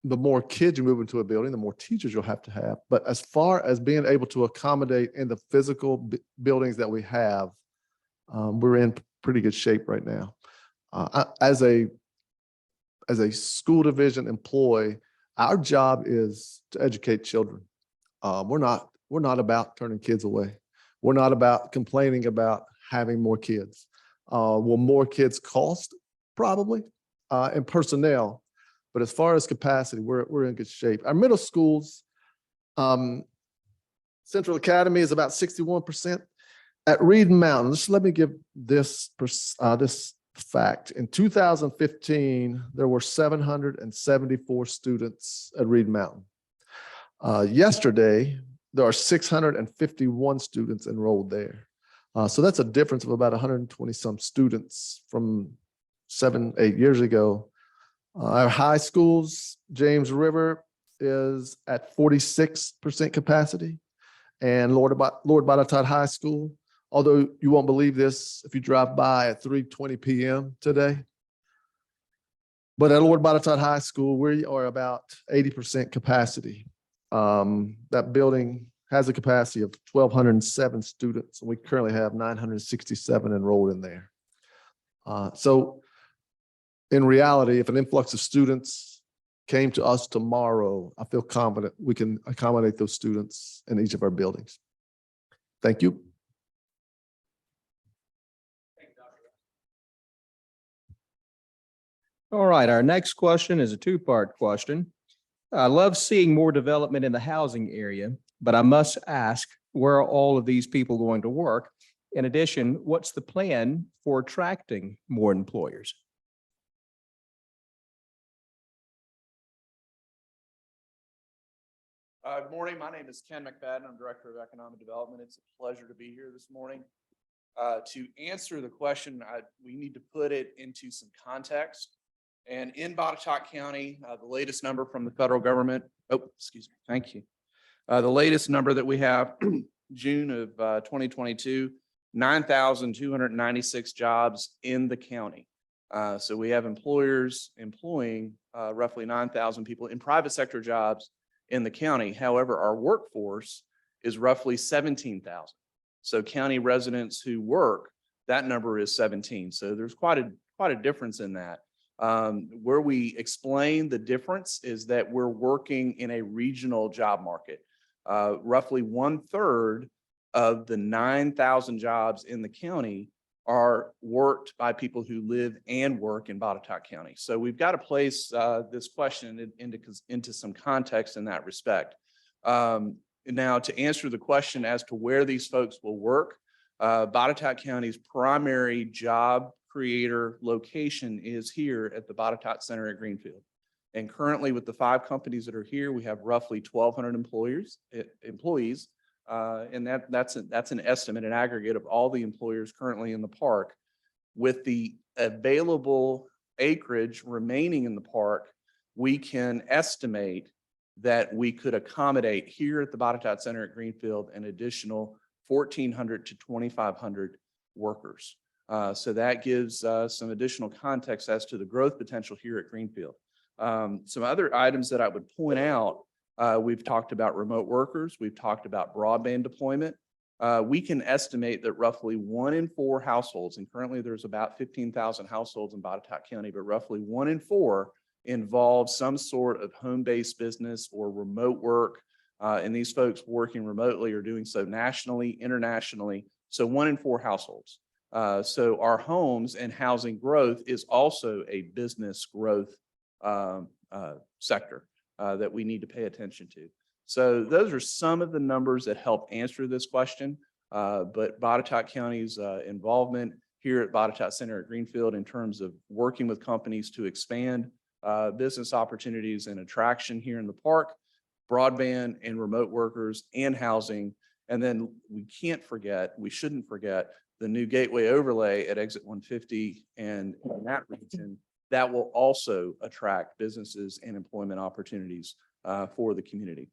the more kids you move into a building, the more teachers you'll have to have. But as far as being able to accommodate in the physical buildings that we have, we're in pretty good shape right now. As a school division employee, our job is to educate children. We're not about turning kids away. We're not about complaining about having more kids. Will more kids cost? Probably, and personnel. But as far as capacity, we're in good shape. Our middle schools, Central Academy is about 61%. At Reed Mountain, just let me give this fact. In 2015, there were 774 students at Reed Mountain. Yesterday, there are 651 students enrolled there. So that's a difference of about 120 some students from 7-8 years ago. Our high schools, James River is at 46% capacity, and Lord Botetourt High School, although you won't believe this if you drive by at 3:20 p.m. today. But at Lord Botetourt High School, we are about 80% capacity. That building has a capacity of 1,207 students, and we currently have 967 enrolled in there. So in reality, if an influx of students came to us tomorrow, I feel confident we can accommodate those students in each of our buildings. Thank you. All right, our next question is a two-part question. I love seeing more development in the housing area, but I must ask, where are all of these people going to work? In addition, what's the plan for attracting more employers? Good morning. My name is Ken McFadden. I'm Director of Economic Development. It's a pleasure to be here this morning. To answer the question, we need to put it into some context. And in Botetourt County, the latest number from the federal government, thank you. The latest number that we have, June of 2022, 9,296 jobs in the county. So we have employers employing roughly 9,000 people in private sector jobs in the county. However, our workforce is roughly 17,000. So county residents who work, that number is 17. So there's quite a difference in that. Where we explain the difference is that we're working in a regional job market. Roughly 1/3 of the 9,000 jobs in the county are worked by people who live and work in Botetourt County. So we've got to place this question into some context in that respect. Now, to answer the question as to where these folks will work, Botetourt County's primary job creator location is here at the Botetourt Center at Greenfield. And currently with the 5 companies that are here, we have roughly 1,200 employees. And that's an estimate, an aggregate of all the employers currently in the park. With the available acreage remaining in the park, we can estimate that we could accommodate here at the Botetourt Center at Greenfield an additional 1,400 to 2,500 workers. So that gives some additional context as to the growth potential here at Greenfield. Some other items that I would point out, we've talked about remote workers. We've talked about broadband deployment. We can estimate that roughly 1 in 4 households, and currently there's about 15,000 households in Botetourt County, but roughly 1 in 4 involves some sort of home-based business or remote work. And these folks working remotely are doing so nationally, internationally. So 1 in 4 households. So our homes and housing growth is also a business growth sector that we need to pay attention to. So those are some of the numbers that help answer this question. But Botetourt County's involvement here at Botetourt Center at Greenfield in terms of working with companies to expand business opportunities and attraction here in the park, broadband and remote workers and housing. And then we shouldn't forget the new gateway overlay at exit 150 and in that region that will also attract businesses and employment opportunities for the community.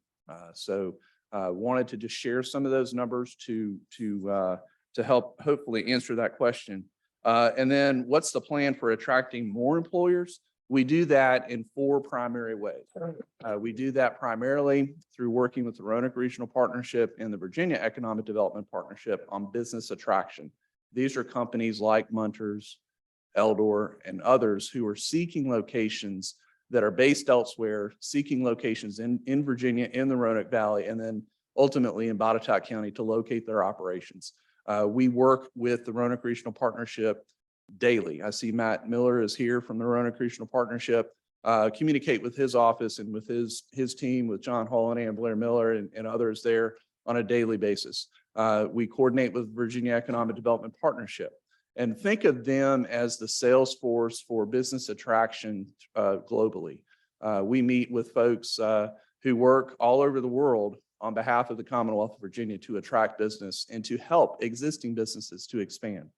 So wanted to just share some of those numbers to help hopefully answer that question. And then what's the plan for attracting more employers? We do that in 4 primary ways. We do that primarily through working with the Roanoke Regional Partnership and the Virginia Economic Development Partnership on business attraction. These are companies like Munters, Eldor, and others who are seeking locations that are based elsewhere, seeking locations in Virginia, in the Roanoke Valley, and then ultimately in Botetourt County to locate their operations. We work with the Roanoke Regional Partnership daily. I see Matt Miller is here from the Roanoke Regional Partnership. Communicate with his office and with his team, with John Holliday and Blair Miller and others there on a daily basis. We coordinate with Virginia Economic Development Partnership and think of them as the sales force for business attraction globally. We meet with folks who work all over the world on behalf of the Commonwealth of Virginia to attract business and to help existing businesses to expand.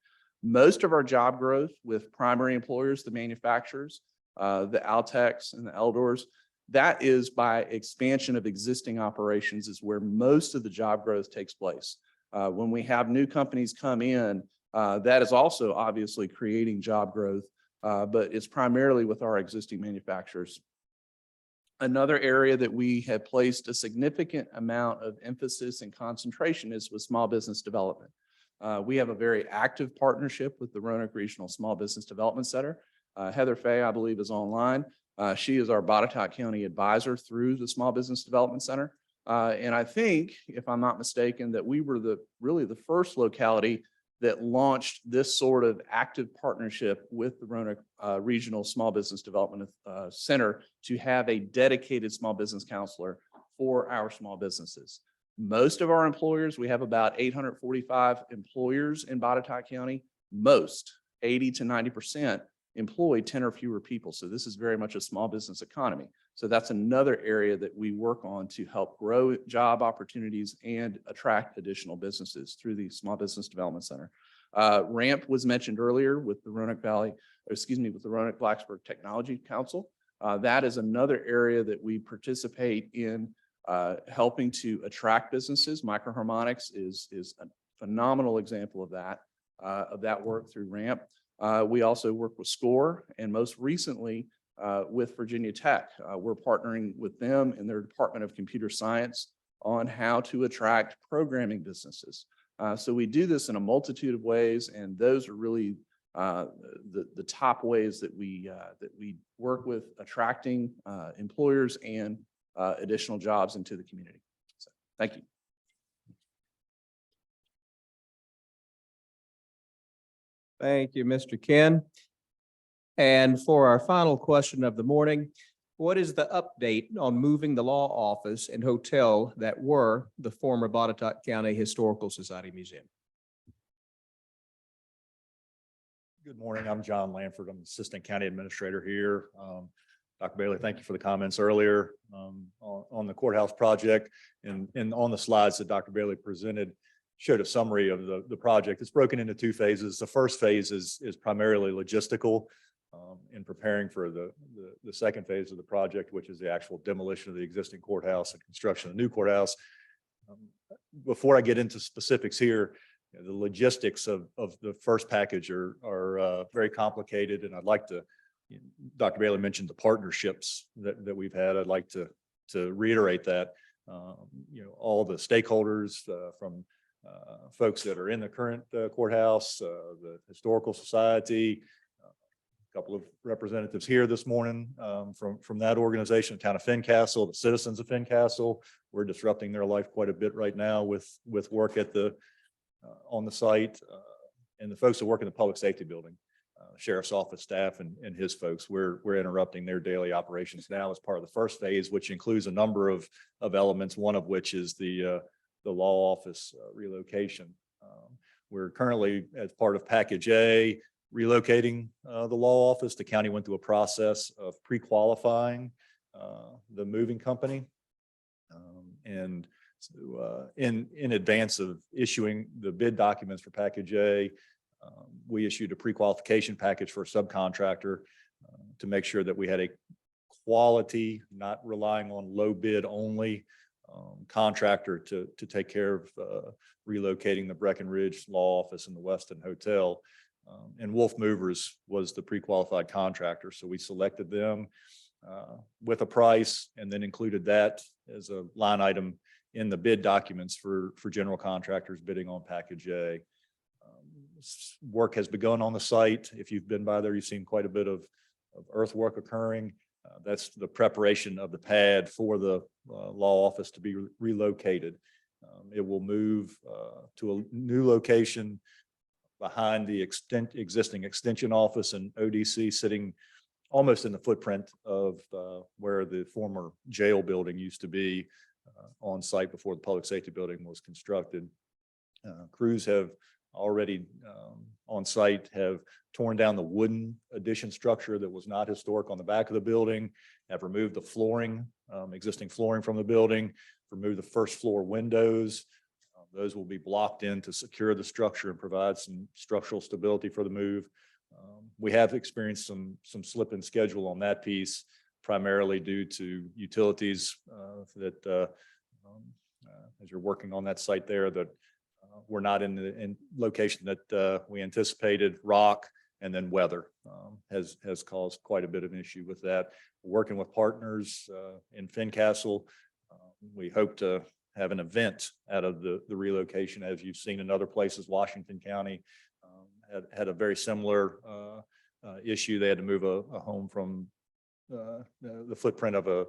Most of our job growth with primary employers, the manufacturers, the Altex and the Eldors, that is by expansion of existing operations is where most of the job growth takes place. When we have new companies come in, that is also obviously creating job growth, but it's primarily with our existing manufacturers. Another area that we have placed a significant amount of emphasis and concentration is with small business development. We have a very active partnership with the Roanoke Regional Small Business Development Center. Heather Fay, I believe, is online. She is our Botetourt County advisor through the Small Business Development Center. And I think, if I'm not mistaken, that we were really the first locality that launched this sort of active partnership with the Roanoke Regional Small Business Development Center to have a dedicated small business counselor for our small businesses. Most of our employers, we have about 845 employers in Botetourt County. Most, 80 to 90%, employ 10 or fewer people. So this is very much a small business economy. So that's another area that we work on to help grow job opportunities and attract additional businesses through the Small Business Development Center. RAMP was mentioned earlier with the Roanoke with the Roanoke Blacksburg Technology Council. That is another area that we participate in helping to attract businesses. Microharmonics is a phenomenal example of that work through RAMP. We also work with SCORE and most recently with Virginia Tech. We're partnering with them and their Department of Computer Science on how to attract programming businesses. So we do this in a multitude of ways, and those are really the top ways that we work with attracting employers and additional jobs into the community. So, thank you. Thank you, Mr. Ken. And for our final question of the morning, what is the update on moving the law office and hotel that were the former Botetourt County Historical Society Museum? Good morning. I'm John Lanford. I'm Assistant County Administrator here. Dr. Bailey, thank you for the comments earlier on the courthouse project, and on the slides that Dr. Bailey presented showed a summary of the project. It's broken into 2 phases. The first phase is primarily logistical in preparing for the second phase of the project, which is the actual demolition of the existing courthouse and construction of the new courthouse. Before I get into specifics here, the logistics of the first package are very complicated, and I'd like to, Dr. Bailey mentioned the partnerships that we've had. I'd like to reiterate that, all the stakeholders from folks that are in the current courthouse, the Historical Society, a couple of representatives here this morning from that organization, Town of Fincastle, the citizens of Fincastle. We're disrupting their life quite a bit right now with work at on the site, and the folks that work in the public safety building, sheriff's office staff and his folks. We're interrupting their daily operations now as part of the first phase, which includes a number of elements, one of which is the law office relocation. We're currently, as part of Package A, relocating the law office. The county went through a process of pre-qualifying the moving company. And so in advance of issuing the bid documents for Package A, we issued a pre-qualification package for a subcontractor to make sure that we had a quality, not relying on low bid only contractor to take care of relocating the Breckenridge Law Office and the Weston Hotel. And Wolf Movers was the pre-qualified contractor. So we selected them with a price and then included that as a line item in the bid documents for general contractors bidding on Package A. Work has begun on the site. If you've been by there, you've seen quite a bit of earthwork occurring. That's the preparation of the pad for the law office to be relocated. It will move to a new location behind the existing extension office and ODC, sitting almost in the footprint of where the former jail building used to be on site before the public safety building was constructed. Crews have already on site have torn down the wooden addition structure that was not historic on the back of the building, have removed the flooring, existing flooring from the building, removed the first floor windows. Those will be blocked in to secure the structure and provide some structural stability for the move. We have experienced some slip in schedule on that piece, primarily due to utilities that as you're working on that site there, that we're not in the location that we anticipated. Rock and then weather has caused quite a bit of an issue with that. Working with partners in Fincastle, we hope to have an event out of the relocation. As you've seen in other places, Washington County had a very similar issue. They had to move a home from the footprint of a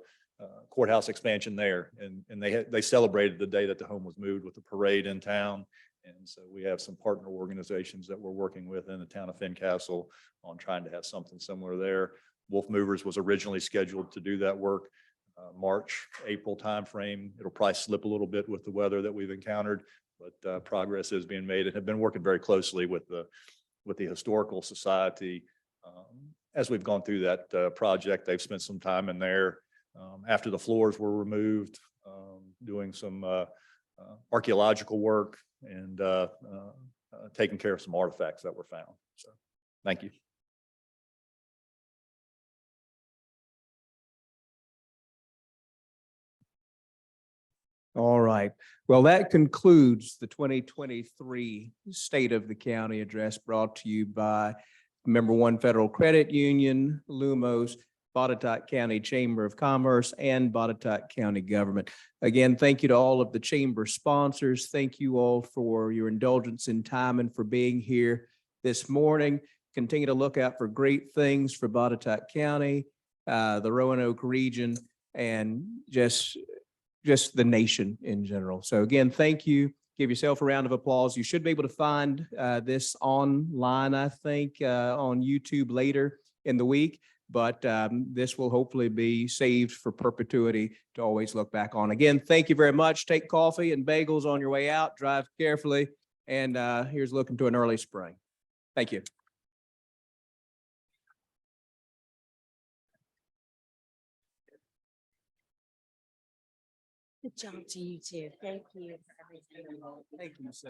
courthouse expansion there, and they celebrated the day that the home was moved with a parade in town. And so we have some partner organizations that we're working with in the town of Fincastle on trying to have something similar there. Wolf Movers was originally scheduled to do that work March, April timeframe. It'll probably slip a little bit with the weather that we've encountered, but progress is being made and have been working very closely with the Historical Society. As we've gone through that project, they've spent some time in there after the floors were removed, doing some archaeological work and taking care of some artifacts that were found. So thank you. All right. Well, that concludes the 2023 State of the County Address brought to you by Member One Federal Credit Union, Lumos, Botetourt County Chamber of Commerce, and Botetourt County Government. Again, thank you to all of the chamber sponsors. Thank you all for your indulgence in time and for being here this morning. Continue to look out for great things for Botetourt County, the Roanoke region, and just the nation in general. So again, thank you. Give yourself a round of applause. You should be able to find this online, I think, on YouTube later in the week. But this will hopefully be saved for perpetuity to always look back on. Again, thank you very much. Take coffee and bagels on your way out. Drive carefully. And here's looking to an early spring. Thank you. Good job to you too. Thank you for everything. Thank you.